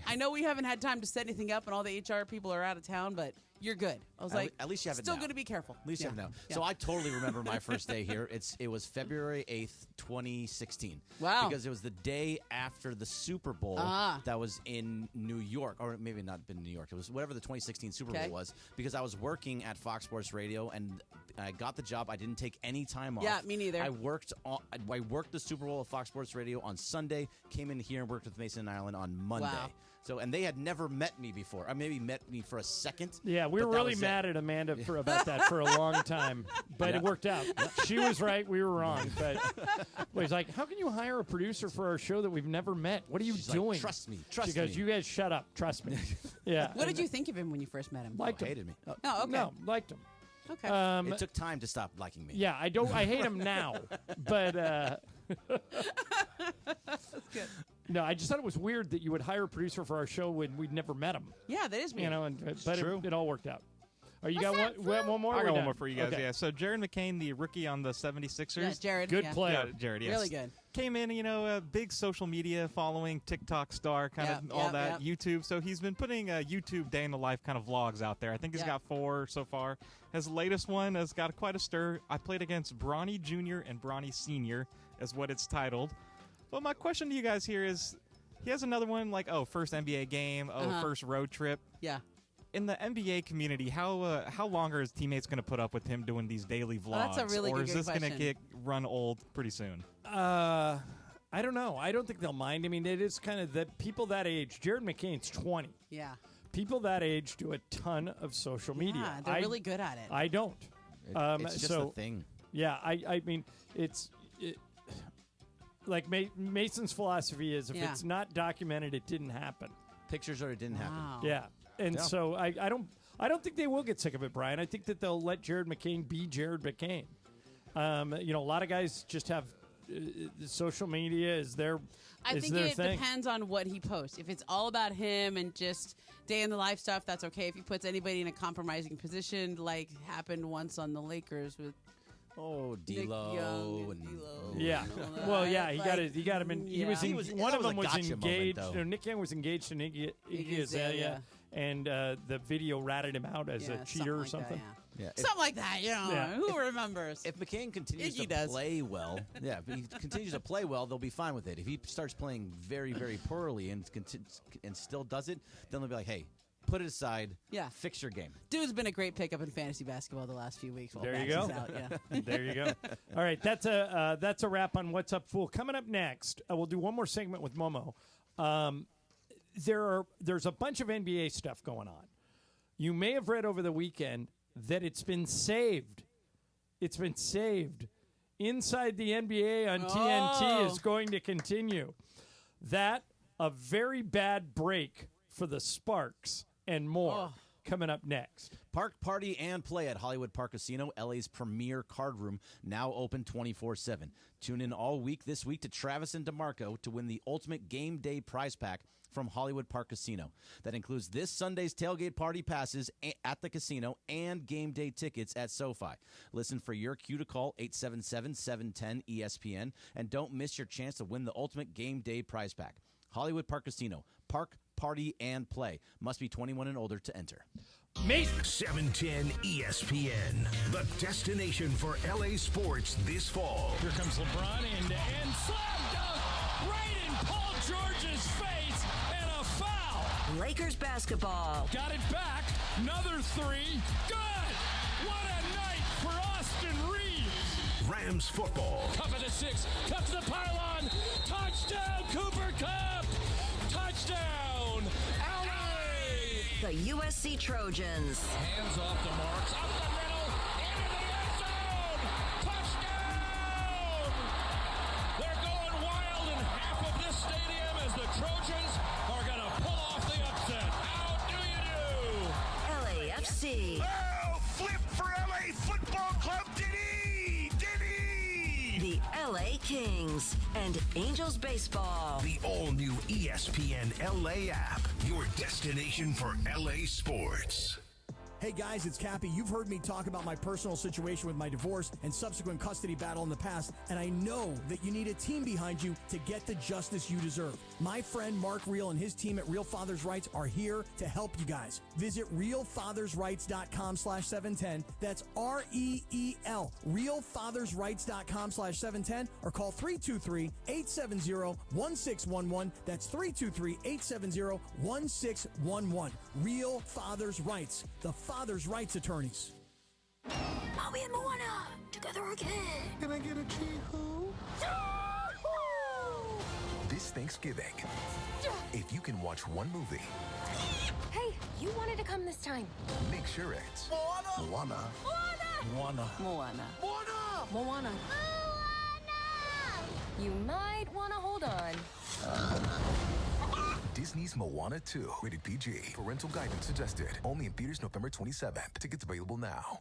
Speaker 32: I know we haven't had time to set anything up, and all the HR people are out of town, but you're good. I was like,
Speaker 12: at least you have it
Speaker 32: still
Speaker 12: now.
Speaker 32: going to be careful.
Speaker 12: At least you have it now.
Speaker 32: Yeah.
Speaker 12: So I totally remember my first day here. It was February 8th, 2016.
Speaker 32: Wow.
Speaker 12: Because it was the day after the Super Bowl that was in New York. Or maybe not been in New York. It was whatever the 2016 Super Bowl was. Because I was working at Fox Sports Radio, and I got the job. I didn't take any time off.
Speaker 32: Yeah, me neither.
Speaker 12: I worked the Super Bowl at Fox Sports Radio on Sunday, came in here and worked with Mason and Ireland on Monday.
Speaker 32: Wow.
Speaker 12: So, and they had never met me before. Or maybe met me for a second.
Speaker 6: Yeah, we were
Speaker 12: but that
Speaker 6: really
Speaker 12: was
Speaker 6: mad at Amanda about that for a long time, but it worked out. She was right, we were wrong. But he's like, how can you hire a producer for our show that we've never met? What are you
Speaker 12: She's like,
Speaker 6: doing?
Speaker 12: trust me.
Speaker 6: She goes, you guys shut up. Trust me. Yeah.
Speaker 32: What did you think of him when you first met him?
Speaker 6: Liked him.
Speaker 12: Hated me.
Speaker 32: Oh, okay.
Speaker 6: No, liked him.
Speaker 32: Okay.
Speaker 12: It took time to stop liking me.
Speaker 6: Yeah, I hate him now, but
Speaker 32: That's good.
Speaker 6: no, I just thought it was weird that you would hire a producer for our show when we'd never met him.
Speaker 32: Yeah, that is weird.
Speaker 6: You know, but it all worked out. Are you got one more?
Speaker 2: I
Speaker 6: We're
Speaker 2: got one
Speaker 6: done?
Speaker 2: more for you guys.
Speaker 6: Okay.
Speaker 2: Yeah. So Jared McCain, the rookie on the 76ers.
Speaker 32: Yeah, Jared.
Speaker 6: Good
Speaker 32: yeah.
Speaker 6: player.
Speaker 2: Yeah, Jared, yes.
Speaker 32: Really good.
Speaker 2: Came in, a big social media following, TikTok star, kind of all that, YouTube. So he's been putting YouTube day in the life kind of vlogs out there. I think he's got 4 so far. His latest one has got quite a stir. I played against Bronny Jr. and Bronny Sr. is what it's titled. But my question to you guys here is, he has another one like, first NBA game, first road trip.
Speaker 32: Yeah.
Speaker 2: In the NBA community, how long are his teammates going to put up with him doing these daily vlogs?
Speaker 32: that's a really
Speaker 2: or
Speaker 32: good
Speaker 2: is this going to
Speaker 32: question.
Speaker 2: get run old pretty soon?
Speaker 6: I don't know. I don't think they'll mind. I mean, it is kind of the people that age. Jared McCain's 20.
Speaker 32: Yeah.
Speaker 6: People that age do a ton of social media.
Speaker 32: Yeah, they're really good at it.
Speaker 6: I don't.
Speaker 12: It's just a thing.
Speaker 6: Yeah, I mean, like Mason's philosophy is if it's not documented, it didn't happen.
Speaker 12: Pictures or it didn't happen.
Speaker 6: Yeah. And so I don't think they will get sick of it, Brian. I think that they'll let Jared McCain be Jared McCain. A lot of guys just have social media is their
Speaker 32: I think
Speaker 6: their
Speaker 32: it
Speaker 6: thing.
Speaker 32: depends on what he posts. If it's all about him and just day in the life stuff, that's okay. If he puts anybody in a compromising position, like happened once on the Lakers with Nick Young and D'Lo.
Speaker 6: Yeah.
Speaker 32: and all that.
Speaker 6: Well, yeah, he
Speaker 32: Like,
Speaker 6: got him in. He was one of them was engaged. Nick Young was engaged to Iggy Azalea, and the video ratted him out as a cheater or something.
Speaker 32: Something like that, Who remembers?
Speaker 12: If McCain continues
Speaker 32: Iggy
Speaker 12: to
Speaker 32: does.
Speaker 12: play well, if he continues to play well, they'll be fine with it. If he starts playing very, very poorly and still does it, then they'll be like, hey, put it aside.
Speaker 32: Yeah.
Speaker 12: Fix your game.
Speaker 32: Dude's been a great pickup in fantasy basketball the last few weeks. While
Speaker 6: There you
Speaker 32: Max
Speaker 6: go.
Speaker 32: is out, yeah.
Speaker 6: There you go. All right, that's a wrap on What's Up, Fool. Coming up next, we'll do one more segment with Momo. There's a bunch of NBA stuff going on. You may have read over the weekend that it's been saved. It's been saved. Inside the NBA on TNT is going to continue. That, a very bad break for the Sparks and more coming up next.
Speaker 12: Park, party, and play at Hollywood Park Casino, LA's premier card room, now open 24/7. Tune in all week this week to Travis and DeMarco to win the ultimate game day prize pack from Hollywood Park Casino. That includes this Sunday's tailgate party passes at the casino and game day tickets at SoFi. Listen for your cue to call 877-710-ESPN and don't miss your chance to win the ultimate game day prize pack. Hollywood Park Casino. Park, party, and play. Must be 21 and older to enter.
Speaker 4: 710 ESPN, the destination for LA sports this fall.
Speaker 13: Here comes LeBron and slam dunk right in Paul George's face and a foul.
Speaker 3: Lakers basketball.
Speaker 13: Got it back. Another three. Good. What a night for Austin Reeves.
Speaker 4: Rams football.
Speaker 13: Cup of the 6. Cup to the pylon. Touchdown, Cooper Cup. Touchdown, LA.
Speaker 3: The USC Trojans.
Speaker 13: Hands off the marks. Up the middle. Into the end zone. Touchdown. They're going wild in half of this stadium as the Trojans are going to pull off the upset. How do you do?
Speaker 3: LAFC.
Speaker 4: Oh, flip for LA Football Club.
Speaker 3: The LA Kings and Angels baseball.
Speaker 4: The all-new ESPN LA app, your destination for LA sports.
Speaker 18: Hey guys, it's Cappy. You've heard me talk about my personal situation with my divorce and subsequent custody battle in the past, and I know that you need a team behind you to get the justice you deserve. My friend Mark Reel and his team at Real Fathers Rights are here to help you guys. Visit realfathersrights.com/710. That's REEL, realfathersrights.com/710, or call 323-870-1611. That's 323-870-1611. Real Fathers Rights, the Father's Rights Attorneys.
Speaker 8: Mommy and Moana, together again. Can I get a key? Who?
Speaker 9: This Thanksgiving, if you can watch one movie,
Speaker 8: Hey, you wanted to come this time.
Speaker 9: make sure it's
Speaker 8: Moana.
Speaker 9: Moana.
Speaker 8: You might want to hold on.
Speaker 9: Disney's Moana 2, rated PG. Parental guidance suggested. Only in theaters November 27th. Tickets available now.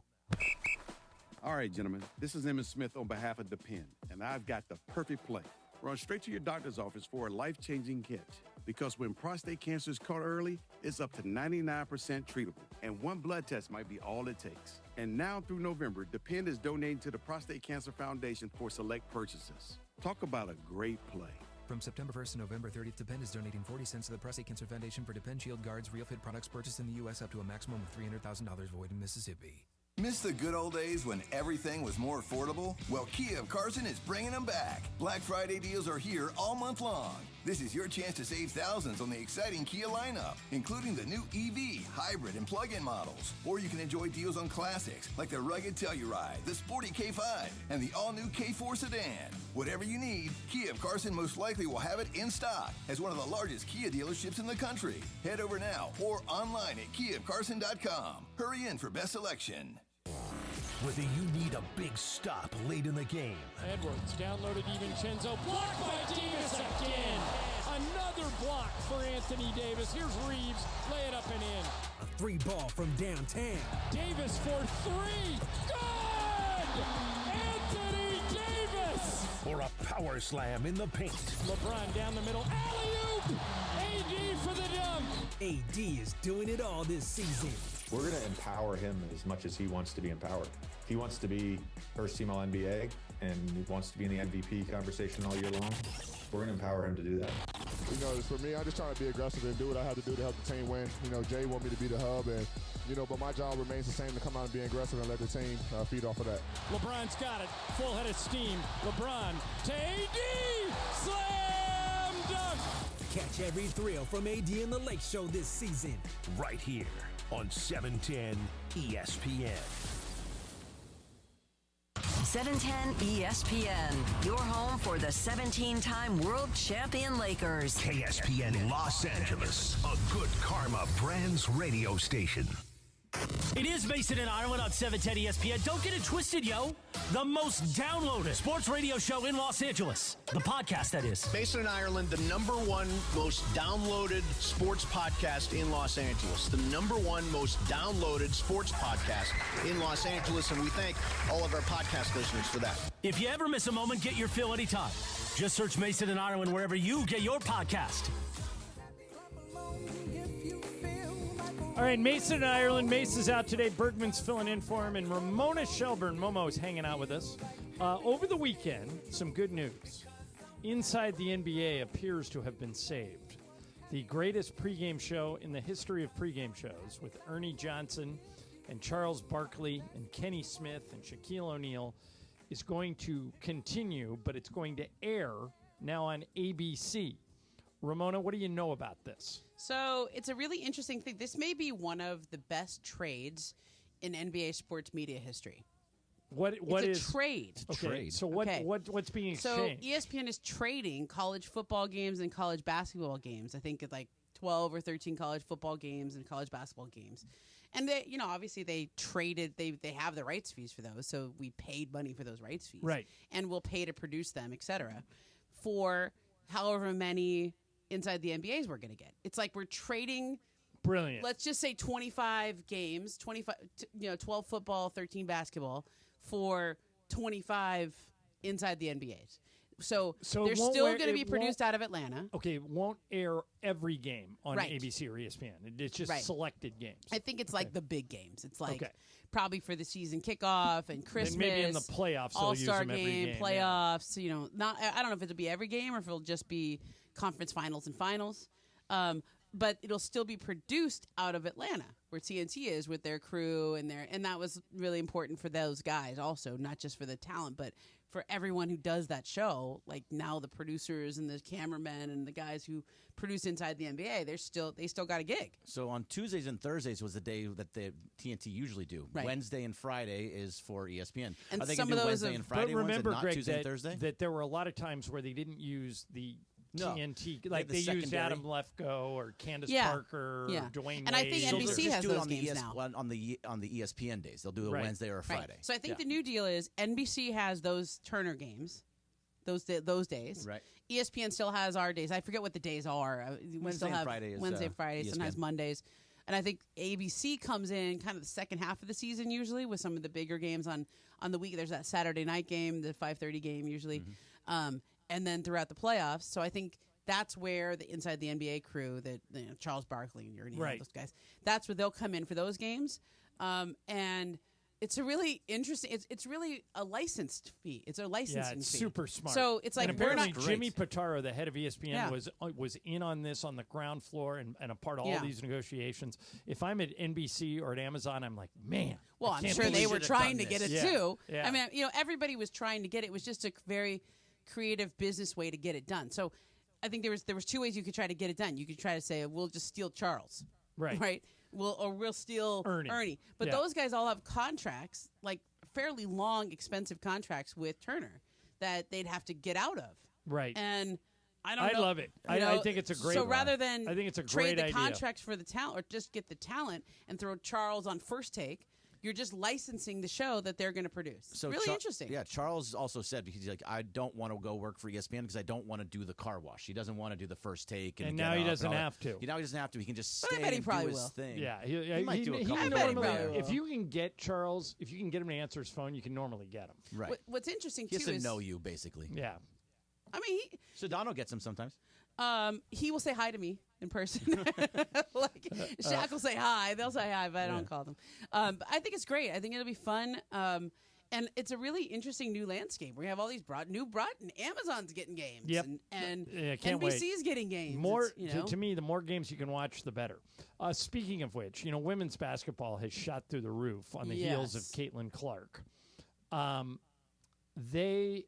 Speaker 10: All right, gentlemen, this is Emmett Smith on behalf of Depend, and I've got the perfect play. Run straight to your doctor's office for a life-changing kit. Because when prostate cancer is caught early, it's up to 99% treatable, and one blood test might be all it takes. And now through November, Depend is donating to the Prostate Cancer Foundation for select purchases. Talk about a great play.
Speaker 11: From September 1st to November 30th, Depend is donating 40 cents to the Prostate Cancer Foundation for Depend Shield Guards Real Fit products purchased in the U.S. up to a maximum of $300,000 void in Mississippi.
Speaker 15: Miss the good old days when everything was more affordable? Well, Kia of Carson is bringing them back. Black Friday deals are here all month long. This is your chance to save thousands on the exciting Kia lineup, including the new EV, hybrid, and plug-in models. Or you can enjoy deals on classics like the rugged Telluride, the sporty K5, and the all-new K4 sedan. Whatever you need, Kia of Carson most likely will have it in stock as one of the largest Kia dealerships in the country. Head over now or online at KiaofCarson.com. Hurry in for best selection.
Speaker 4: Whether you need a big stop late in the game.
Speaker 6: Edwards downloaded DiVincenzo. Blocked by Davis again. Another block for Anthony Davis. Here's Reeves. Lay it up and in.
Speaker 16: A 3-ball from downtown.
Speaker 6: Davis for 3. Good! Anthony Davis!
Speaker 4: Or a power slam in the paint.
Speaker 6: LeBron down the middle. Alley-oop! AD for the dunk.
Speaker 16: AD is doing it all this season.
Speaker 17: We're going to empower him as much as he wants to be empowered. If he wants to be first team All-NBA and he wants to be in the MVP conversation all year long, we're going to empower him to do that.
Speaker 20: You know, for me, I'm just trying to be aggressive and do what I have to do to help the team win. You know, Jay want me to be the hub, and but my job remains the same: to come out and be aggressive and let the team feed off of that.
Speaker 6: LeBron's got it. Full head of steam. LeBron to AD. Slam dunk.
Speaker 16: Catch every thrill from AD in the Lake Show this season.
Speaker 4: Right here on 710 ESPN.
Speaker 3: 710 ESPN, your home for the 17-time world champion Lakers.
Speaker 4: KSPN Los Angeles, a Good Karma Brands radio station.
Speaker 25: It is Mason and Ireland on 710 ESPN. Don't get it twisted, yo. The most downloaded sports radio show in Los Angeles. The podcast, that is.
Speaker 14: Mason and Ireland, the #1 most downloaded sports podcast in Los Angeles. The #1 most downloaded sports podcast in Los Angeles. And we thank all of our podcast listeners for that.
Speaker 25: If you ever miss a moment, get your fill anytime. Just search Mason and Ireland wherever you get your podcast.
Speaker 6: All right, Mason in Ireland. Mace's out today. Bergman's filling in for him. And Ramona Shelburne, Momo's hanging out with us. Over the weekend, some good news. Inside the NBA appears to have been saved. The greatest pregame show in the history of pregame shows with Ernie Johnson and Charles Barkley and Kenny Smith and Shaquille O'Neal is going to continue, but it's going to air now on ABC. Ramona, what do you know about this?
Speaker 32: So it's a really interesting thing. This may be one of the best trades in NBA sports media history.
Speaker 6: It's
Speaker 32: a trade.
Speaker 6: Okay. So what's being exchanged?
Speaker 32: So ESPN is trading college football games and college basketball games. I think it's like 12 or 13 college football games and college basketball games. And they, obviously they traded. They have the rights fees for those. So we paid money for those rights fees,
Speaker 6: right?
Speaker 32: And we'll pay to produce them, etc. For however many inside the NBAs we're going to get. It's like we're trading.
Speaker 6: Brilliant.
Speaker 32: Let's just say 25 games, 12 football, 13 basketball for 25 inside the NBAs. So they're still going to be produced out of Atlanta.
Speaker 6: Okay, it won't air every game on
Speaker 32: Right.
Speaker 6: ABC or ESPN. It's just
Speaker 32: Right.
Speaker 6: selected games.
Speaker 32: I think it's like the big games. It's like
Speaker 6: Okay.
Speaker 32: probably for the season kickoff and Christmas.
Speaker 6: maybe in the playoffs they'll use
Speaker 32: All-Star
Speaker 6: them every game, yeah.
Speaker 32: playoffs. I don't know if it'll be every game or if it'll just be conference finals and finals. But it'll still be produced out of Atlanta, where TNT is with their crew and that was really important for those guys also, not just for the talent, but for everyone who does that show. Like now the producers and the cameramen and the guys who produce inside the NBA, they still got a gig.
Speaker 12: So on Tuesdays and Thursdays was the day that the TNT usually do.
Speaker 32: Right.
Speaker 12: Wednesday and Friday is for ESPN.
Speaker 32: And
Speaker 12: Are they
Speaker 32: some
Speaker 12: gonna
Speaker 32: of
Speaker 12: do
Speaker 32: those
Speaker 12: Wednesday and Friday
Speaker 6: But remember,
Speaker 12: ones and not
Speaker 6: Greg,
Speaker 12: Tuesday and Thursday?
Speaker 6: that there were a lot of times where they didn't use the
Speaker 12: No.
Speaker 6: TNT. Like
Speaker 12: the
Speaker 6: they used
Speaker 12: secondary.
Speaker 6: Adam Lefko or Candace
Speaker 32: Yeah.
Speaker 6: Parker
Speaker 32: Yeah.
Speaker 6: or Dwayne
Speaker 32: And I
Speaker 6: Wade.
Speaker 32: think
Speaker 12: So they'll
Speaker 32: NBC
Speaker 12: just
Speaker 32: has
Speaker 12: do it
Speaker 32: those
Speaker 12: on the
Speaker 32: games now.
Speaker 12: on the ESPN days. They'll do it
Speaker 6: Right.
Speaker 12: Wednesday or
Speaker 32: Right.
Speaker 12: Friday.
Speaker 32: So I think
Speaker 12: Yeah.
Speaker 32: the new deal is NBC has those Turner games, those days.
Speaker 12: Right.
Speaker 32: ESPN still has our days. I forget what the days are. We
Speaker 12: Wednesday
Speaker 32: still
Speaker 12: and
Speaker 32: have
Speaker 12: Friday is,
Speaker 32: Wednesday, Friday,
Speaker 12: ESPN.
Speaker 32: sometimes Mondays. And I think ABC comes in kind of the second half of the season usually with some of the bigger games on the week. There's that Saturday night game, the 5:30 game usually, and then throughout the playoffs. So I think that's where inside the NBA crew that Charles Barkley and Ernie,
Speaker 6: Right.
Speaker 32: those guys, that's where they'll come in for those games. And it's a really interesting. It's really a licensed fee. It's a licensing
Speaker 6: Yeah, it's
Speaker 32: fee.
Speaker 6: super smart.
Speaker 32: So it's like
Speaker 6: and
Speaker 32: we're
Speaker 6: apparently
Speaker 32: not
Speaker 6: Jimmy Pitaro, the head of ESPN,
Speaker 32: Yeah.
Speaker 6: was in on this on the ground floor and a part of all
Speaker 32: Yeah.
Speaker 6: these negotiations. If I'm at NBC or at Amazon, I'm like, man.
Speaker 32: Well,
Speaker 6: I
Speaker 32: I'm
Speaker 6: can't
Speaker 32: sure they
Speaker 6: believe
Speaker 32: were
Speaker 6: should've
Speaker 32: trying
Speaker 6: done
Speaker 32: to get
Speaker 6: this.
Speaker 32: it
Speaker 6: Yeah.
Speaker 32: too.
Speaker 6: Yeah.
Speaker 32: I mean, everybody was trying to get it. It was just a very creative business way to get it done. So I think there was two ways you could try to get it done. You could try to say, we'll just steal Charles.
Speaker 6: Right.
Speaker 32: Right. We'll steal
Speaker 6: Ernie.
Speaker 32: But
Speaker 6: Yeah.
Speaker 32: those guys all have contracts, like fairly long, expensive contracts with Turner that they'd have to get out of.
Speaker 6: Right.
Speaker 32: And I don't
Speaker 6: I
Speaker 32: know.
Speaker 6: love it.
Speaker 32: you
Speaker 6: I
Speaker 32: know,
Speaker 6: think it's a great
Speaker 32: So
Speaker 6: one.
Speaker 32: rather than
Speaker 6: I think it's a
Speaker 32: trade
Speaker 6: great
Speaker 32: the
Speaker 6: idea.
Speaker 32: contracts for the talent or just get the talent and throw Charles on First Take, you're just licensing the show that they're going to produce.
Speaker 12: So
Speaker 32: really
Speaker 12: Char-
Speaker 32: interesting.
Speaker 12: Yeah, Charles also said because he's like, I don't want to go work for ESPN because I don't want to do the car wash. He doesn't want to do the First Take,
Speaker 6: And
Speaker 12: get
Speaker 6: now he
Speaker 12: up
Speaker 6: doesn't
Speaker 12: all that.
Speaker 6: have to.
Speaker 12: Now he doesn't have to. He can just
Speaker 32: But I
Speaker 12: stay
Speaker 32: bet he
Speaker 12: and
Speaker 32: probably
Speaker 12: do his
Speaker 32: will.
Speaker 12: thing.
Speaker 6: Yeah,
Speaker 12: he might do a couple.
Speaker 6: normally, if you can get Charles, if you can get him to answer his phone, you can normally get him.
Speaker 12: Right.
Speaker 32: What's interesting
Speaker 12: He has
Speaker 32: too
Speaker 12: to
Speaker 32: is
Speaker 12: know you basically.
Speaker 6: Yeah.
Speaker 32: I mean,
Speaker 12: Sedano gets him sometimes.
Speaker 32: he will say hi to me in person. Like Shaq will say hi. They'll say hi, but I don't call them. But I think it's great. I think it'll be fun. And it's a really interesting new landscape. We have all these and Amazon's getting games.
Speaker 6: Yep.
Speaker 32: And
Speaker 6: Yeah, can't wait.
Speaker 32: NBC's getting games.
Speaker 6: More
Speaker 32: It's, you know.
Speaker 6: to me, the more games you can watch, the better. Speaking of which, women's basketball has shot through the roof on the heels of
Speaker 32: Yes.
Speaker 6: Caitlin Clark. They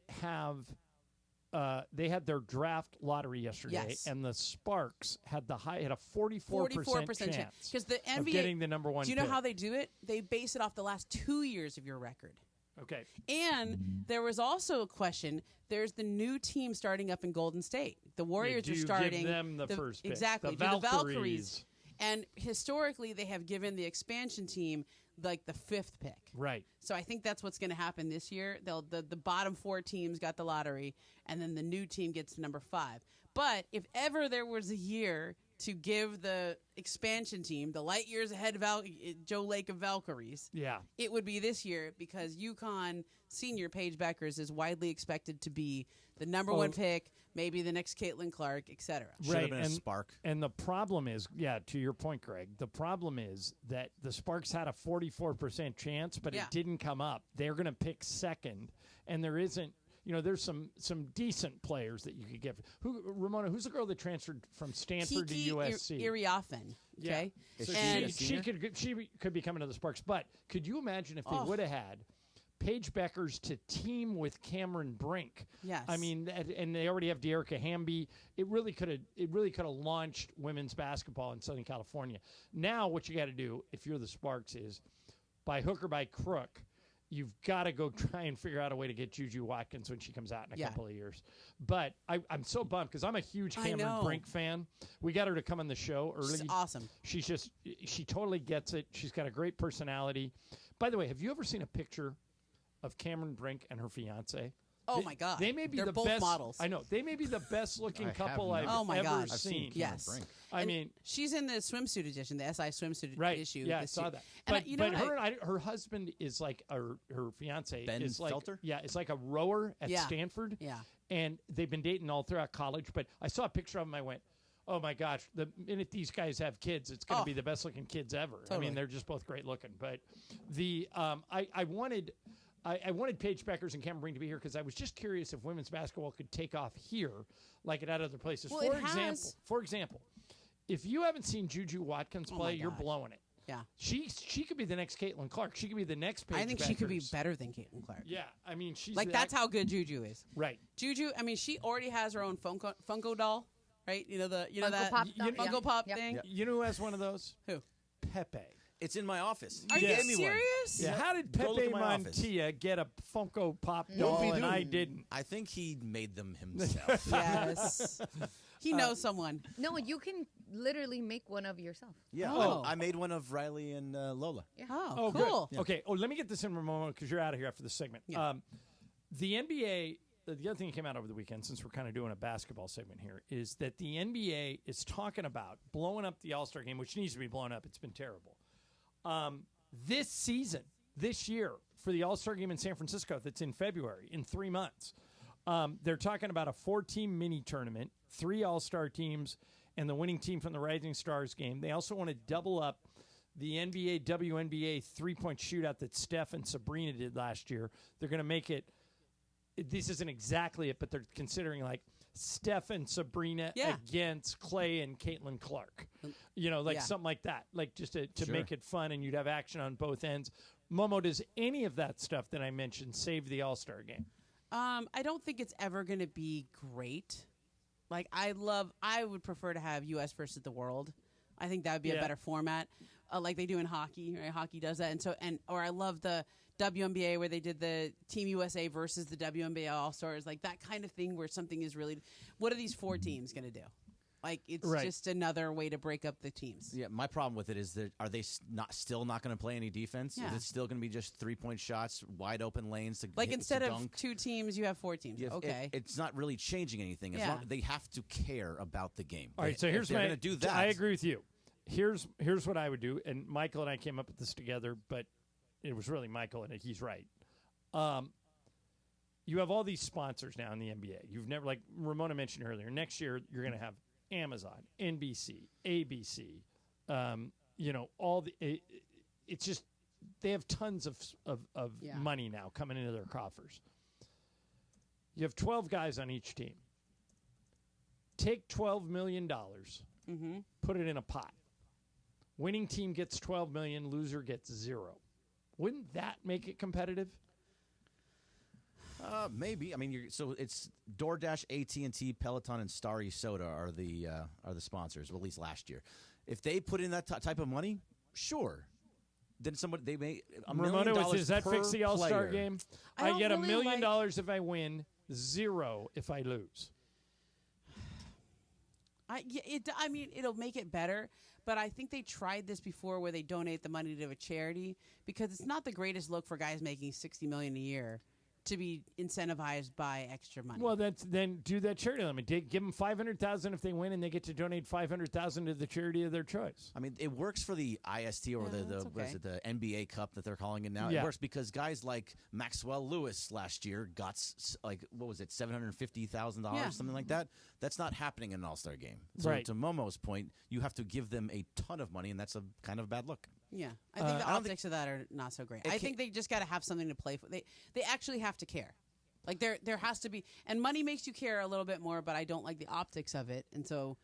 Speaker 6: had their draft lottery yesterday,
Speaker 32: Yes.
Speaker 6: and the Sparks had a 44% chance
Speaker 32: because the NBA
Speaker 6: of getting the number one.
Speaker 32: Do you know
Speaker 6: pick.
Speaker 32: how they do it? They base it off the last 2 years of your record.
Speaker 6: Okay.
Speaker 32: And there was also a question. There's the new team starting up in Golden State. The Warriors
Speaker 6: do
Speaker 32: are
Speaker 6: you
Speaker 32: starting.
Speaker 6: give them the first pick?
Speaker 32: Exactly.
Speaker 6: The
Speaker 32: do the
Speaker 6: Valkyries.
Speaker 32: Valkyries. And historically, they have given the expansion team like the 5th pick.
Speaker 6: Right.
Speaker 32: So I think that's what's going to happen this year. The bottom 4 teams got the lottery, and then the new team gets to number 5. But if ever there was a year to give the expansion team the light years ahead Joe Lake of Valkyries,
Speaker 6: Yeah.
Speaker 32: it would be this year because UConn senior Paige Beckers is widely expected to be the number 1 pick, maybe the next Caitlin Clark, etc.
Speaker 12: Should have been a Spark.
Speaker 6: And the problem is, to your point, Greg, the problem is that the Sparks had a 44% chance, but it didn't come up. They're going to pick second, and there isn't, there's some decent players that you could get. Ramona, who's the girl that transferred from Stanford
Speaker 32: Kiki
Speaker 6: to USC?
Speaker 32: Iriafen. Okay.
Speaker 6: Yeah. So
Speaker 32: And
Speaker 6: she could be coming to the Sparks. But could you imagine if they would have had Paige Beckers to team with Cameron Brink?
Speaker 32: Yes.
Speaker 6: I mean, and they already have De'Erica Hamby. It really could have launched women's basketball in Southern California. Now what you got to do if you're the Sparks is, by hook or by crook, you've got to go try and figure out a way to get Juju Watkins when she comes out in a couple of years. But I'm so bummed because I'm a huge Cameron Brink fan. We got her to come on the show early.
Speaker 32: She's awesome.
Speaker 6: She totally gets it. She's got a great personality. By the way, have you ever seen a picture of Cameron Brink and her fiance?
Speaker 32: Oh my God!
Speaker 6: They may be
Speaker 32: They're
Speaker 6: the
Speaker 32: both
Speaker 6: best
Speaker 32: models.
Speaker 6: I know they may be the best looking couple I've
Speaker 32: oh my
Speaker 6: ever
Speaker 32: God.
Speaker 6: seen.
Speaker 32: Yes.
Speaker 6: I mean,
Speaker 32: she's in the swimsuit edition, the SI swimsuit issue.
Speaker 6: Yeah, I
Speaker 32: this
Speaker 6: saw
Speaker 32: year.
Speaker 6: that.
Speaker 32: And
Speaker 6: But her husband is like her fiance
Speaker 12: Ben
Speaker 6: is like
Speaker 12: Felter?
Speaker 6: Yeah, it's like a rower at
Speaker 32: Yeah.
Speaker 6: Stanford.
Speaker 32: Yeah.
Speaker 6: And they've been dating all throughout college. But I saw a picture of them. I went, oh my gosh! The minute these guys have kids, it's going to be the best looking kids ever. I
Speaker 32: Totally.
Speaker 6: mean, they're just both great looking. But I wanted Paige Beckers and Cameron Brink to be here because I was just curious if women's basketball could take off here like it had other places.
Speaker 32: Well,
Speaker 6: For example, if you haven't seen Juju Watkins
Speaker 32: Oh
Speaker 6: play,
Speaker 32: my
Speaker 6: you're
Speaker 32: gosh.
Speaker 6: blowing it.
Speaker 32: Yeah.
Speaker 6: She could be the next Caitlin Clark. She could be the next Paige
Speaker 32: I think she could be
Speaker 6: Beckers.
Speaker 32: better than Caitlin Clark.
Speaker 6: Yeah, I mean she's
Speaker 32: Like that's how good Juju is.
Speaker 6: Right.
Speaker 32: Juju, I mean, she already has her own Funko doll, right? You know
Speaker 27: Funko
Speaker 32: that
Speaker 27: Pop doll,
Speaker 32: Funko
Speaker 27: yeah.
Speaker 32: Pop
Speaker 27: Yep.
Speaker 32: thing.
Speaker 6: You know who has one of those?
Speaker 32: Who?
Speaker 6: Pepe.
Speaker 12: It's in my office.
Speaker 32: Are
Speaker 12: He
Speaker 32: you
Speaker 12: gave me one.
Speaker 32: serious?
Speaker 6: Yeah, how did
Speaker 12: Go look
Speaker 6: Pepe
Speaker 12: at my office.
Speaker 6: Montilla get a Funko Pop doll and I didn't?
Speaker 12: I think he made them himself.
Speaker 32: Yes. He knows someone.
Speaker 27: No, you can literally make one of yourself.
Speaker 12: Yeah.
Speaker 32: Oh.
Speaker 12: I made one of Riley and Lola.
Speaker 27: Yeah.
Speaker 32: Oh,
Speaker 6: good.
Speaker 32: cool.
Speaker 6: Okay. Oh, let me get this in, Ramona, because you're out of here after this segment.
Speaker 32: Yeah.
Speaker 6: The NBA, the other thing that came out over the weekend, since we're kind of doing a basketball segment here, is that the NBA is talking about blowing up the All-Star game, which needs to be blown up. It's been terrible. This season, this year, for the All-Star game in San Francisco that's in February, in 3 months, they're talking about a 4-team mini tournament, 3 All-Star teams, and the winning team from the Rising Stars game. They also want to double up the NBA, WNBA three-point shootout that Steph and Sabrina did last year. They're going to make it, this isn't exactly it, but they're considering like Steph and Sabrina against Clay and Caitlin Clark. Something like that. Like just to
Speaker 12: Sure.
Speaker 6: make it fun, and you'd have action on both ends. Momo, does any of that stuff that I mentioned save the All-Star game?
Speaker 32: I don't think it's ever going to be great. Like, I would prefer to have U.S. versus the world. I think that would be a better format, like they do in hockey. Right? Hockey does that, or I love the WNBA where they did the Team USA versus the WNBA All-Stars, like that kind of thing where something is really. What are these 4 teams going to do? Like, it's just another way to break up the teams.
Speaker 12: Yeah, my problem with it is that are they still not going to play any defense?
Speaker 32: Yeah.
Speaker 12: Is it still going to be just 3-point shots, wide open lanes to
Speaker 32: Like
Speaker 12: hit,
Speaker 32: instead
Speaker 12: to
Speaker 32: of
Speaker 12: dunk?
Speaker 32: 2 teams, you have 4 teams. Okay.
Speaker 12: It's not really changing anything. As
Speaker 32: Yeah.
Speaker 12: long, they have to care about the game.
Speaker 6: All right, so here's
Speaker 12: if they're going to do that.
Speaker 6: I agree with you. Here's what I would do, and Michael and I came up with this together, but it was really Michael, and he's right. You have all these sponsors now in the NBA. You've never, like Ramona mentioned earlier, next year you're going to have Amazon, NBC, ABC, all the. It's just they have tons of money now coming into their coffers. You have 12 guys on each team. Take $12 million, put it in a pot. Winning team gets $12 million, loser gets 0. Wouldn't that make it competitive?
Speaker 12: Maybe. I mean, so it's DoorDash, AT&T, Peloton, and Starry Soda are the sponsors. Well, at least last year. If they put in that type of money, sure. Then they may $1 million
Speaker 6: Ramona, does that
Speaker 12: per
Speaker 6: fix the All-Star
Speaker 12: player.
Speaker 6: game?
Speaker 32: I
Speaker 6: I get
Speaker 32: don't
Speaker 6: $1
Speaker 32: really
Speaker 6: million
Speaker 32: like-
Speaker 6: if I win, 0 if I lose.
Speaker 32: It'll make it better, but I think they tried this before where they donate the money to a charity because it's not the greatest look for guys making $60 million a year to be incentivized by extra money.
Speaker 6: Well, then do that charity limit. Give them $500,000 if they win, and they get to donate $500,000 to the charity of their choice.
Speaker 12: I mean, it works for the IST or what is it, the NBA Cup that they're calling it now.
Speaker 6: Yeah.
Speaker 12: It works because guys like Maxwell Lewis last year got what was it, $750,000, something like that. That's not happening in an All-Star game. So
Speaker 6: Right.
Speaker 12: to Momo's point, you have to give them a ton of money, and that's a kind of bad look.
Speaker 32: Yeah, I think the
Speaker 12: I don't
Speaker 32: optics of that are not so great. I think they just got to have something to play for. They actually have to care. Like there has to be, and money makes you care a little bit more. But I don't like the optics of it, and so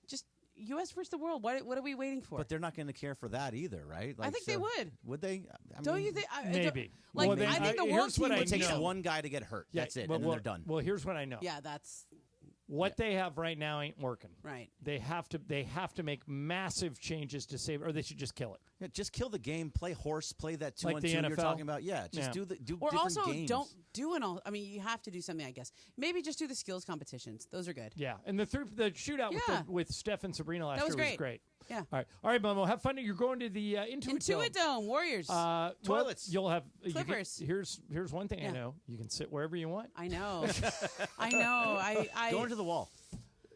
Speaker 32: just U.S. versus the world. What are we waiting for?
Speaker 12: But they're not going to they either, either, right?
Speaker 32: I think they would.
Speaker 12: Would they?
Speaker 32: Don't you think?
Speaker 6: Maybe.
Speaker 32: Like
Speaker 6: Well, then
Speaker 32: I think the world
Speaker 6: here's what
Speaker 32: team
Speaker 6: I
Speaker 12: It takes
Speaker 6: know.
Speaker 12: one guy to get hurt. That's it, and then they're done.
Speaker 6: Well, here's what I know.
Speaker 32: Yeah, that's
Speaker 6: What they have right now ain't working.
Speaker 32: right.
Speaker 6: They have to make massive changes to save, or they should just kill it.
Speaker 12: Yeah, just kill the game. Play horse. Play that 2-on-2
Speaker 6: Like the
Speaker 12: you're
Speaker 6: NFL?
Speaker 12: talking about. Yeah, just
Speaker 6: Yeah.
Speaker 12: do
Speaker 32: Or
Speaker 12: different
Speaker 32: also
Speaker 12: games.
Speaker 32: don't do an all. I mean, you have to do something. I guess maybe just do the skills competitions. Those are good.
Speaker 6: Yeah, and the shootout
Speaker 32: Yeah.
Speaker 6: with Steph and Sabrina last
Speaker 32: That was
Speaker 6: year was
Speaker 32: great.
Speaker 6: great.
Speaker 32: Yeah.
Speaker 6: All right, Momo, have fun. You're going to the Intuit
Speaker 32: Dome Warriors.
Speaker 6: Well,
Speaker 12: Toilets.
Speaker 6: you'll have
Speaker 32: Clippers.
Speaker 6: Here's one thing I
Speaker 32: Yeah.
Speaker 6: know. You can sit wherever you want.
Speaker 32: I know. I know. I
Speaker 12: Go into the wall.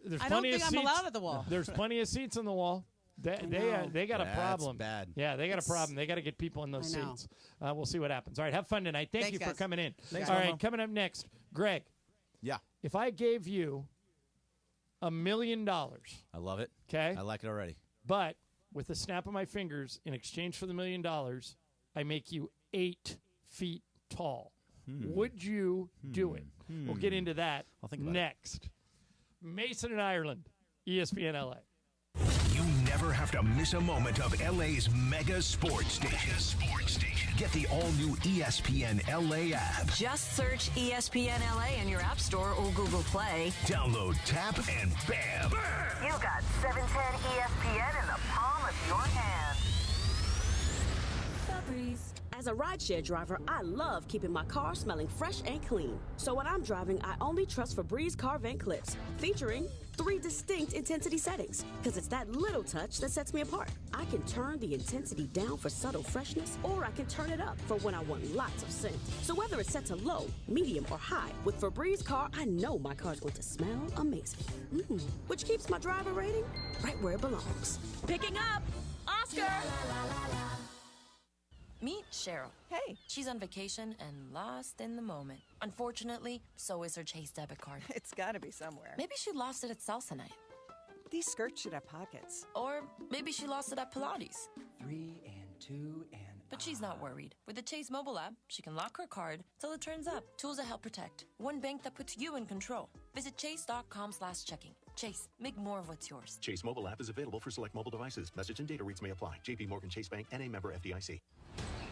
Speaker 6: There's
Speaker 32: I don't
Speaker 6: plenty
Speaker 32: think
Speaker 6: of
Speaker 32: I'm
Speaker 6: seats.
Speaker 32: allowed at the wall.
Speaker 6: There's plenty of seats on the wall. They got a
Speaker 12: That's
Speaker 6: problem.
Speaker 12: bad.
Speaker 6: Yeah, they got a problem. They got to get people in those
Speaker 32: I know.
Speaker 6: seats. We'll see what happens. All right, have fun tonight. Thank
Speaker 32: Thanks,
Speaker 6: you for
Speaker 32: guys.
Speaker 6: coming in.
Speaker 12: Thanks,
Speaker 6: All right,
Speaker 12: Momo.
Speaker 6: coming up next, Greg.
Speaker 12: Yeah,
Speaker 6: If I gave you $1 million,
Speaker 12: I love it.
Speaker 6: okay,
Speaker 12: I like it already.
Speaker 6: but with a snap of my fingers, in exchange for the $1 million, I make you 8 feet tall. Would you do it? We'll get into that
Speaker 12: I'll think about it.
Speaker 6: next. Mason in Ireland, ESPN LA.
Speaker 4: You never have to miss a moment of LA's mega sports station. Get the all-new ESPN LA app.
Speaker 3: Just search ESPN LA in your App Store or Google Play.
Speaker 4: Download, tap, and bam!
Speaker 3: You got 710 ESPN in the palm of your hand.
Speaker 1: As a rideshare driver, I love keeping my car smelling fresh and clean. So when I'm driving, I only trust Febreze car vent clips, featuring 3 distinct intensity settings, because it's that little touch that sets me apart. I can turn the intensity down for subtle freshness, or I can turn it up for when I want lots of scent. So whether it's set to low, medium, or high, with Febreze car, I know my car's going to smell amazing. Which keeps my driver rating right where it belongs. Picking up Oscar!
Speaker 8: Meet Cheryl. Hey. She's on vacation and lost in the moment. Unfortunately, so is her Chase debit card.
Speaker 5: It's gotta be somewhere.
Speaker 8: Maybe she lost it at salsa night.
Speaker 5: These skirts should have pockets.
Speaker 8: Or maybe she lost it at Pilates.
Speaker 5: 3 and 2 and...
Speaker 8: But she's not worried. With the Chase mobile app, she can lock her card till it turns up. Tools that help protect. One bank that puts you in control. Visit chase.com/checking. Chase, make more of what's yours.
Speaker 7: Chase mobile app is available for select mobile devices. Message and data rates may apply. JP Morgan Chase Bank, N.A. member FDIC.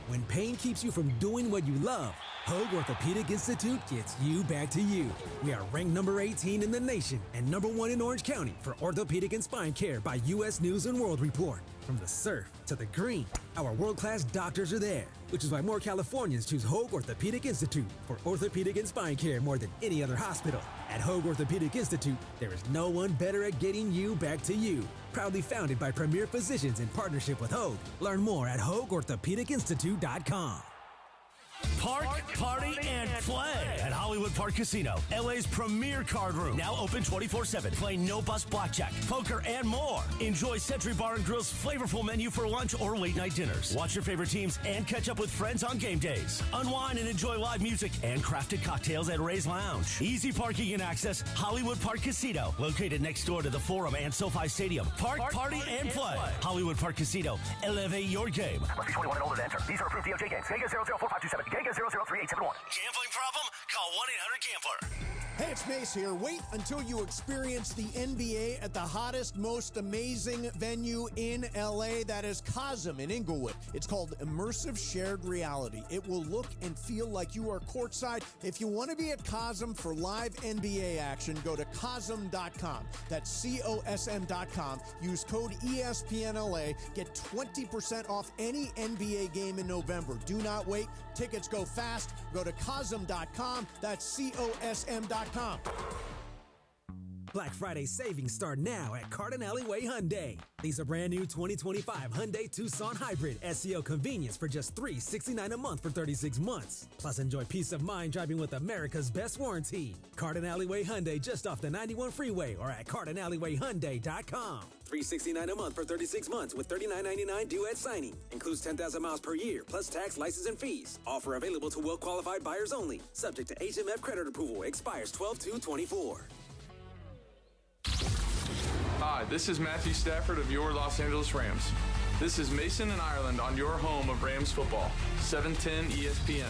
Speaker 16: When pain keeps you from doing what you love, Hoag Orthopedic Institute gets you back to you. We are ranked number 18 in the nation and number 1 in Orange County for orthopedic and spine care by U.S. News & World Report. From the surf to the green, our world-class doctors are there, which is why more Californians choose Hoag Orthopedic Institute for orthopedic and spine care more than any other hospital. At Hoag Orthopedic Institute, there is no one better at getting you back to you. Proudly founded by premier physicians in partnership with Hoag. Learn more at HoagOrthopedicInstitute.com.
Speaker 25: Park, party, and play at Hollywood Park Casino, LA's premier card room. Now open 24/7. Play no-bus blackjack, poker, and more. Enjoy Century Bar and Grill's flavorful menu for lunch or late-night dinners. Watch your favorite teams and catch up with friends on game days. Unwind and enjoy live music and crafted cocktails at Ray's Lounge. Easy parking and access, Hollywood Park Casino, located next door to the Forum and SoFi Stadium. Park, party, and play. Hollywood Park Casino. Elevate your game.
Speaker 19: Must be 21 and older to enter. These are approved DOJ games. Geico 004527. Geico 003871.
Speaker 25: Gambling problem? Call 1-800-GAMBLER.
Speaker 18: Hey, it's Mace here. Wait until you experience the NBA at the hottest, most amazing venue in LA. That is Cosm in Inglewood. It's called Immersive Shared Reality. It will look and feel like you are courtside. If you want to be at Cosm for live NBA action, go to Cosm.com. That's COSM.com. Use code ESPNLA. Get 20% off any NBA game in November. Do not wait. Tickets go fast. Go to Cosm.com. That's COSM.com.
Speaker 16: Black Friday savings start now at Carden Alleyway Hyundai. These are brand new 2025 Hyundai Tucson Hybrid SEO convenience for just $369 a month for 36 months. Plus, enjoy peace of mind driving with America's best warranty. Carden Alleyway Hyundai just off the 91 freeway or at CardenAlleyWayHyundai.com. $369 a month for 36 months with $39.99 due at signing. Includes 10,000 miles per year, plus tax, license, and fees. Offer available to well-qualified buyers only. Subject to HMF credit approval. Expires 12/2/24.
Speaker 21: Hi, this is Matthew Stafford of your Los Angeles Rams. This is Mason and Ireland on your home of Rams football, 710 ESPN.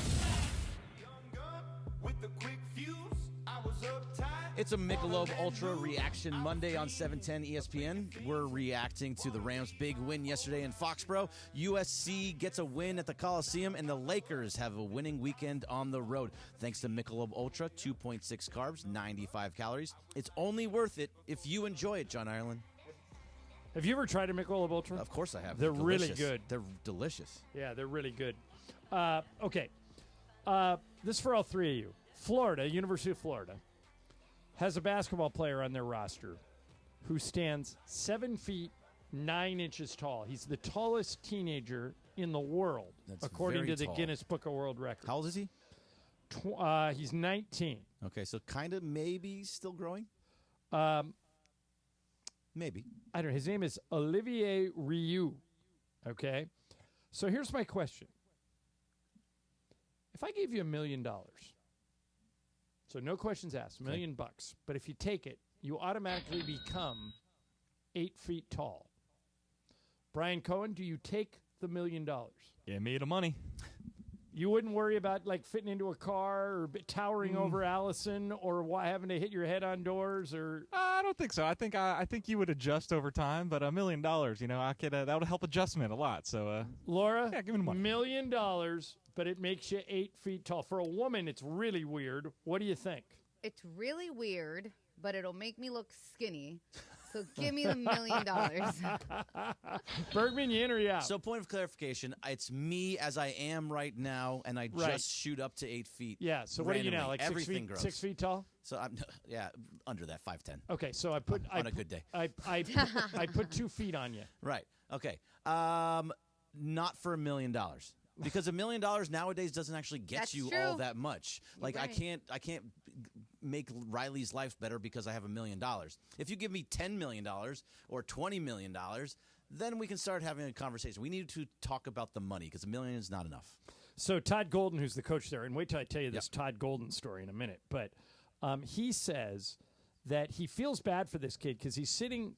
Speaker 12: It's a Michelob Ultra Reaction Monday on 710 ESPN. We're reacting to the Rams' big win yesterday in Foxborough. USC gets a win at the Coliseum, and the Lakers have a winning weekend on the road. Thanks to Michelob Ultra, 2.6 carbs, 95 calories. It's only worth it if you enjoy it, John Ireland.
Speaker 6: Have you ever tried a Michelob Ultra?
Speaker 12: Of course I have.
Speaker 6: They're really good.
Speaker 12: They're delicious.
Speaker 6: Yeah, they're really good. Okay. This is for all three of you. Florida, University of Florida, has a basketball player on their roster who stands 7 feet 9 inches tall. He's the tallest teenager in the world, according to the Guinness Book of World Records.
Speaker 12: How old is he?
Speaker 6: He's 19.
Speaker 12: Okay, so kind of maybe still growing? Maybe.
Speaker 6: I don't know. His name is Olivier Rioux. Okay? So here's my question. If I gave you $1 million, so no questions asked, $1 million bucks, but if you take it, you automatically become 8 feet tall. Brian Cohen, do you take the $1 million?
Speaker 2: Yeah, made of money.
Speaker 6: You wouldn't worry about like fitting into a car or towering over Allison or having to hit your head on doors or.
Speaker 2: I don't think so. I think you would adjust over time, but $1 million, you know, I could that would help adjustment a lot. So,
Speaker 6: Laura,
Speaker 2: yeah, give me the money.
Speaker 6: $1 million, but it makes you 8 feet tall. For a woman, it's really weird. What do you think?
Speaker 27: It's really weird, but it'll make me look skinny. So give me the $1 million.
Speaker 6: Bergman, you in or you out?
Speaker 12: So, point of clarification, it's me as I am right now, and I
Speaker 6: Right.
Speaker 12: just shoot up to 8 feet.
Speaker 6: Yeah, so what are you now,
Speaker 12: randomly.
Speaker 6: like 6
Speaker 12: Everything
Speaker 6: feet,
Speaker 12: grows.
Speaker 6: 6 feet tall?
Speaker 12: So I'm under that 5'10".
Speaker 6: Okay, so I put
Speaker 12: on a good day.
Speaker 6: I put 2 feet on you.
Speaker 12: Right. Okay. Not for $1 million. Because $1 million nowadays doesn't actually get
Speaker 27: That's
Speaker 12: you
Speaker 27: true.
Speaker 12: all that much. Like
Speaker 27: right.
Speaker 12: I can't make Riley's life better because I have $1 million. If you give me $10 million or $20 million, then we can start having a conversation. We need to talk about the money because $1 million is not enough.
Speaker 6: So Todd Golden, who's the coach there, and wait till I tell you this Todd Golden story in a minute, but he says that he feels bad for this kid because he's sitting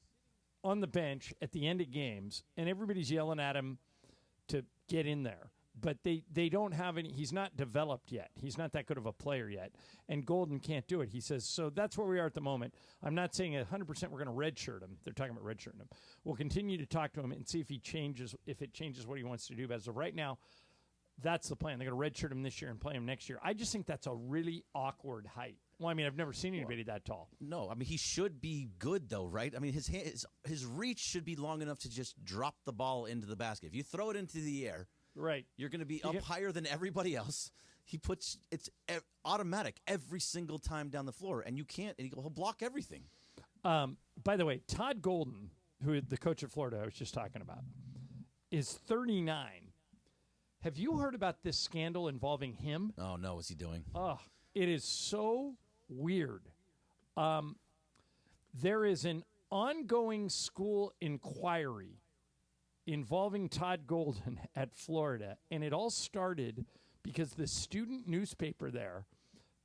Speaker 6: on the bench at the end of games, and everybody's yelling at him to get in there. But they don't have any – he's not developed yet. He's not that good of a player yet, and Golden can't do it. He says, so that's where we are at the moment. I'm not saying 100% we're going to redshirt him. They're talking about redshirting him. We'll continue to talk to him and see if it changes what he wants to do. But as of right now, that's the plan. They're going to redshirt him this year and play him next year. I just think that's a really awkward height. Well, I mean, I've never seen anybody that tall.
Speaker 12: No, I mean, he should be good, though, right? I mean, his reach should be long enough to just drop the ball into the basket. If you throw it into the air,
Speaker 6: right,
Speaker 12: you're going to be up higher than everybody else. It's automatic every single time down the floor, and you can't, and he'll block everything.
Speaker 6: By the way, Todd Golden, who the coach of Florida I was just talking about, is 39. Have you heard about this scandal involving him?
Speaker 12: Oh, no. What's he doing?
Speaker 6: Oh, it is so weird. There is an ongoing school inquiry involving Todd Golden at Florida, and it all started because the student newspaper there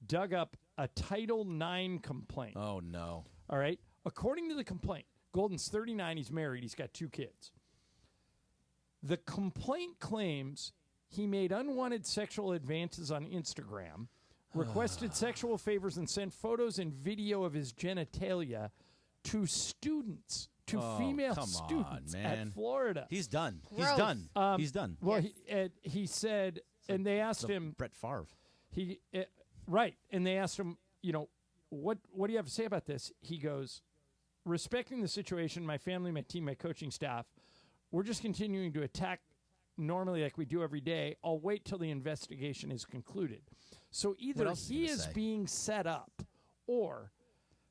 Speaker 6: dug up a Title IX complaint.
Speaker 12: Oh, no.
Speaker 6: All right? According to the complaint, Golden's 39, he's married, he's got 2 kids. The complaint claims he made unwanted sexual advances on Instagram, requested sexual favors, and sent photos and video of his genitalia to students, to female students at Florida.
Speaker 12: He's done.
Speaker 27: Gross.
Speaker 12: He's done. He's done.
Speaker 6: Well, he said, and they asked him,
Speaker 12: Brett Favre.
Speaker 6: Right, and they asked him, what do you have to say about this? He goes, respecting the situation, my family, my team, my coaching staff, we're just continuing to attack normally like we do every day. I'll wait till the investigation is concluded. So either he is being set up, or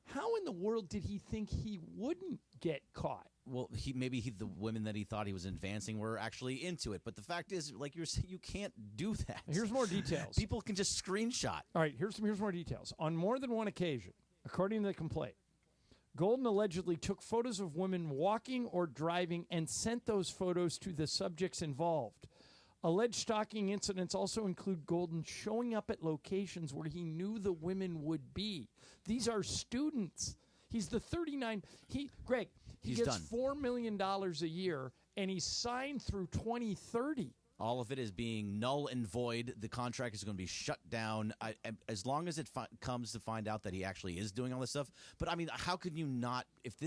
Speaker 6: how in the world did he think he wouldn't get caught?
Speaker 12: Well, the women that he thought he was advancing were actually into it. But the fact is, like you're saying, you can't do that.
Speaker 6: Here's more details.
Speaker 12: People can just screenshot.
Speaker 6: All right, here's more details. On more than one occasion, according to the complaint, Golden allegedly took photos of women walking or driving and sent those photos to the subjects involved. Alleged stalking incidents also include Golden showing up at locations where he knew the women would be. These are students. He's the 39. Greg, he gets
Speaker 12: done.
Speaker 6: $4 million a year, and he's signed through 2030.
Speaker 12: All of it is being null and void. The contract is going to be shut down as long as it comes to find out that he actually is doing all this stuff. But I mean, how could you not? If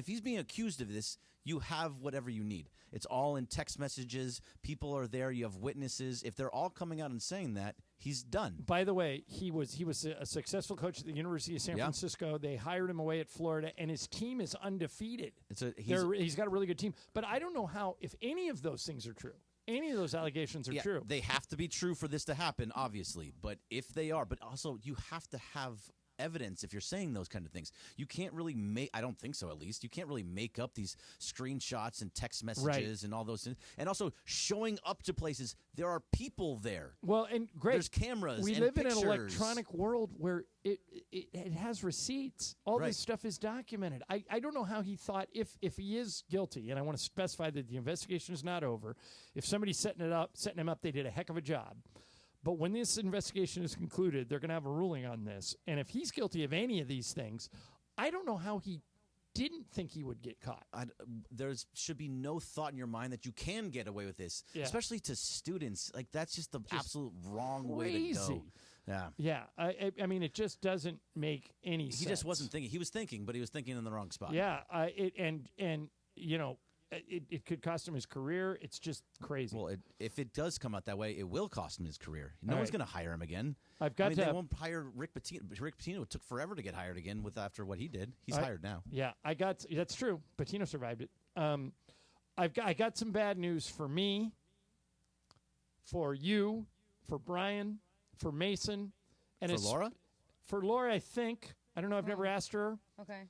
Speaker 12: he's being accused of this, you have whatever you need. It's all in text messages. People are there. You have witnesses. If they're all coming out and saying that, he's done.
Speaker 6: By the way, he was a successful coach at the University of San Francisco. They hired him away at Florida, and his team is undefeated. He's got a really good team. But I don't know if any of those things are true. Any of those allegations are true.
Speaker 12: They have to be true for this to happen, obviously. But if they are, but also you have to have evidence if you're saying those kind of things. You can't really I don't think so, at least. You can't really make up these screenshots and text messages and all those things. And also showing up to places, there are people there.
Speaker 6: Well, and Greg,
Speaker 12: there's cameras.
Speaker 6: We
Speaker 12: and
Speaker 6: live
Speaker 12: pictures.
Speaker 6: in an electronic world where it has receipts. All this stuff is documented. I don't know how he thought if he is guilty, and I want to specify that the investigation is not over. If somebody's setting him up, they did a heck of a job. But when this investigation is concluded, they're going to have a ruling on this. And if he's guilty of any of these things, I don't know how he didn't think he would get caught.
Speaker 12: There should be no thought in your mind that you can get away with this, especially to students. Like, that's just the absolute wrong way to go. Yeah.
Speaker 6: Yeah. I mean, it just doesn't make any sense.
Speaker 12: He just wasn't thinking. He was thinking, but he was thinking in the wrong spot.
Speaker 6: Yeah. it could cost him his career. It's just crazy.
Speaker 12: Well, if it does come out that way, it will cost him his career. No
Speaker 6: All
Speaker 12: one's
Speaker 6: right.
Speaker 12: going to hire him again. They won't hire Rick Pitino. Rick Pitino took forever to get hired again after what he did. He's hired now.
Speaker 6: Yeah, that's true. Patino survived it. I got some bad news for me, for you, for Brian, for Mason, and
Speaker 12: For Laura?
Speaker 6: For Laura, I think. I don't know. I've never asked her.
Speaker 27: Okay.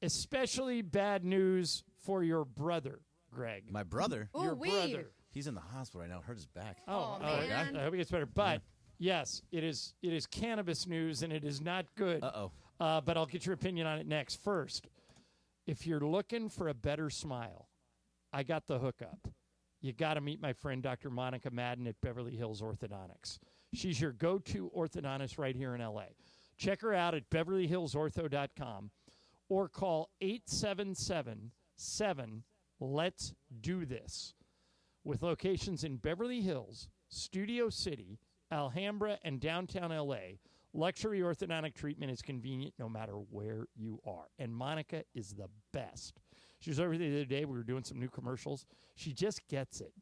Speaker 6: Especially bad news for your brother, Greg.
Speaker 12: My brother?
Speaker 27: Ooh,
Speaker 6: Your
Speaker 27: weed.
Speaker 6: brother.
Speaker 12: He's in the hospital right now. Hurt his back.
Speaker 6: Oh,
Speaker 27: man.
Speaker 6: I hope he gets better. But yes, it is cannabis news, and it is not good.
Speaker 12: Uh-oh.
Speaker 6: But I'll get your opinion on it next. First, if you're looking for a better smile, I got the hookup. You got to meet my friend Dr. Monica Madden at Beverly Hills Orthodontics. She's your go-to orthodontist right here in L.A. Check her out at beverlyhillsortho.com or call 877-7-LET'S-DO-THIS. With locations in Beverly Hills, Studio City, Alhambra, and downtown L.A., luxury orthodontic treatment is convenient no matter where you are. And Monica is the best. She was over there the other day. We were doing some new commercials. She just gets it.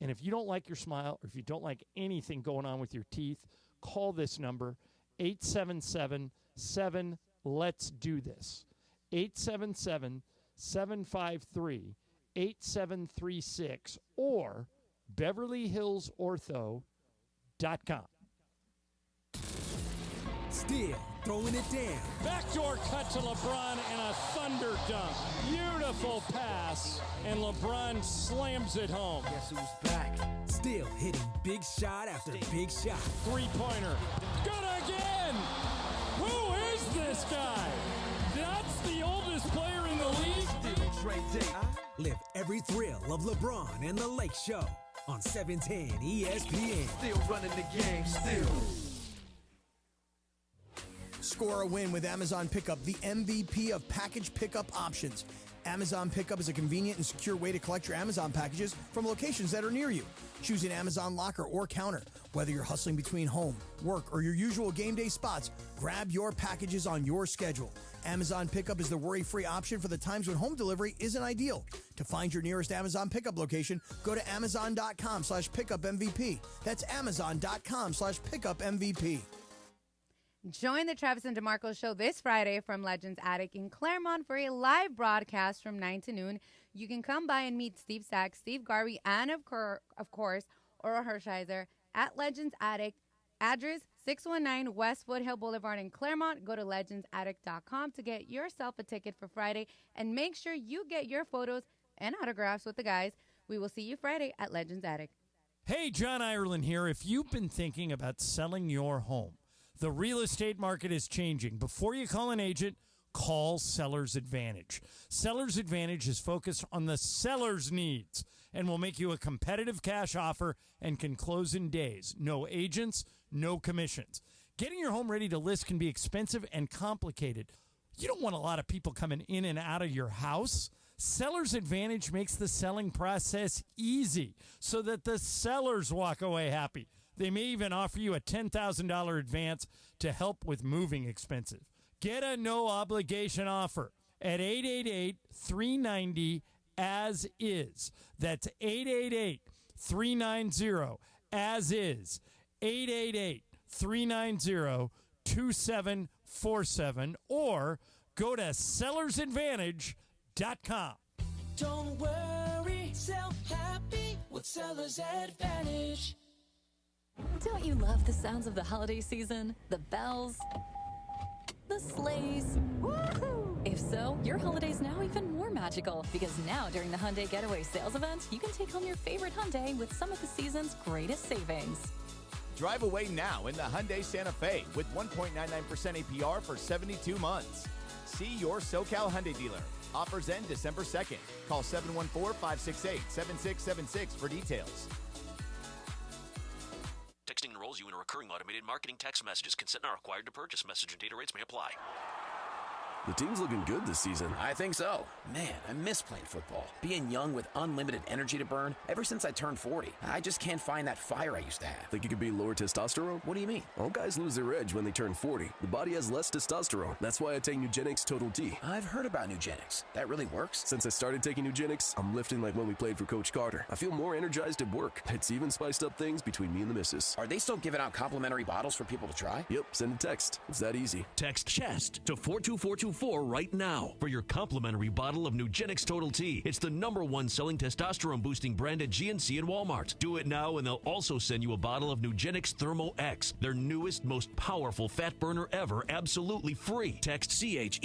Speaker 6: And if you don't like your smile or if you don't like anything going on with your teeth, call this number, 877-7-LET'S-DO-THIS. 877-753-8736 or beverlyhillsortho.com.
Speaker 16: Still throwing it down.
Speaker 6: Backdoor cut to LeBron and a thunder dunk. Beautiful pass, and LeBron slams it home.
Speaker 16: Guess who's back? Still hitting big shot after big shot.
Speaker 6: Three-pointer. Good again! Who is this guy? That's the oldest player in the league?
Speaker 16: Live every thrill of LeBron and the Lake Show on 710 ESPN.
Speaker 9: Still running the game, still.
Speaker 18: Score a win with Amazon Pickup, the MVP of package pickup options. Amazon Pickup is a convenient and secure way to collect your Amazon packages from locations that are near you. Choose an Amazon locker or counter. Whether you're hustling between home, work, or your usual game day spots, grab your packages on your schedule. Amazon Pickup is the worry-free option for the times when home delivery isn't ideal. To find your nearest Amazon Pickup location, go to amazon.com/pickupmvp. That's amazon.com/pickupmvp.
Speaker 27: Join the Travis and DeMarco show this Friday from Legends Attic in Claremont for a live broadcast from 9 to noon. You can come by and meet Steve Sachs, Steve Garvey, and of course, Ora Hershiser at Legends Attic. Address 619 West Foothill Boulevard in Claremont. Go to legendsattic.com to get yourself a ticket for Friday and make sure you get your photos and autographs with the guys. We will see you Friday at Legends Attic.
Speaker 6: Hey, John Ireland here. If you've been thinking about selling your home, the real estate market is changing. Before you call an agent, call Seller's Advantage. Seller's Advantage is focused on the seller's needs and will make you a competitive cash offer and can close in days. No agents, no commissions. Getting your home ready to list can be expensive and complicated. You don't want a lot of people coming in and out of your house. Seller's Advantage makes the selling process easy so that the sellers walk away happy. They may even offer you a $10,000 advance to help with moving expenses. Get a no-obligation offer at 888-390-AS-IS. That's 888-390-AS-IS. 888-390-2747. Or go to sellersadvantage.com.
Speaker 9: Don't worry, sell happy with Seller's Advantage.
Speaker 10: Don't you love the sounds of the holiday season? The bells, the sleighs. Woohoo! If so, your holiday's now even more magical because now during the Hyundai Getaway Sales Event, you can take home your favorite Hyundai with some of the season's greatest savings.
Speaker 11: Drive away now in the Hyundai Santa Fe with 1.99% APR for 72 months. See your SoCal Hyundai dealer. Offers end December 2nd. Call 714-568-7676 for details.
Speaker 13: Texting enrolls you in a recurring automated marketing text messages. Consent not required to purchase. Message and data rates may apply. The team's looking good this season.
Speaker 15: I think so. Man, I miss playing football. Being young with unlimited energy to burn. Ever since I turned 40, I just can't find that fire I used to have.
Speaker 13: Think it could be lower testosterone?
Speaker 15: What do you mean?
Speaker 13: All guys lose their edge when they turn 40. The body has less testosterone. That's why I take Nugenix Total T.
Speaker 15: I've heard about Nugenix. That really works?
Speaker 13: Since I started taking Nugenix, I'm lifting like when we played for Coach Carter. I feel more energized at work. It's even spiced up things between me and the missus.
Speaker 15: Are they still giving out complimentary bottles for people to try?
Speaker 13: Yep, send a text. It's that easy.
Speaker 25: Text CHEST to 42424 right now for your complimentary bottle of Nugenix Total T. It's the #1 selling testosterone boosting brand at GNC and Walmart. Do it now and they'll also send you a bottle of Nugenix Thermo X, their newest, most powerful fat burner ever, absolutely free. Text CHEST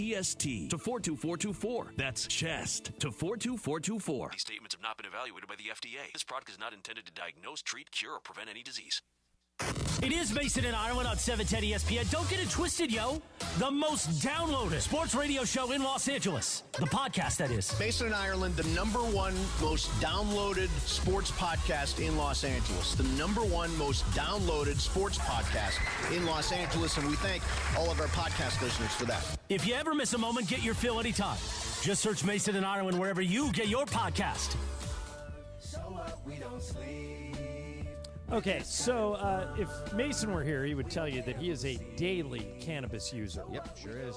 Speaker 25: to 42424. That's CHEST to 42424. These statements have not been evaluated by the FDA. This product is not intended to diagnose, treat, cure, or prevent any disease. It is Mason and Ireland on 710 ESPN. Don't get it twisted, yo. The most downloaded sports radio show in Los Angeles. The podcast, that is.
Speaker 14: Mason and Ireland, the #1 most downloaded sports podcast in Los Angeles. The #1 most downloaded sports podcast in Los Angeles, and we thank all of our podcast listeners for that.
Speaker 25: If you ever miss a moment, get your fill anytime. Just search Mason and Ireland wherever you get your podcast.
Speaker 9: So what? We don't sleep.
Speaker 6: Okay, so if Mason were here, he would tell you that he is a daily cannabis user.
Speaker 12: Yep, sure is.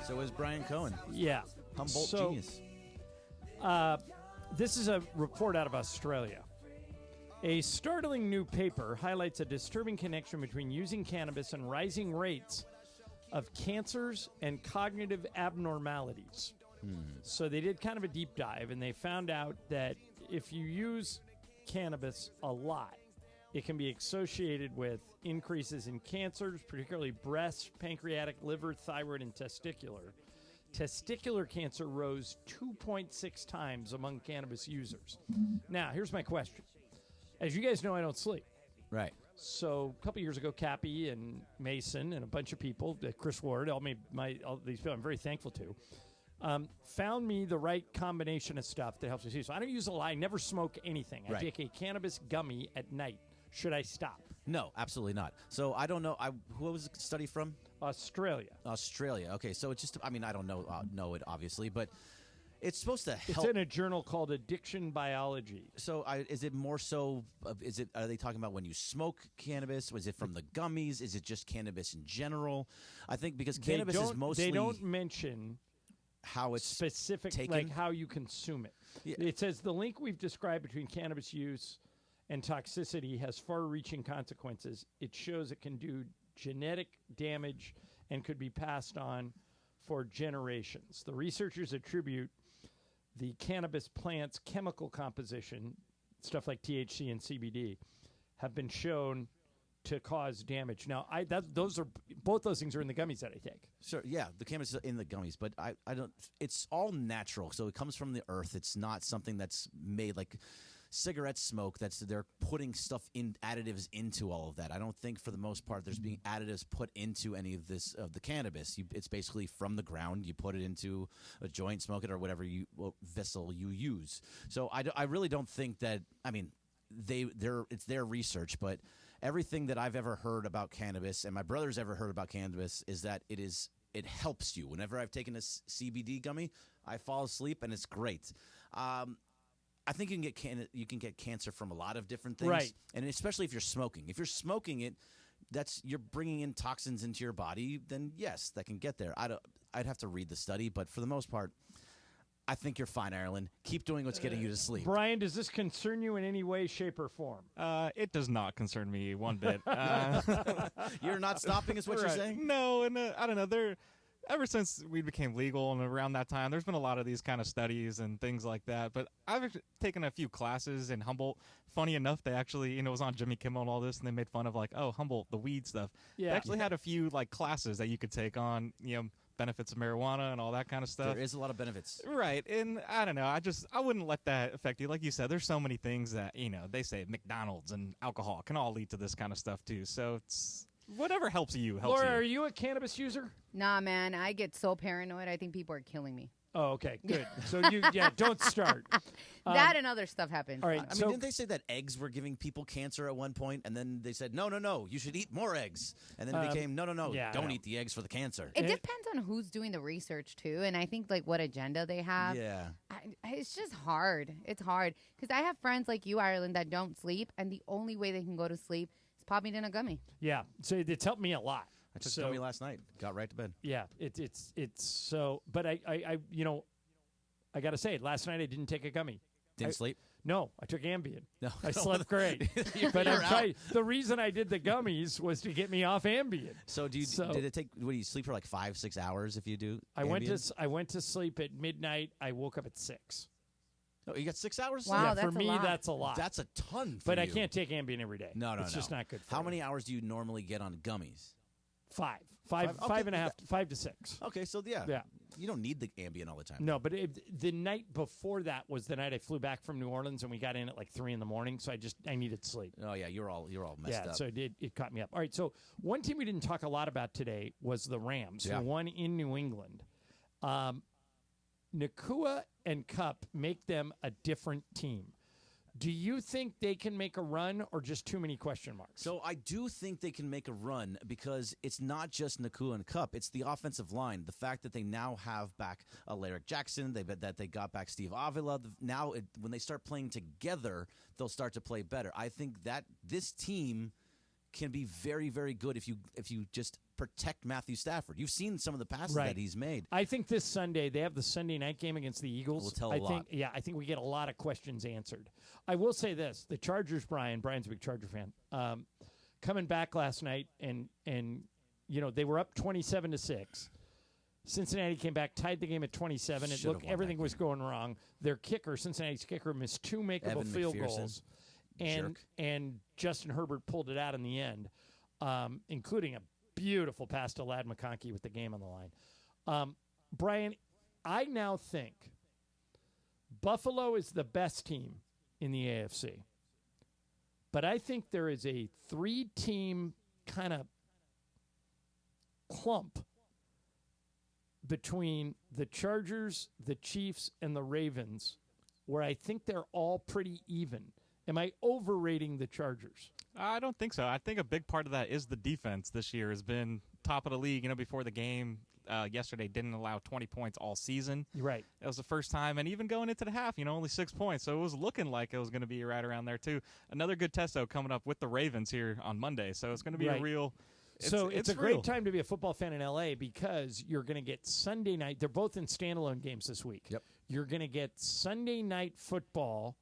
Speaker 12: So is Brian Cohen.
Speaker 6: Yeah.
Speaker 12: Humboldt
Speaker 6: So,
Speaker 12: genius.
Speaker 6: This is a report out of Australia. A startling new paper highlights a disturbing connection between using cannabis and rising rates of cancers and cognitive abnormalities. So they did kind of a deep dive, and they found out that if you use cannabis a lot, it can be associated with increases in cancers, particularly breast, pancreatic, liver, thyroid, and testicular. Testicular cancer rose 2.6 times among cannabis users. Now, here's my question. As you guys know, I don't sleep.
Speaker 12: Right.
Speaker 6: So a couple years ago, Cappy and Mason and a bunch of people, Chris Ward, all these people I'm very thankful to, found me the right combination of stuff that helps me sleep. So I don't use a lot. I never smoke anything. I
Speaker 12: Right.
Speaker 6: take a cannabis gummy at night. Should I stop?
Speaker 12: No, absolutely not. So I don't know. Who was the study from?
Speaker 6: Australia.
Speaker 12: Australia. Okay, so it's just. I mean, I don't know it obviously, but it's supposed to help.
Speaker 6: It's in a journal called Addiction Biology.
Speaker 12: So is it more so? Are they talking about when you smoke cannabis? Was it from the gummies? Is it just cannabis in general? I think because cannabis is mostly.
Speaker 6: They don't mention
Speaker 12: how it's
Speaker 6: specific,
Speaker 12: taken?
Speaker 6: like how you consume it.
Speaker 12: Yeah.
Speaker 6: It says the link we've described between cannabis use and toxicity has far-reaching consequences. It shows it can do genetic damage and could be passed on for generations. The researchers attribute the cannabis plant's chemical composition, stuff like THC and CBD, have been shown to cause damage. Now, both those things are in the gummies that I take.
Speaker 12: Sure, yeah, the cannabis is in the gummies, but I don't. It's all natural, so it comes from the earth. It's not something that's made like cigarette smoke. They're putting additives into all of that. I don't think for the most part there's being additives put into any of this of the cannabis. It's basically from the ground. You put it into a joint, smoke it, or whatever vessel you use. So I really don't think that. I mean, it's their research, but everything that I've ever heard about cannabis and my brother's ever heard about cannabis is that it helps you. Whenever I've taken a CBD gummy, I fall asleep and it's great. I think you can get cancer from a lot of different things,
Speaker 6: right?
Speaker 12: And especially if you're smoking. If you're smoking it, you're bringing in toxins into your body. Then yes, that can get there. I'd have to read the study, but for the most part, I think you're fine, Ireland. Keep doing what's getting you to sleep.
Speaker 6: Brian, does this concern you in any way, shape, or form?
Speaker 2: It does not concern me one bit.
Speaker 12: You're not stopping, is what you're saying?
Speaker 2: No, and I don't know. Ever since weed became legal and around that time, there's been a lot of these kind of studies and things like that. But I've taken a few classes in Humboldt. Funny enough, they actually, it was on Jimmy Kimmel and all this, and they made fun of Humboldt, the weed stuff.
Speaker 6: Yeah.
Speaker 2: They actually had a few classes that you could take on, benefits of marijuana and all that kind of stuff.
Speaker 12: There is a lot of benefits.
Speaker 2: Right. And I don't know. I wouldn't let that affect you. Like you said, there's so many things that, they say McDonald's and alcohol can all lead to this kind of stuff too. So it's whatever helps you.
Speaker 6: Laura, are you a cannabis user?
Speaker 27: Nah, man, I get so paranoid. I think people are killing me.
Speaker 6: Oh, okay, good. So don't start.
Speaker 27: That and other stuff happened.
Speaker 6: All right.
Speaker 12: I mean, didn't they say that eggs were giving people cancer at one point, and then they said, no, you should eat more eggs, and then it became, no, don't eat the eggs for the cancer.
Speaker 27: It depends on who's doing the research too, and I think like what agenda they have.
Speaker 12: Yeah,
Speaker 27: it's just hard. It's hard because I have friends like you, Ireland, that don't sleep, and the only way they can go to sleep is popping in a gummy.
Speaker 6: Yeah, so it's helped me a lot.
Speaker 12: I took a gummy last night. Got right to bed.
Speaker 6: Yeah, it's so. But I I got to say, last night I didn't take a gummy.
Speaker 12: Didn't sleep?
Speaker 6: No, I took Ambien.
Speaker 12: No,
Speaker 6: I slept great. But the reason I did the gummies was to get me off Ambien.
Speaker 12: So did it take? What do you sleep for like 5-6 hours if you do?
Speaker 6: I went to sleep at midnight. I woke up at 6.
Speaker 12: Oh, you got 6 hours?
Speaker 27: Wow,
Speaker 6: yeah,
Speaker 27: that's
Speaker 6: for me,
Speaker 27: a lot.
Speaker 6: that's a lot.
Speaker 12: That's a ton.
Speaker 6: But I can't take Ambien every day.
Speaker 12: No,
Speaker 6: it's just not good. For
Speaker 12: How
Speaker 6: me.
Speaker 12: many hours do you normally get on gummies?
Speaker 6: 5
Speaker 12: Okay.
Speaker 6: and a half, 5 to 6.
Speaker 12: Okay, so yeah. You don't need the Ambien all the time.
Speaker 6: No, but the night before that was the night I flew back from New Orleans, and we got in at like 3 a.m. So I needed sleep.
Speaker 12: Oh yeah, you're all messed up.
Speaker 6: Yeah, so it caught me up. All right, so one team we didn't talk a lot about today was the Rams, who won in New England. Nakua and Cup make them a different team. Do you think they can make a run or just too many question marks?
Speaker 12: So I do think they can make a run because it's not just Nakua and Cup. It's the offensive line. The fact that they now have back Lyric Jackson, that they got back Steve Avila. Now, when they start playing together, they'll start to play better. I think that this team can be very, very good if you just protect Matthew Stafford. You've seen some of the passes that he's made.
Speaker 6: I think this Sunday, they have the Sunday night game against the Eagles.
Speaker 12: Will tell a lot.
Speaker 6: I think we get a lot of questions answered. I will say this. The Chargers, Brian's a big Charger fan, coming back last night, and they were up 27-6. Cincinnati came back, tied the game at 27. It looked everything was going wrong. Their kicker, Cincinnati's kicker, missed 2 makeable field goals. And Justin Herbert pulled it out in the end, including a beautiful pass to Ladd McConkey with the game on the line. Brian, I now think Buffalo is the best team in the AFC. But I think there is a 3-team kind of clump between the Chargers, the Chiefs, and the Ravens where I think they're all pretty even. Am I overrating the Chargers?
Speaker 2: I don't think so. I think a big part of that is the defense this year has been top of the league. Before the game yesterday, didn't allow 20 points all season.
Speaker 6: Right.
Speaker 2: It was the first time, and even going into the half, only 6 points. So it was looking like it was going to be right around there, too. Another good test, though, coming up with the Ravens here on Monday. So it's going to be a real...
Speaker 6: It's a great time to be a football fan in L.A. because you're going to get Sunday night. They're both in standalone games this week.
Speaker 12: Yep.
Speaker 6: You're going to get Sunday night football,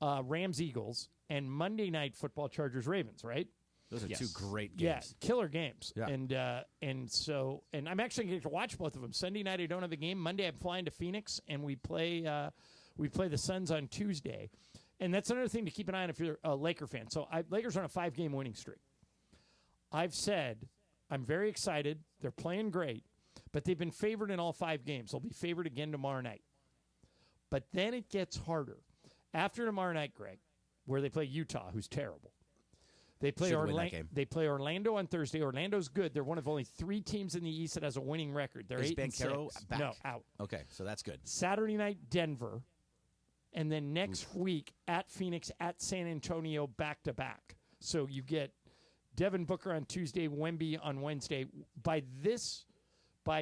Speaker 6: Rams-Eagles, and Monday night football, Chargers-Ravens, right?
Speaker 12: Those are 2 great games.
Speaker 6: Yeah, killer games.
Speaker 12: Yeah.
Speaker 6: And I'm actually going to watch both of them. Sunday night I don't have a game. Monday I'm flying to Phoenix, and we play the Suns on Tuesday. And that's another thing to keep an eye on if you're a Laker fan. So Lakers are on a 5-game winning streak. I've said I'm very excited. They're playing great, but they've been favored in all 5 games. They'll be favored again tomorrow night. But then it gets harder. After tomorrow night, Greg, where they play Utah, who's terrible. They play Orlando on Thursday. Orlando's good. They're one of only 3 teams in the East that has a winning record. They're 8-6.
Speaker 12: Back?
Speaker 6: No, out.
Speaker 12: Okay, so that's good.
Speaker 6: Saturday night, Denver. And then next week at Phoenix, at San Antonio, back-to-back. So you get Devin Booker on Tuesday, Wemby on Wednesday. By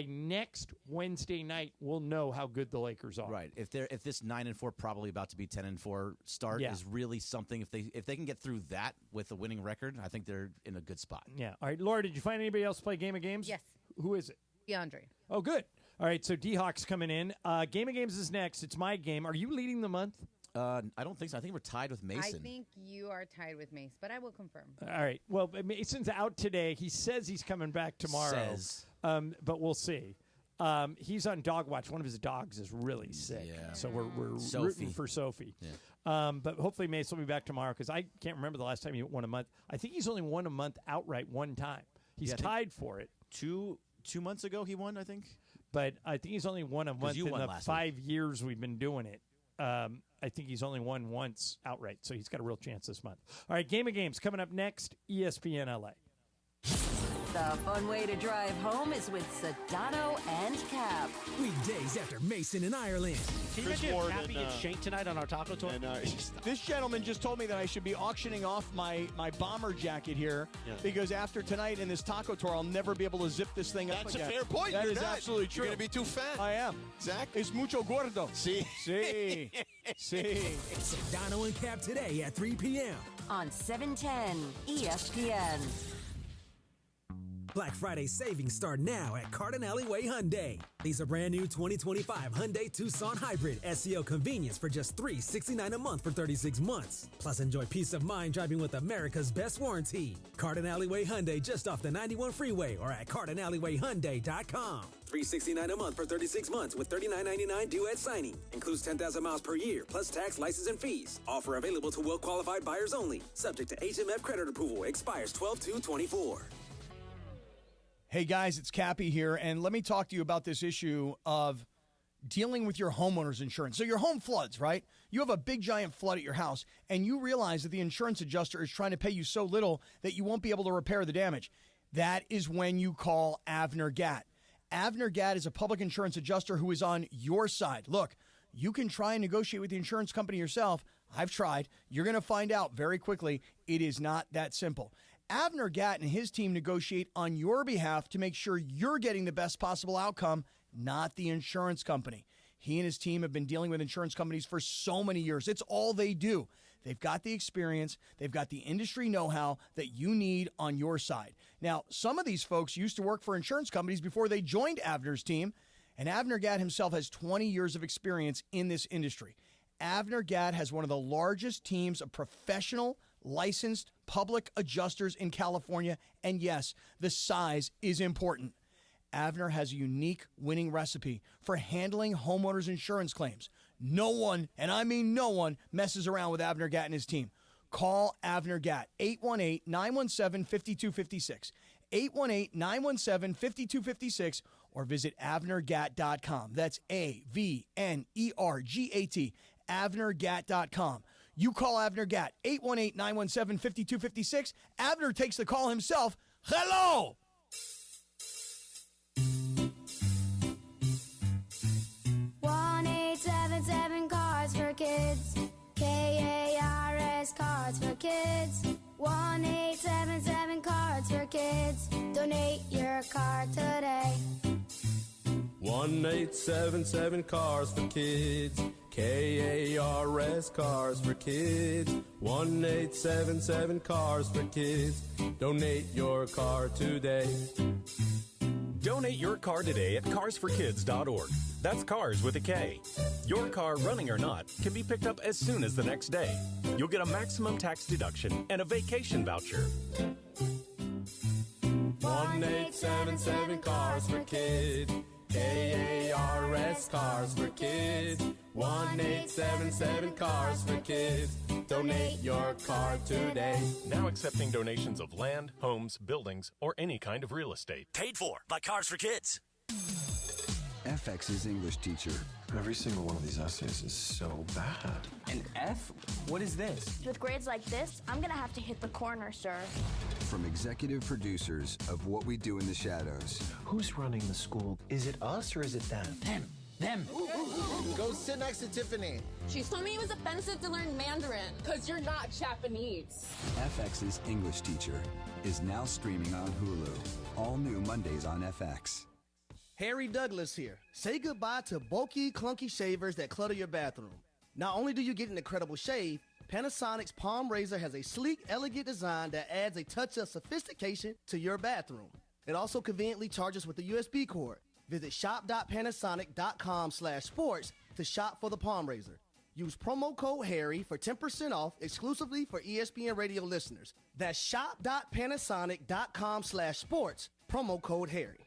Speaker 6: next Wednesday night, we'll know how good the Lakers are.
Speaker 12: Right. If this 9-4, probably about to be 10-4 start is really something. If they can get through that with a winning record, I think they're in a good spot.
Speaker 6: Yeah. All right, Laura, did you find anybody else play Game of Games?
Speaker 27: Yes.
Speaker 6: Who is it?
Speaker 27: DeAndre.
Speaker 6: Oh, good. All right, so D-Hawk's coming in. Game of Games is next. It's my game. Are you leading the month?
Speaker 12: I don't think so. I think we're tied with Mason.
Speaker 27: I think you are tied with Mace, but I will confirm.
Speaker 6: All right. Well, Mason's out today. He says he's coming back tomorrow. But we'll see. He's on dog watch. One of his dogs is really sick.
Speaker 12: Yeah.
Speaker 6: So we're rooting for Sophie.
Speaker 12: Yeah.
Speaker 6: But hopefully Mace will be back tomorrow because I can't remember the last time he won a month. I think he's only won a month outright one time. He's tied for it.
Speaker 12: 2 months ago he won, I think.
Speaker 6: But I think he's only won a month in the 5 years we've been doing it. I think he's only won once outright, so he's got a real chance this month. All right, Game of Games coming up next, ESPN LA.
Speaker 3: The fun way to drive home is with Sedano and Cap.
Speaker 16: Weekdays after Mason in Ireland.
Speaker 6: Can you imagine if Cappy gets shanked tonight on our taco tour?
Speaker 18: This gentleman just told me that I should be auctioning off my bomber jacket here because after tonight in this taco tour, I'll never be able to zip this thing up
Speaker 14: That's
Speaker 18: again.
Speaker 14: a fair point.
Speaker 18: That
Speaker 14: You're
Speaker 18: is
Speaker 14: not.
Speaker 18: absolutely true.
Speaker 14: You're going to be too fat.
Speaker 18: I am.
Speaker 14: Exactly.
Speaker 18: Es mucho gordo.
Speaker 14: See?
Speaker 18: See. See.
Speaker 16: Sedano and Cap today at 3 p.m.
Speaker 3: on 710 ESPN.
Speaker 16: Black Friday savings start now at Cardinale Way Hyundai. These are brand new 2025 Hyundai Tucson Hybrid SEO convenience for just $369 a month for 36 months. Plus, enjoy peace of mind driving with America's best warranty. Cardinale Way Hyundai just off the 91 freeway or at CardinaleWayHyundai.com. $369 a month for 36 months with $39.99 due at signing. Includes 10,000 miles per year, plus tax, license, and fees. Offer available to well-qualified buyers only. Subject to HMF credit approval. Expires 12/2/24.
Speaker 18: Hey guys, it's Cappy here, and let me talk to you about this issue of dealing with your homeowner's insurance. So your home floods, right? You have a big giant flood at your house, and you realize that the insurance adjuster is trying to pay you so little that you won't be able to repair the damage. That is when you call Avner Gatt. Avner Gatt is a public insurance adjuster who is on your side. Look, you can try and negotiate with the insurance company yourself. I've tried. You're going to find out very quickly it is not that simple. Avner Gatt and his team negotiate on your behalf to make sure you're getting the best possible outcome, not the insurance company. He and his team have been dealing with insurance companies for so many years. It's all they do. They've got the experience. They've got the industry know-how that you need on your side. Now, some of these folks used to work for insurance companies before they joined Avner's team, and Avner Gatt himself has 20 years of experience in this industry. Avner Gatt has one of the largest teams of professional, licensed public adjusters in California, and yes, the size is important. Avner has a unique winning recipe for handling homeowners' insurance claims. No one, and I mean no one, messes around with Avner Gatt and his team. Call Avner Gatt, 818-917-5256, 818-917-5256, or visit AvnerGatt.com. That's AVNERGAT, AvnerGatt.com. You call Avner Gatt, 818-917-5256. Avner takes the call himself. Hello!
Speaker 4: Cars for Kids. KARS Cards for Kids. 1-877 Cards for Kids. Donate your card today.
Speaker 17: 1-877 Cars for Kids. KARS Cars for Kids. 1-877 Cars for Kids. Donate your car today.
Speaker 20: Donate your car today at carsforkids.org. That's cars with a K. Your car, running or not, can be picked up as soon as the next day. You'll get a maximum tax deduction and a vacation voucher.
Speaker 17: 1-877 Cars for Kids. KARS Cars for Kids. 1-877 Cars for Kids. Donate your car today.
Speaker 20: Now accepting donations of land, homes, buildings, or any kind of real estate.
Speaker 25: Paid for by Cars for Kids.
Speaker 22: FX's English teacher.
Speaker 23: Every single one of these essays is so bad.
Speaker 24: An F? What is this?
Speaker 26: With grades like this, I'm gonna have to hit the corner, sir.
Speaker 22: From executive producers of What We Do in the Shadows.
Speaker 23: Who's running the school? Is it us or is it them?
Speaker 24: Them.
Speaker 28: Go sit next to Tiffany.
Speaker 29: She told me it was offensive to learn Mandarin because you're not Japanese.
Speaker 22: FX's English teacher is now streaming on Hulu. All new Mondays on FX.
Speaker 30: Harry Douglas here. Say goodbye to bulky, clunky shavers that clutter your bathroom. Not only do you get an incredible shave, Panasonic's Palm Razor has a sleek, elegant design that adds a touch of sophistication to your bathroom. It also conveniently charges with a USB cord. Visit shop.panasonic.com/sports to shop for the Palm Razor. Use promo code HARRY for 10% off exclusively for ESPN radio listeners. That's shop.panasonic.com/sports, promo code HARRY.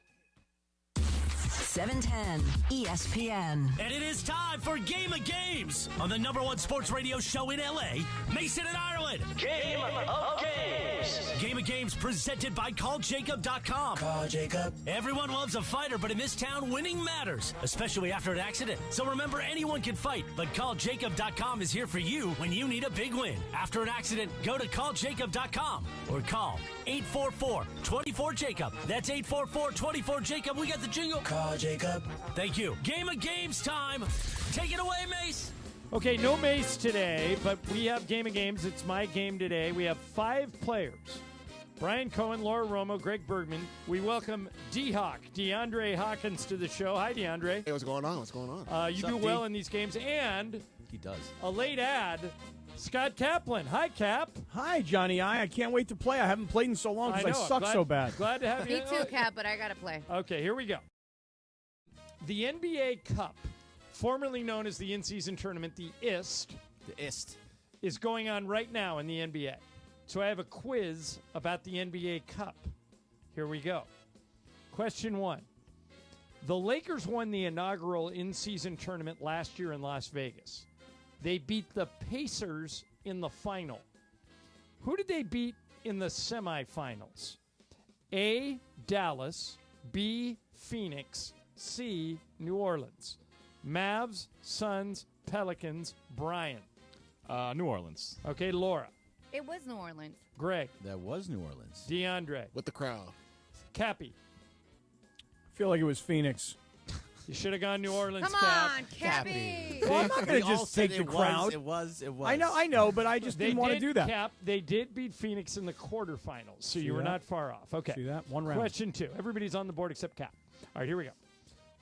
Speaker 3: 710 ESPN.
Speaker 25: And it is time for Game of Games on the #1 sports radio show in LA, Mason and Ireland.
Speaker 24: Game of Games.
Speaker 25: Game of Games presented by CallJacob.com.
Speaker 23: Call Jacob.
Speaker 25: Everyone loves a fighter, but in this town, winning matters, especially after an accident. So remember, anyone can fight, but CallJacob.com is here for you when you need a big win. After an accident, go to CallJacob.com or call 844-24-JACOB. That's 844-24-JACOB. We got the jingle.
Speaker 23: Call Jacob.
Speaker 25: Thank you. Game of Games time. Take it away, Mace.
Speaker 6: Okay, no Mace today, but we have Game of Games. It's my game today. We have 5 players. Brian Cohen, Laura Romo, Greg Bergman. We welcome D-Hawk, DeAndre Hawkins, to the show. Hi, DeAndre.
Speaker 1: Hey, what's going on? What's going on?
Speaker 6: You do well in these games. And
Speaker 12: he does.
Speaker 6: A late ad, Scott Kaplan. Hi, Cap.
Speaker 5: Hi, Johnny I can't wait to play. I haven't played in so long because I suck so bad.
Speaker 6: Glad to have you.
Speaker 27: Me too, Cap, but I got to play.
Speaker 6: Okay, here we go. The NBA Cup, formerly known as the in-season tournament, the IST.
Speaker 12: The IST.
Speaker 6: Is going on right now in the NBA. So I have a quiz about the NBA Cup. Here we go. Question 1. The Lakers won the inaugural in-season tournament last year in Las Vegas. They beat the Pacers in the final. Who did they beat in the semifinals? A, Dallas. B, Phoenix. C, New Orleans. Mavs, Suns, Pelicans, Brian.
Speaker 2: New Orleans.
Speaker 6: Okay, Laura.
Speaker 27: It was New Orleans.
Speaker 6: Greg.
Speaker 12: That was New Orleans.
Speaker 6: DeAndre.
Speaker 1: With the crowd.
Speaker 6: Cappy.
Speaker 5: I feel like it was Phoenix.
Speaker 6: You should have gone New Orleans,
Speaker 27: Come
Speaker 6: Cap.
Speaker 27: on, Cappy.
Speaker 5: Well, I'm not going to just take the crowd.
Speaker 12: It was.
Speaker 5: I know, but I just didn't want to do that.
Speaker 6: Cap, they did beat Phoenix in the quarterfinals, so you were not far off. Okay.
Speaker 5: See that? One round.
Speaker 6: Question 2. Everybody's on the board except Cap. All right, here we go.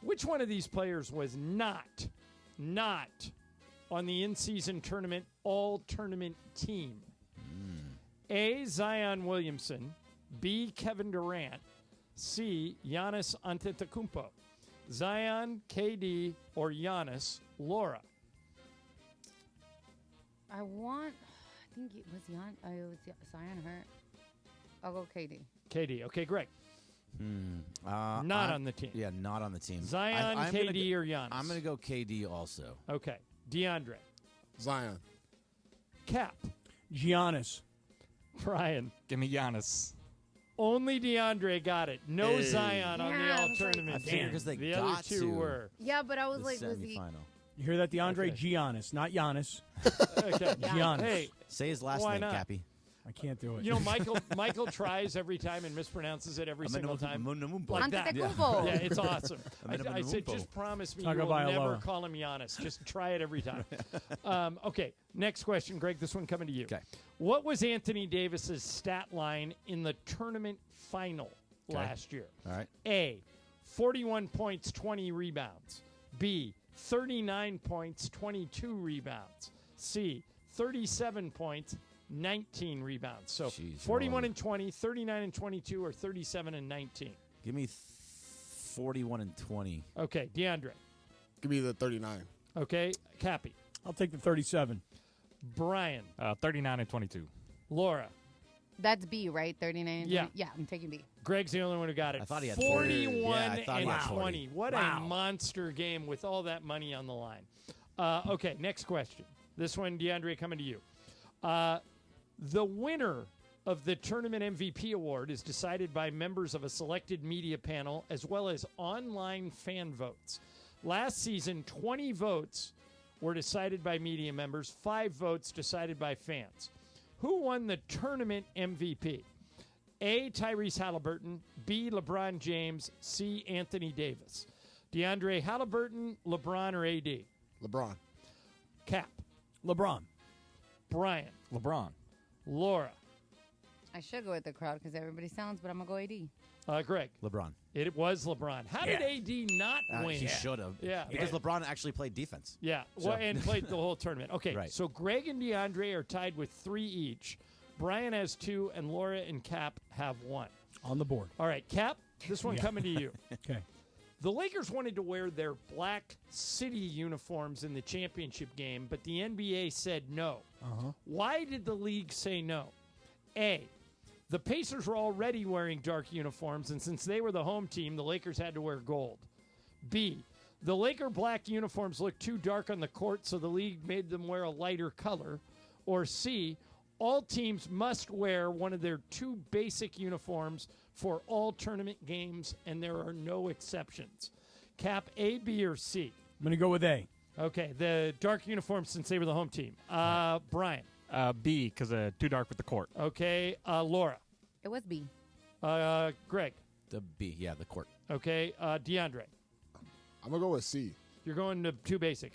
Speaker 6: Which one of these players was not on the in-season tournament all-tournament team? A, Zion Williamson. B, Kevin Durant. C, Giannis Antetokounmpo. Zion, KD, or Giannis, Laura.
Speaker 27: I think it was Zion hurt. I'll go KD.
Speaker 6: KD. Okay, Greg. Not on the team.
Speaker 12: Yeah, not on the team.
Speaker 6: Zion, KD, or Giannis?
Speaker 12: I'm going to go KD also.
Speaker 6: Okay. DeAndre.
Speaker 1: Zion.
Speaker 6: Cap.
Speaker 5: Giannis.
Speaker 6: Brian.
Speaker 2: Give me Giannis.
Speaker 6: Only DeAndre got it. No Zion on the all-tournament
Speaker 12: I figured because they
Speaker 6: the
Speaker 12: got
Speaker 6: other two
Speaker 12: to
Speaker 6: were.
Speaker 27: Yeah, but I was
Speaker 12: the
Speaker 27: like, was he?
Speaker 12: semifinal.
Speaker 5: You hear that, DeAndre? Giannis, not Giannis.
Speaker 6: Okay.
Speaker 5: Giannis.
Speaker 6: Hey,
Speaker 12: say his last
Speaker 6: why
Speaker 12: name,
Speaker 6: not?
Speaker 12: Cappy.
Speaker 5: I can't do it.
Speaker 6: You know, Michael tries every time and mispronounces it every single time. Like that.
Speaker 27: Antetokounmpo.
Speaker 6: Yeah, it's awesome. I said, just promise me you will never call him Giannis. Just try it every time. Okay, next question, Greg. This one coming to you.
Speaker 12: Okay.
Speaker 6: What was Anthony Davis's stat line in the tournament final last year?
Speaker 12: All right.
Speaker 6: A, 41 points, 20 rebounds. B, 39 points, 22 rebounds. C, 37 points, 19 rebounds. So 41 and 20, 39 and 22, or 37 and 19.
Speaker 12: Give me 41 and 20.
Speaker 6: Okay, DeAndre.
Speaker 1: Give me the 39.
Speaker 6: Okay, Cappy.
Speaker 5: I'll take the 37.
Speaker 6: Brian.
Speaker 2: 39 and 22.
Speaker 6: Laura.
Speaker 27: That's B, right? 39 and
Speaker 6: Yeah.
Speaker 27: 20? Yeah, I'm taking B.
Speaker 6: Greg's the only one who got it.
Speaker 12: I thought he had
Speaker 6: 41
Speaker 12: yeah, I thought he
Speaker 6: and
Speaker 12: had 40.
Speaker 6: 20. What a monster game with all that money on the line. Okay, next question. This one, DeAndre, coming to you. The winner of the tournament MVP award is decided by members of a selected media panel as well as online fan votes. Last season, 20 votes were decided by media members, 5 votes decided by fans. Who won the tournament MVP? A, Tyrese Halliburton, B, LeBron James, C, Anthony Davis. DeAndre, Halliburton, LeBron, or AD?
Speaker 1: LeBron.
Speaker 6: Cap.
Speaker 5: LeBron.
Speaker 6: Brian.
Speaker 2: LeBron.
Speaker 6: Laura.
Speaker 27: I should go with the crowd because everybody sounds, but I'm going to go AD.
Speaker 6: Greg.
Speaker 12: LeBron.
Speaker 6: It was LeBron. How did AD not win?
Speaker 12: He should have.
Speaker 6: Yeah.
Speaker 12: Because LeBron actually played defense.
Speaker 6: Yeah,
Speaker 12: So-
Speaker 6: well, and played the whole tournament. Okay,
Speaker 12: Right.
Speaker 6: so Greg and DeAndre are tied with 3 each. Brian has 2, and Laura and Cap have 1.
Speaker 5: On the board.
Speaker 6: All right, Cap, this one coming to you.
Speaker 5: Okay.
Speaker 6: The Lakers wanted to wear their Black City uniforms in the championship game, but the NBA said no. Why did the league say no? A, the Pacers were already wearing dark uniforms, and since they were the home team, the Lakers had to wear gold. B, the Laker black uniforms looked too dark on the court, so the league made them wear a lighter color. Or C, All teams must wear one of their 2 basic uniforms for all tournament games, and there are no exceptions. Cap, A, B, or C?
Speaker 5: I'm going to go with A.
Speaker 6: Okay, the dark uniforms since they were the home team. Brian?
Speaker 2: B, because too dark with the court.
Speaker 6: Okay, Laura?
Speaker 27: It was B.
Speaker 6: Greg?
Speaker 12: The B, yeah, the court.
Speaker 6: Okay, DeAndre?
Speaker 1: I'm going to go with C.
Speaker 6: You're going to 2 basic.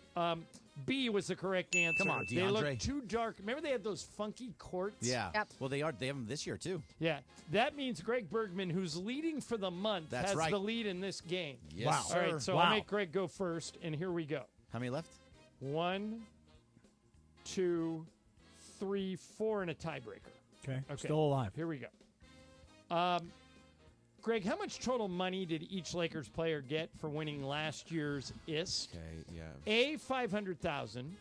Speaker 6: B was the correct answer.
Speaker 12: Come on,
Speaker 6: They look
Speaker 12: DeAndre.
Speaker 6: too dark. Remember they had those funky courts?
Speaker 12: Yeah.
Speaker 27: Yep.
Speaker 12: Well, they have them this year, too.
Speaker 6: Yeah. That means Greg Bergman, who's leading for the month,
Speaker 12: That's
Speaker 6: has
Speaker 12: right.
Speaker 6: the lead in this game.
Speaker 12: Yes,
Speaker 5: Wow.
Speaker 12: sir.
Speaker 6: All right, so I'll make Greg go first, and here we go.
Speaker 12: How many left?
Speaker 6: 1, 2, 3, 4, and a tiebreaker.
Speaker 5: Okay. Still alive.
Speaker 6: Here we go. Greg, how much total money did each Lakers player get for winning last year's IST?
Speaker 12: Okay, yeah.
Speaker 6: A, 500,000,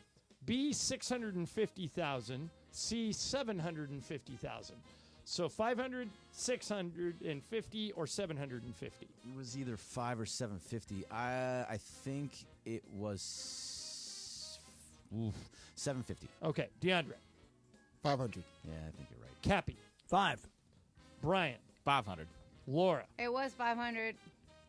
Speaker 6: B, 650,000, C, 750,000. So 500, 650, or 750.
Speaker 12: It was either 5 or 750. I think it was 750.
Speaker 6: Okay, DeAndre.
Speaker 1: 500.
Speaker 12: Yeah, I think you're right.
Speaker 6: Cappy.
Speaker 5: 5.
Speaker 6: Brian.
Speaker 2: 500.
Speaker 6: Laura.
Speaker 27: It was 500.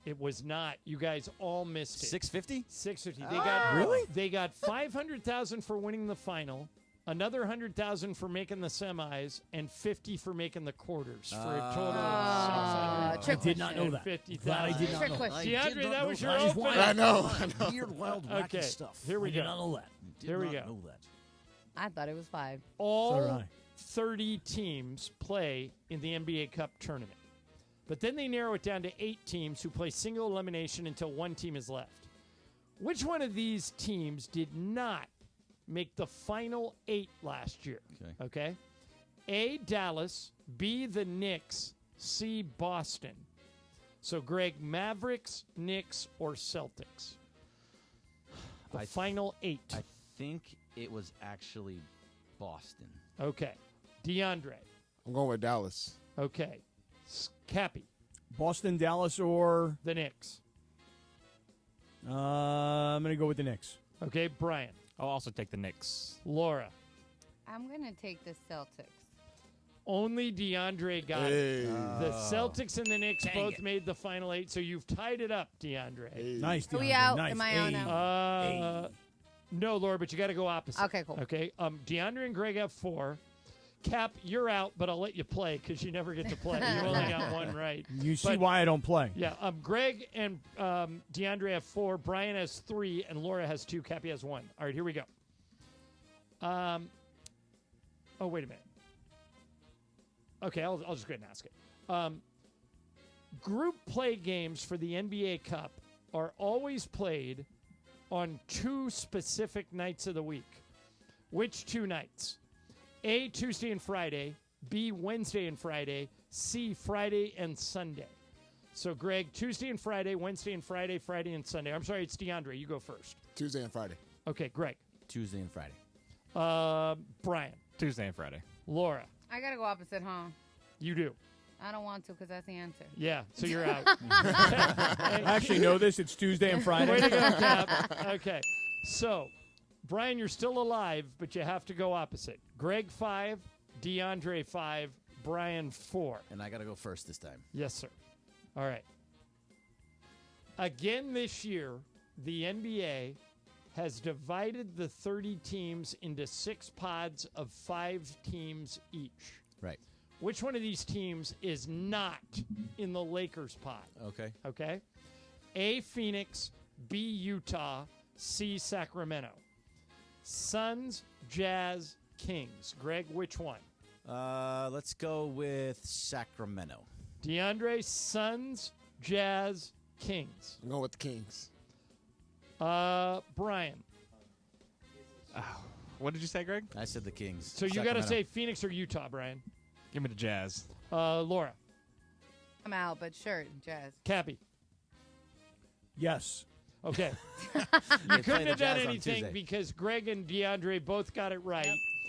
Speaker 6: It was not. You guys all missed it.
Speaker 12: 650?
Speaker 6: 650. They got
Speaker 5: Really?
Speaker 6: They got 500,000 for winning the final, another 100,000 for making the semis, and 50 for making the quarters for a total of
Speaker 5: I did not know that.
Speaker 6: 650,000.
Speaker 5: That I did not
Speaker 27: Trick
Speaker 5: know.
Speaker 27: question.
Speaker 6: DeAndre, that was your
Speaker 5: that.
Speaker 6: opener.
Speaker 1: I know.
Speaker 12: Weird, wild, wacky
Speaker 6: Okay,
Speaker 12: stuff.
Speaker 6: here we
Speaker 5: I did
Speaker 6: go.
Speaker 5: not know that.
Speaker 6: Here we
Speaker 12: Did not
Speaker 6: go.
Speaker 12: know that.
Speaker 27: I thought it was 5.
Speaker 5: So
Speaker 6: All
Speaker 5: did I.
Speaker 6: 30 teams play in the NBA Cup tournament. But then they narrow it down to 8 teams who play single elimination until 1 team is left. Which one of these teams did not make the final 8 last year? Okay. A, Dallas, B, the Knicks, C, Boston. So, Greg, Mavericks, Knicks, or Celtics? The final 8.
Speaker 12: I think it was actually Boston.
Speaker 6: Okay. DeAndre.
Speaker 1: I'm going with Dallas.
Speaker 6: Okay. Cappy.
Speaker 5: Boston, Dallas, or
Speaker 6: The Knicks.
Speaker 5: I'm going to go with the Knicks.
Speaker 6: Okay, Brian.
Speaker 2: I'll also take the Knicks.
Speaker 6: Laura.
Speaker 27: I'm going to take the Celtics.
Speaker 6: Only DeAndre got
Speaker 1: Hey.
Speaker 6: it. The Celtics and the Knicks
Speaker 12: Dang
Speaker 6: both
Speaker 12: it.
Speaker 6: made the final 8, so you've tied it up, DeAndre.
Speaker 5: Nice,
Speaker 27: Are we
Speaker 5: DeAndre.
Speaker 27: out?
Speaker 5: Nice.
Speaker 27: Am I out now?
Speaker 6: No, Laura, but you got to go opposite.
Speaker 27: Okay, cool.
Speaker 6: Okay, DeAndre and Greg have 4. Cap, you're out, but I'll let you play because you never get to play. You only got 1 right.
Speaker 5: You see
Speaker 6: But-
Speaker 5: why I don't play.
Speaker 6: Yeah, Greg and DeAndre have 4. Brian has 3, and Laura has 2. Cappy has 1. All right, here we go. Oh, wait a minute. Okay, I'll just go ahead and ask it. Group play games for the NBA Cup are always played on 2 specific nights of the week. Which 2 nights? A, Tuesday and Friday. B, Wednesday and Friday. C, Friday and Sunday. So, Greg, Tuesday and Friday, Wednesday and Friday, Friday and Sunday. I'm sorry, it's DeAndre. You go first.
Speaker 1: Tuesday and Friday.
Speaker 6: Okay, Greg.
Speaker 12: Tuesday and Friday.
Speaker 6: Brian.
Speaker 2: Tuesday and Friday.
Speaker 6: Laura.
Speaker 27: I got to go opposite, huh?
Speaker 6: You do.
Speaker 27: I don't want to because that's the answer.
Speaker 6: Yeah, so you're out.
Speaker 5: I actually know this. It's Tuesday and Friday.
Speaker 6: Way to go, Cap. Okay, so, Brian, you're still alive, but you have to go opposite. Greg 5, DeAndre 5, Brian 4.
Speaker 12: And I got to go first this time.
Speaker 6: Yes, sir. All right. Again this year, the NBA has divided the 30 teams into 6 pods of 5 teams each.
Speaker 12: Right.
Speaker 6: Which one of these teams is not in the Lakers pod?
Speaker 12: Okay.
Speaker 6: Okay. A, Phoenix, B, Utah, C, Sacramento. Suns, Jazz, Kings. Greg, which one?
Speaker 12: Let's go with Sacramento.
Speaker 6: DeAndre, Suns, Jazz, Kings.
Speaker 1: I'm going with the Kings.
Speaker 6: Brian.
Speaker 2: What did you say, Greg?
Speaker 12: I said the Kings.
Speaker 6: So you got to say Phoenix or Utah, Brian.
Speaker 2: Give me the Jazz.
Speaker 6: Laura.
Speaker 27: I'm out, but sure, Jazz.
Speaker 6: Cappy.
Speaker 5: Yes.
Speaker 6: Okay.
Speaker 12: They
Speaker 6: You
Speaker 12: play
Speaker 6: couldn't
Speaker 12: the
Speaker 6: have done
Speaker 12: Jazz on
Speaker 6: anything
Speaker 12: Tuesday.
Speaker 6: because Greg and DeAndre both got it right.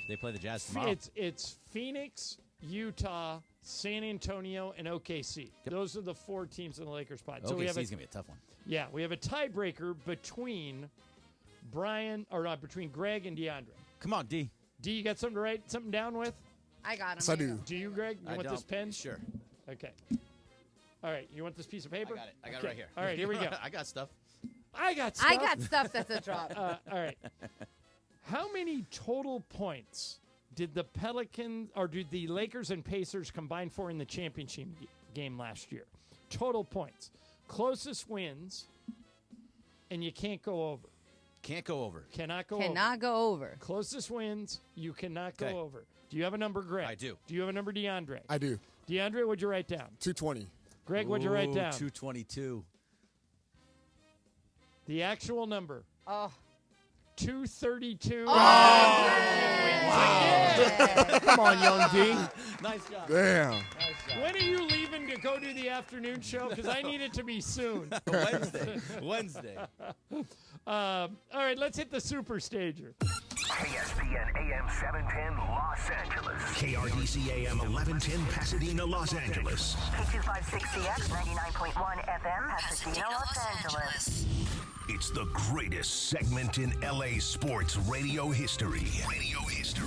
Speaker 12: They play the Jazz tomorrow.
Speaker 6: It's Phoenix, Utah, San Antonio, and OKC. Those are the 4 teams in the Lakers pod. So we have
Speaker 12: OKC's going to be a tough one.
Speaker 6: Yeah, we have a tiebreaker between between Greg and DeAndre.
Speaker 12: Come on, D.
Speaker 6: D, you got something to write something down with?
Speaker 27: I got him.
Speaker 1: Yes, I do.
Speaker 6: Do you, Greg? You want this pen?
Speaker 12: Sure.
Speaker 6: Okay. All right. You want this piece of paper?
Speaker 12: I got it right here.
Speaker 6: All right, here we go.
Speaker 12: I got stuff.
Speaker 6: I got stuff.
Speaker 27: I got stuff that's a drop.
Speaker 6: All right. How many total points did the Pelicans or did the Lakers and Pacers combine for in the championship game last year? Total points. Closest wins, and you can't go over.
Speaker 12: Can't go over.
Speaker 6: Cannot go over.
Speaker 27: Cannot go over.
Speaker 6: Closest wins, you cannot go
Speaker 12: Okay.
Speaker 6: over. Do you have a number, Greg?
Speaker 12: I do.
Speaker 6: Do you have a number, DeAndre?
Speaker 1: I do.
Speaker 6: DeAndre, what'd you write down?
Speaker 1: 220.
Speaker 6: Greg, what'd you write down?
Speaker 12: 222.
Speaker 6: The actual number.
Speaker 27: Oh.
Speaker 6: 232.
Speaker 27: Oh,
Speaker 5: Come on, young D.
Speaker 12: Nice job.
Speaker 1: Damn.
Speaker 12: Nice job.
Speaker 6: When are you leaving to go do the afternoon show? Because I need it to be soon.
Speaker 12: Wednesday.
Speaker 6: All right, let's hit the super stager.
Speaker 7: ESPN AM 710 Los Angeles. KRDC AM 1110 Pasadena, Los Angeles.
Speaker 3: K256CX 99.1 FM Pasadena, Los Angeles.
Speaker 7: It's the greatest segment in LA sports radio history.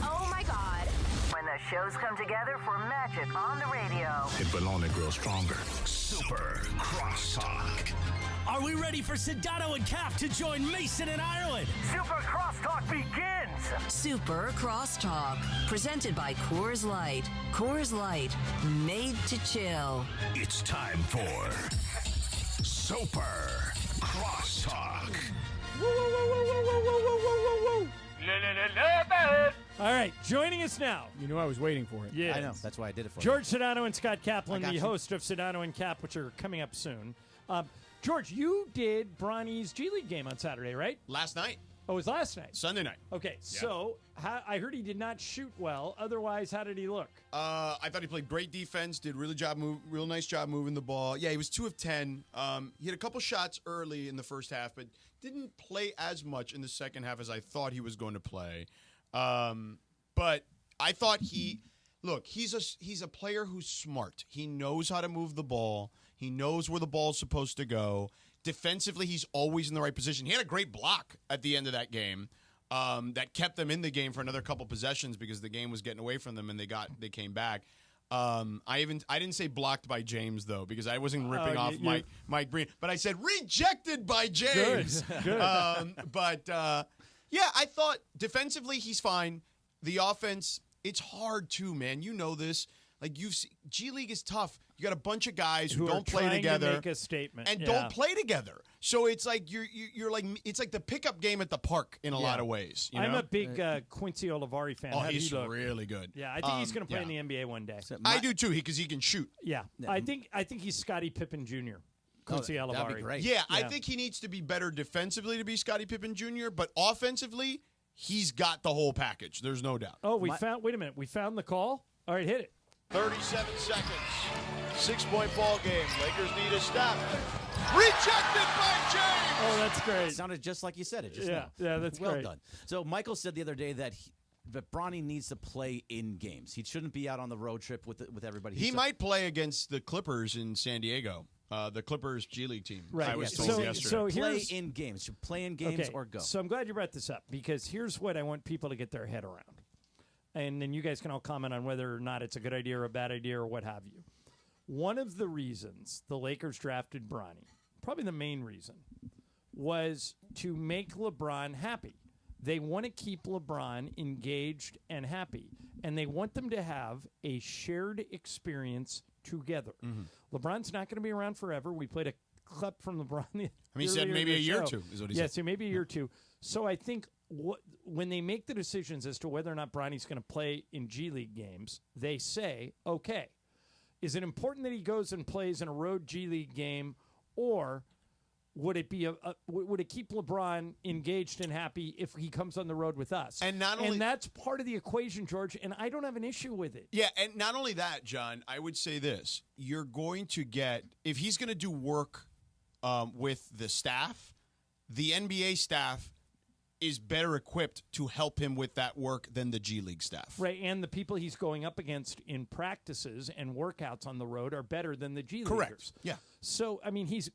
Speaker 3: Oh my God. When the shows come together for magic on the radio.
Speaker 7: It will only grow stronger. Super Crosstalk.
Speaker 25: Are we ready for Sedano and Cap to join Mason and Ireland?
Speaker 7: Super Crosstalk begins.
Speaker 3: Super Crosstalk. Presented by Coors Light. Coors Light. Made to chill.
Speaker 7: It's time for Super Crosstalk.
Speaker 6: All right, joining us now.
Speaker 5: You knew I was waiting for it.
Speaker 6: Yeah,
Speaker 12: I know. That's why I did it for
Speaker 6: George Sedano and Scott Kaplan,
Speaker 12: I got
Speaker 6: the
Speaker 12: you.
Speaker 6: host of Sedano and Cap, which are coming up soon. George, you did Bronny's G League game on Saturday, right?
Speaker 8: Last night.
Speaker 6: Oh, it was last night.
Speaker 8: Sunday night.
Speaker 6: Okay, so I heard he did not shoot well. Otherwise, how did he look?
Speaker 8: I thought he played great defense, did real nice job moving the ball. Yeah, he was 2 of 10. He had a couple shots early in the first half, but didn't play as much in the second half as I thought he was going to play. But I thought he's a player who's smart. He knows how to move the ball. He knows where the ball's supposed to go. Defensively, he's always in the right position. He had a great block at the end of that game that kept them in the game for another couple possessions because the game was getting away from them and they came back. I didn't say blocked by James though because I wasn't ripping off Mike Breen, but I said rejected by James.
Speaker 6: Good.
Speaker 8: Yeah, I thought defensively he's fine. The offense, it's hard too, man. You know this. Like G League is tough. You got a bunch of guys who don't play together
Speaker 6: to make a statement
Speaker 8: and don't play together. So it's like you're like it's like the pickup game at the park in a lot of ways. You know?
Speaker 6: I'm a big Quincy Olivari fan.
Speaker 8: Oh,
Speaker 6: How
Speaker 8: he's
Speaker 6: did he look?
Speaker 8: really good.
Speaker 6: Yeah, I think he's going to play in the NBA one day.
Speaker 8: I do too, because he can shoot.
Speaker 6: Yeah, I think he's Scottie Pippen Jr. Quincy Olivari.
Speaker 12: That'd be great.
Speaker 8: Yeah, I think he needs to be better defensively to be Scottie Pippen Jr., but offensively, he's got the whole package. There's no doubt.
Speaker 6: Oh, wait a minute. We found the call? All right, hit it.
Speaker 9: 37 seconds. 6-point ball game. Lakers need a stop. Rejected by James.
Speaker 6: Oh, that's great.
Speaker 12: It sounded just like you said it just
Speaker 6: Yeah,
Speaker 12: now.
Speaker 6: yeah, that's
Speaker 12: well
Speaker 6: great.
Speaker 12: done. So Michael said the other day that Bronny needs to play in games. He shouldn't be out on the road trip with everybody.
Speaker 8: He might play against the Clippers in San Diego. The Clippers G League team.
Speaker 6: Right.
Speaker 8: I was
Speaker 6: Yeah.
Speaker 8: told yesterday.
Speaker 6: So
Speaker 12: play
Speaker 6: here's
Speaker 12: in games. Should play in games or go.
Speaker 6: So I'm glad you brought this up because here's what I want people to get their head around. And then you guys can all comment on whether or not it's a good idea or a bad idea or what have you. One of the reasons the Lakers drafted Bronny, probably the main reason, was to make LeBron happy. They want to keep LeBron engaged and happy, and they want them to have a shared experience together. LeBron's not going to be around forever. We played a clip from LeBron.
Speaker 8: He said maybe a year or two is what he said.
Speaker 6: Yeah, so maybe a year or two. So I think when they make the decisions as to whether or not Bronny's going to play in G League games, they say, okay, is it important that he goes and plays in a road G League game, or would it be would it keep LeBron engaged and happy if he comes on the road with us?
Speaker 8: And
Speaker 6: that's part of the equation, George, and I don't have an issue with it.
Speaker 8: Yeah, and not only that, John, I would say this. You're going to get, if he's going to do work with the staff, the NBA staff is better equipped to help him with that work than the G League staff.
Speaker 6: Right, and the people he's going up against in practices and workouts on the road are better than the G Leaguers.
Speaker 8: Correct. Yeah.
Speaker 6: So, I mean, he's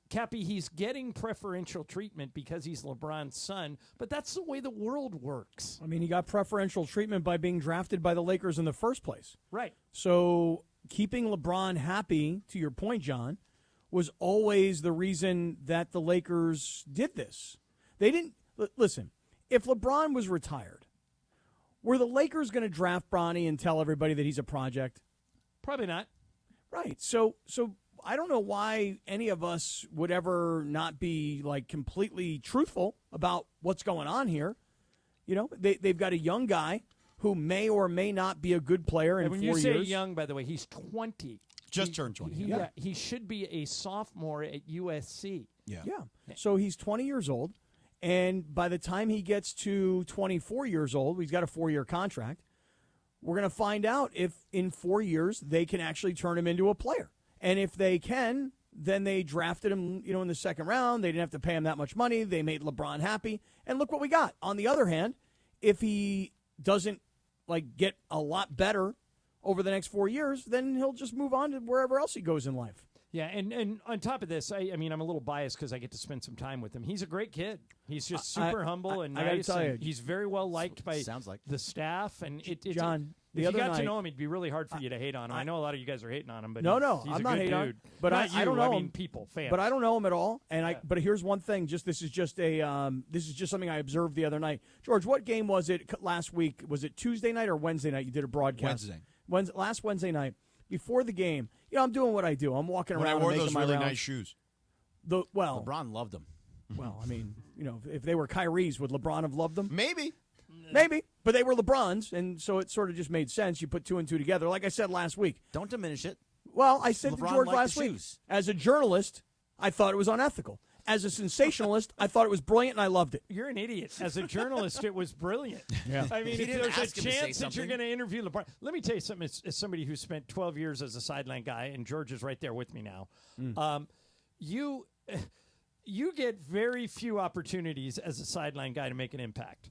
Speaker 6: getting preferential treatment because he's LeBron's son, but that's the way the world works.
Speaker 5: I mean, he got preferential treatment by being drafted by the Lakers in the first place.
Speaker 6: Right.
Speaker 5: So keeping LeBron happy, to your point, John, was always the reason that the Lakers did this. They didn't listen. If LeBron was retired, were the Lakers going to draft Bronny and tell everybody that he's a project?
Speaker 6: Probably not.
Speaker 5: Right. So I don't know why any of us would ever not be like completely truthful about what's going on here. You know, they've got a young guy who may or may not be a good player in 4 years.
Speaker 6: When you say young, by the way, he's 20.
Speaker 8: Just turned 20.
Speaker 6: He should be a sophomore at USC.
Speaker 5: Yeah. So he's 20 years old. And by the time he gets to 24 years old, he's got a 4-year contract. We're going to find out if in 4 years they can actually turn him into a player. And if they can, then they drafted him, in the second round. They didn't have to pay him that much money. They made LeBron happy. And look what we got. On the other hand, if he doesn't get a lot better over the next 4 years, then he'll just move on to wherever else he goes in life.
Speaker 6: Yeah, and on top of this, I mean, I'm a little biased because I get to spend some time with him. He's a great kid. He's just super humble and
Speaker 5: I gotta
Speaker 6: nice.
Speaker 5: tell you,
Speaker 6: and he's very well liked by the staff. And
Speaker 5: John,
Speaker 6: if you got to know him, it'd be really hard for you to hate on him. I know a lot of you guys are hating on him, but
Speaker 5: no,
Speaker 6: he's
Speaker 5: I'm
Speaker 6: a
Speaker 5: not
Speaker 6: good
Speaker 5: hating on
Speaker 6: dude.
Speaker 5: him. But
Speaker 6: Not
Speaker 5: I don't know
Speaker 6: I mean,
Speaker 5: him.
Speaker 6: people, fans.
Speaker 5: But I don't know him at all. And But here's one thing. This is just something I observed the other night. George, what game was it last week? Was it Tuesday night or Wednesday night? You did a broadcast. Last Wednesday night before the game. I'm doing what I do. I'm walking around.
Speaker 8: When I wore
Speaker 5: and
Speaker 8: those
Speaker 5: making my
Speaker 8: really
Speaker 5: rounds.
Speaker 8: nice shoes.
Speaker 12: LeBron loved them.
Speaker 5: Well, I mean, if they were Kyrie's, would LeBron have loved them?
Speaker 8: Maybe.
Speaker 5: But they were LeBron's, and so it sort of just made sense. You put two and two together. Like I said last week.
Speaker 12: Don't diminish it.
Speaker 5: Well, I said
Speaker 12: LeBron
Speaker 5: to George
Speaker 12: liked
Speaker 5: last
Speaker 12: the
Speaker 5: week,
Speaker 12: shoes.
Speaker 5: as a journalist, I thought it was unethical. As a sensationalist, I thought it was brilliant, and I loved it.
Speaker 6: You're an idiot. As a journalist, it was brilliant.
Speaker 5: Yeah.
Speaker 6: I mean,
Speaker 12: He
Speaker 6: if
Speaker 12: didn't
Speaker 6: there's a
Speaker 12: ask him to say
Speaker 6: chance that you're
Speaker 12: something.
Speaker 6: going to interview LeBron, let me tell you something. As somebody who spent 12 years as a sideline guy, and George is right there with me now, you get very few opportunities as a sideline guy to make an impact.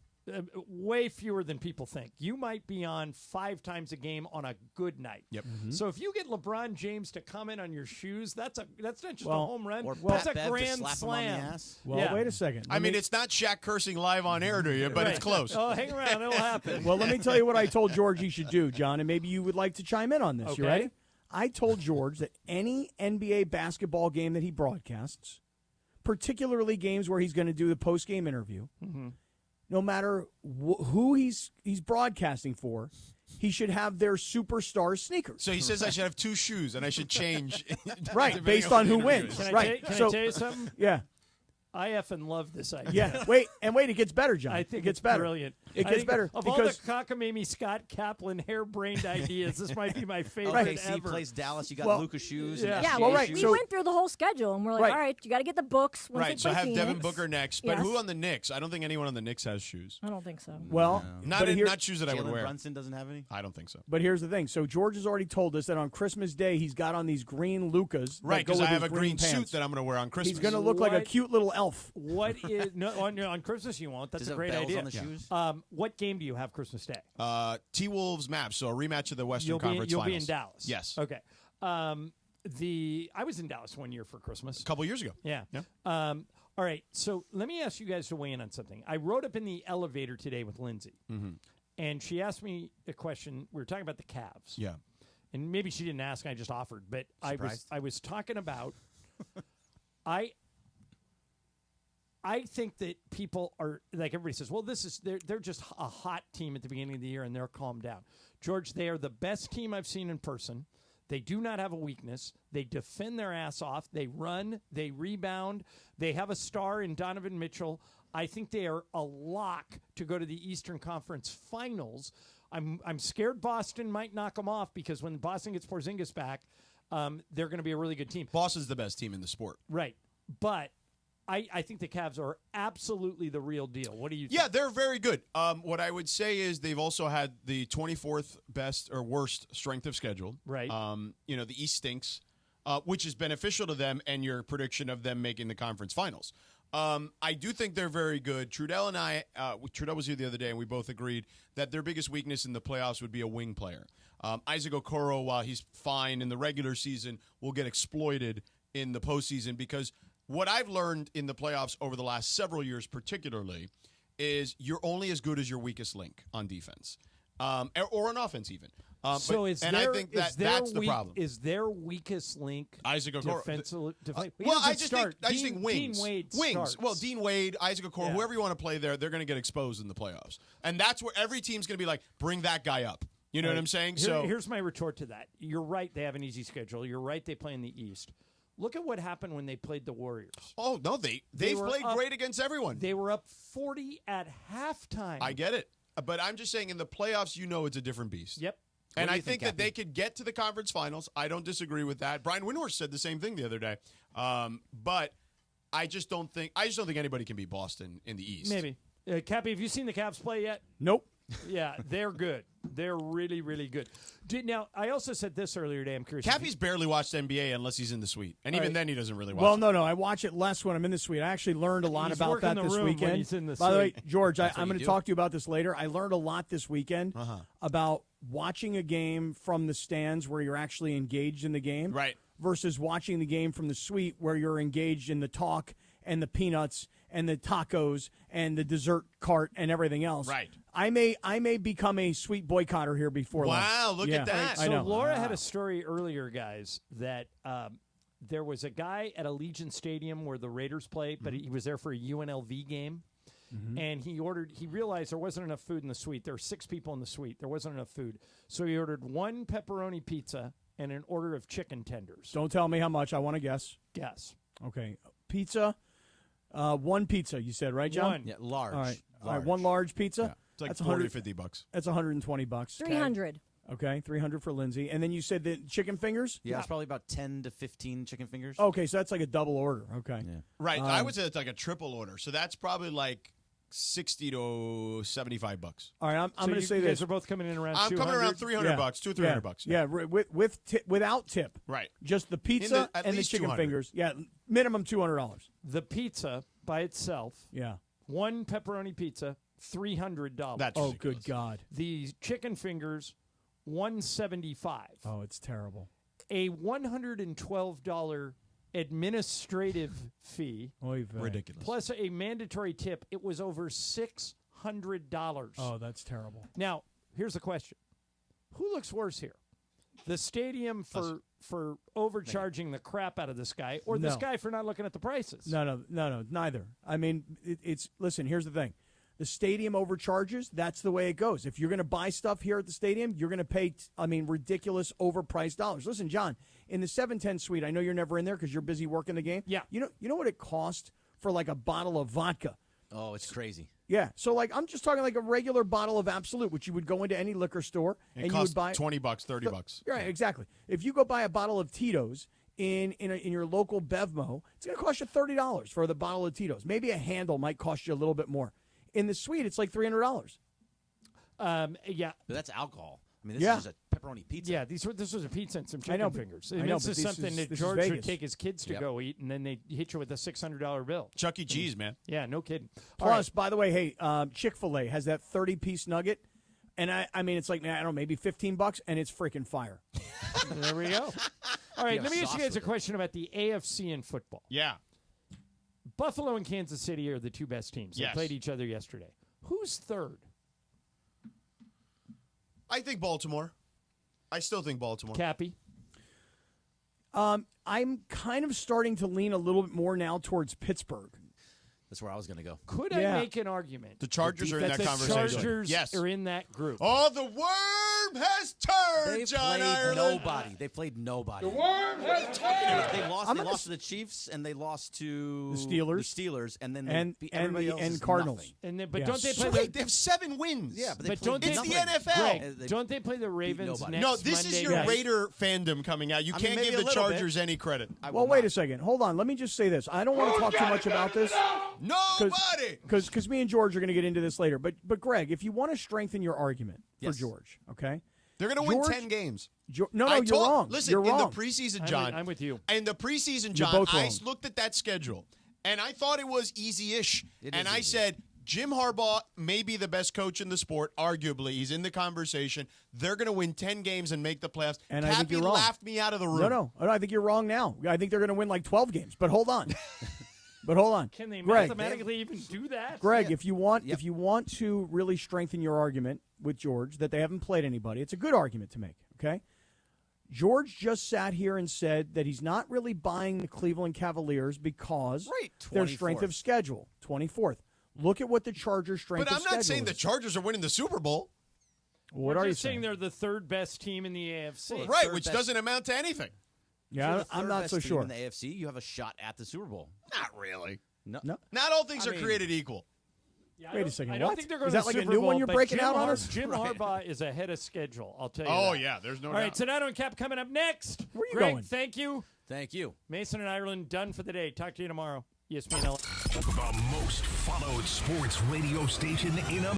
Speaker 6: Way fewer than people think. You might be on 5 times a game on a good night.
Speaker 8: Yep.
Speaker 6: So if you get LeBron James to comment on your shoes, that's not just a
Speaker 5: Well,
Speaker 6: home run.
Speaker 12: Or
Speaker 6: That's
Speaker 12: Pat
Speaker 6: a
Speaker 12: Bev to
Speaker 6: grand
Speaker 12: slap him
Speaker 6: slam.
Speaker 12: on the ass.
Speaker 5: Well,
Speaker 6: Yeah.
Speaker 5: wait a second.
Speaker 8: I mean, it's not Shaq cursing live on air to you, but it's
Speaker 6: Right.
Speaker 8: close.
Speaker 6: Oh, hang around. It'll happen.
Speaker 5: Well, let me tell you what I told George he should do, John, and maybe you would like to chime in on this. You
Speaker 6: Okay.
Speaker 5: ready? I told George that any NBA basketball game that he broadcasts, particularly games where he's going to do the post-game interview, no matter who he's broadcasting for, he should have their superstar sneakers.
Speaker 8: So he says I should have 2 shoes and I should change.
Speaker 5: Right,
Speaker 8: depending
Speaker 5: based
Speaker 8: on
Speaker 5: on
Speaker 8: the
Speaker 5: who
Speaker 8: interview
Speaker 5: wins.
Speaker 8: is.
Speaker 6: Can
Speaker 5: Right.
Speaker 6: I
Speaker 5: So-
Speaker 6: tell you something?
Speaker 5: Yeah.
Speaker 6: I effing love this idea.
Speaker 5: Yeah. Wait, it gets better, John.
Speaker 6: I think
Speaker 5: it gets
Speaker 6: it's
Speaker 5: better.
Speaker 6: brilliant.
Speaker 5: It
Speaker 6: I
Speaker 5: gets
Speaker 6: think
Speaker 5: better
Speaker 6: of
Speaker 5: because
Speaker 6: all the cockamamie Scott Kaplan harebrained ideas. This might be my favorite
Speaker 12: OKC
Speaker 6: ever.
Speaker 12: plays Dallas. You got
Speaker 5: Well,
Speaker 12: Luka shoes.
Speaker 6: yeah.
Speaker 12: And
Speaker 27: Yeah,
Speaker 12: SGA
Speaker 27: well,
Speaker 5: right,
Speaker 27: we
Speaker 12: shoes.
Speaker 27: went through the whole schedule, and we're like,
Speaker 5: Right.
Speaker 27: all right, you got to get the books. Once
Speaker 8: Right,
Speaker 27: they
Speaker 8: so
Speaker 27: play
Speaker 8: have Devin
Speaker 27: Phoenix.
Speaker 8: Booker next. But
Speaker 27: Yes.
Speaker 8: who on the Knicks? I don't think anyone on the Knicks has shoes.
Speaker 27: I don't think so.
Speaker 5: well,
Speaker 8: Not
Speaker 5: but,
Speaker 8: not shoes that I would
Speaker 12: Jalen
Speaker 8: wear.
Speaker 12: Brunson doesn't have any.
Speaker 8: I don't think so.
Speaker 5: but here's the thing. So George has already told us that on Christmas Day he's got on these green Lucas.
Speaker 8: Right,
Speaker 5: because
Speaker 8: because I have a green suit that I'm going to wear on Christmas.
Speaker 5: He's going to look like a
Speaker 6: What?
Speaker 5: cute little elf.
Speaker 6: What is on Christmas you won't? That's
Speaker 12: Does
Speaker 6: a
Speaker 12: it
Speaker 6: great
Speaker 12: have bells
Speaker 6: idea.
Speaker 12: on the shoes?
Speaker 6: What game do you have Christmas Day?
Speaker 8: T-Wolves Mavs, so a rematch of the Western
Speaker 6: You'll
Speaker 8: Conference
Speaker 6: be in
Speaker 8: Finals.
Speaker 6: Dallas.
Speaker 8: Yes.
Speaker 6: Okay. I was in Dallas one year for Christmas.
Speaker 8: A couple years ago.
Speaker 6: Yeah.
Speaker 8: Yeah.
Speaker 6: All right. So let me ask you guys to weigh in on something. I rode up in the elevator today with Lindsay, and she asked me a question. We were talking about the Cavs.
Speaker 8: Yeah.
Speaker 6: And maybe she didn't ask. I just offered. But
Speaker 12: Surprised?
Speaker 6: I was talking about. I think that people are like everybody says. Well, they're just a hot team at the beginning of the year and they're calmed down. George, they are the best team I've seen in person. They do not have a weakness. They defend their ass off. They run. They rebound. They have a star in Donovan Mitchell. I think they are a lock to go to the Eastern Conference Finals. I'm scared Boston might knock them off because when Boston gets Porzingis back, they're going to be a really good team.
Speaker 8: Boston's the best team in the sport.
Speaker 6: Right. But I think the Cavs are absolutely the real deal. What do you think?
Speaker 8: Yeah, they're very good. What I would say is they've also had the 24th best or worst strength of schedule.
Speaker 6: Right.
Speaker 8: The East stinks, which is beneficial to them and your prediction of them making the conference finals. I do think they're very good. Trudell and I, Trudell was here the other day, and we both agreed that their biggest weakness in the playoffs would be a wing player. Isaac Okoro, while he's fine in the regular season, will get exploited in the postseason because what I've learned in the playoffs over the last several years particularly is you're only as good as your weakest link on defense or on offense even.
Speaker 6: I think
Speaker 8: that's the problem.
Speaker 6: Is their weakest link
Speaker 8: Isaac Okoro?
Speaker 6: I just
Speaker 8: think wings.
Speaker 6: Dean Wade
Speaker 8: wings.
Speaker 6: starts.
Speaker 8: Well, Dean Wade, Isaac Okoro, whoever you want to play there, they're going to get exposed in the playoffs, and that's where every team's going to be like, bring that guy up. You know what I'm saying?
Speaker 6: Here's my retort to that. You're right. They have an easy schedule. You're right. They play in the East. Look at what happened when they played the Warriors.
Speaker 8: Oh no, they've played great against everyone.
Speaker 6: They were up 40 at halftime.
Speaker 8: I get it, but I'm just saying in the playoffs, it's a different beast.
Speaker 6: Yep.
Speaker 8: And I think that they could get to the conference finals. I don't disagree with that. Brian Windhorst said the same thing the other day. But I just don't think anybody can beat Boston in the East.
Speaker 6: Maybe. Cappy, have you seen the Cavs play yet?
Speaker 5: Nope.
Speaker 6: Yeah, they're good. They're really, really good. Now, I also said this earlier today. I'm curious.
Speaker 8: Cappy's barely watched NBA unless he's in the suite. And even then, he doesn't really watch it.
Speaker 5: No. I watch it less when I'm in the suite. I actually learned a lot about that this weekend.
Speaker 6: He's in the
Speaker 5: By the way,
Speaker 6: suite.
Speaker 5: George, I'm going to talk to you about this later. I learned a lot this weekend about watching a game from the stands where you're actually engaged in the game versus watching the game from the suite where you're engaged in the talk and the peanuts and the tacos and the dessert cart and everything else.
Speaker 8: Right.
Speaker 5: I may become a sweet boycotter here before lunch.
Speaker 8: Wow, look at that.
Speaker 6: So Laura had a story earlier, guys, that there was a guy at Allegiant Stadium where the Raiders play, but he was there for a UNLV game. And he realized there wasn't enough food in the suite. There were 6 people in the suite. There wasn't enough food. So he ordered 1 pepperoni pizza and an order of chicken tenders.
Speaker 5: Don't tell me how much. I want to guess.
Speaker 6: Guess.
Speaker 5: Okay. Pizza. 1 pizza, you said, right, John?
Speaker 6: 1.
Speaker 12: Yeah, large.
Speaker 5: All right, 1 large pizza.
Speaker 8: Yeah. It's like
Speaker 5: that's
Speaker 8: $40-$50.
Speaker 5: That's $120.
Speaker 4: 300.
Speaker 5: Okay, 300 for Lindsay. And then you said the chicken fingers?
Speaker 12: Yeah, it's probably about 10 to 15 chicken fingers.
Speaker 5: Okay, so that's like a double order. Okay.
Speaker 12: Yeah.
Speaker 8: Right. I would say it's like a triple order. So that's probably like $60 to $75.
Speaker 5: All right, I'm going to say
Speaker 6: you
Speaker 5: this.
Speaker 6: guys are both coming in around
Speaker 8: I'm coming around $300, $300.
Speaker 5: Yeah, without tip.
Speaker 8: Right.
Speaker 5: Just the pizza
Speaker 8: at
Speaker 5: and the
Speaker 8: least
Speaker 5: chicken
Speaker 8: 200.
Speaker 5: fingers. Yeah, minimum $200.
Speaker 6: The pizza by itself, 1 pepperoni pizza, $300.
Speaker 8: That's
Speaker 5: oh,
Speaker 8: ridiculous.
Speaker 5: good God.
Speaker 6: The chicken fingers, $175.
Speaker 5: Oh, it's terrible.
Speaker 6: A $112 administrative fee.
Speaker 5: Oy vey.
Speaker 8: Ridiculous.
Speaker 6: Plus a mandatory tip. It was over $600.
Speaker 5: Oh, that's terrible.
Speaker 6: Now, here's the question. Who looks worse here? The stadium for overcharging the crap out of this guy, or this guy for not looking at the prices?
Speaker 5: No, neither. I mean, listen, here's the thing. The stadium overcharges. That's the way it goes. If you're going to buy stuff here at the stadium, you're going to pay, ridiculous overpriced dollars. Listen, John, in the 710 suite, I know you're never in there because you're busy working the game.
Speaker 6: Yeah.
Speaker 5: You know what it cost for like a bottle of vodka?
Speaker 12: Oh, it's crazy.
Speaker 5: Yeah. So like I'm just talking like a regular bottle of Absolute, which you would go into any liquor store and you would buy
Speaker 8: $20, $30.
Speaker 5: Right, exactly. If you go buy a bottle of Tito's in your local Bevmo, it's going to cost you $30 for the bottle of Tito's. Maybe a handle might cost you a little bit more. In the suite, it's like $300.
Speaker 6: Yeah.
Speaker 12: But that's alcohol. I mean, this is a pepperoni pizza.
Speaker 6: Yeah, this was a pizza and some chicken fingers. And
Speaker 5: I know,
Speaker 6: this is something that George would take his kids to go eat, and then they hit you with a $600 bill.
Speaker 8: Chuck E. Cheese, man.
Speaker 6: Yeah, no kidding.
Speaker 5: Plus, by the way, hey, Chick-fil-A has that 30-piece nugget, and I mean, it's like, I don't know, maybe $15, and it's freaking fire.
Speaker 6: There we go. All right, let me ask you guys a question about the AFC in football.
Speaker 8: Yeah.
Speaker 6: Buffalo and Kansas City are the 2 best teams. They played each other yesterday. Who's third?
Speaker 8: I think Baltimore. I still think Baltimore.
Speaker 6: Cappy?
Speaker 5: I'm kind of starting to lean a little bit more now towards Pittsburgh.
Speaker 12: That's where I was going to go.
Speaker 6: Could I make an argument?
Speaker 8: The Chargers are in that conversation.
Speaker 6: The Chargers are in that group.
Speaker 8: Oh, the worm has turned, John Ireland.
Speaker 12: They played nobody.
Speaker 8: The worm has turned.
Speaker 12: They lost to the Chiefs, and they lost to
Speaker 5: the Steelers.
Speaker 12: And then they beat everybody else
Speaker 5: and Cardinals.
Speaker 12: Nothing.
Speaker 6: But don't they play?
Speaker 8: They have 7 wins.
Speaker 12: Yeah, but
Speaker 6: don't
Speaker 8: it's
Speaker 6: they
Speaker 8: the NFL.
Speaker 6: Greg, don't they play the Ravens next
Speaker 8: No, this
Speaker 6: Monday
Speaker 8: is your
Speaker 6: night?
Speaker 8: Raider fandom coming out. You can't give the Chargers any credit.
Speaker 5: Well, wait a second. Hold on. Let me just say this. I don't want to talk too much about this.
Speaker 8: Nobody.
Speaker 5: Because me and George are going to get into this later. But Greg, if you want to strengthen your argument for George, okay?
Speaker 8: They're going to win 10 games.
Speaker 5: You're wrong.
Speaker 8: Listen,
Speaker 5: you're wrong.
Speaker 8: In the preseason, John.
Speaker 6: I'm with you.
Speaker 8: In the preseason,
Speaker 5: You're
Speaker 8: John,
Speaker 5: both
Speaker 8: I
Speaker 5: wrong.
Speaker 8: looked at that schedule, And I thought it was easy-ish. And I said, Jim Harbaugh may be the best coach in the sport, arguably. He's in the conversation. They're going to win 10 games and make the playoffs.
Speaker 5: And I think you're wrong.
Speaker 8: laughed me out of the room.
Speaker 5: No, I think you're wrong now. I think they're going to win like 12 games. But hold on.
Speaker 6: Can they
Speaker 5: Greg,
Speaker 6: mathematically even do that?
Speaker 5: Greg, if you want to really strengthen your argument with George that they haven't played anybody, it's a good argument to make, okay? George just sat here and said that he's not really buying the Cleveland Cavaliers because their strength of schedule, 24th. Look at what the Chargers' strength of schedule is.
Speaker 8: But I'm not saying the Chargers are winning the Super Bowl.
Speaker 5: What are you
Speaker 6: saying? They're the third best team in the AFC.
Speaker 8: Right, which doesn't amount to anything.
Speaker 5: Yeah, I'm not so sure.
Speaker 12: In the AFC, you have a shot at the Super Bowl.
Speaker 8: Not really.
Speaker 12: No.
Speaker 8: Not all things are created equal.
Speaker 6: Yeah,
Speaker 5: Wait a second.
Speaker 6: I don't
Speaker 5: what?
Speaker 6: think they're going
Speaker 5: is
Speaker 6: to
Speaker 5: that like
Speaker 6: Super
Speaker 5: a new
Speaker 6: Bowl,
Speaker 5: one you're
Speaker 6: but
Speaker 5: breaking
Speaker 6: Jim
Speaker 5: out on us?
Speaker 6: Jim Harbaugh is ahead of schedule. I'll tell you.
Speaker 8: Oh,
Speaker 6: that.
Speaker 8: yeah, there's no
Speaker 6: All
Speaker 8: doubt.
Speaker 6: right, Tonight on Cap coming up next.
Speaker 5: Where are you
Speaker 6: Greg,
Speaker 5: going?
Speaker 6: thank you.
Speaker 12: Thank you.
Speaker 6: Mason and Ireland done for the day. Talk to you tomorrow. ESPN.
Speaker 7: The most followed sports radio station in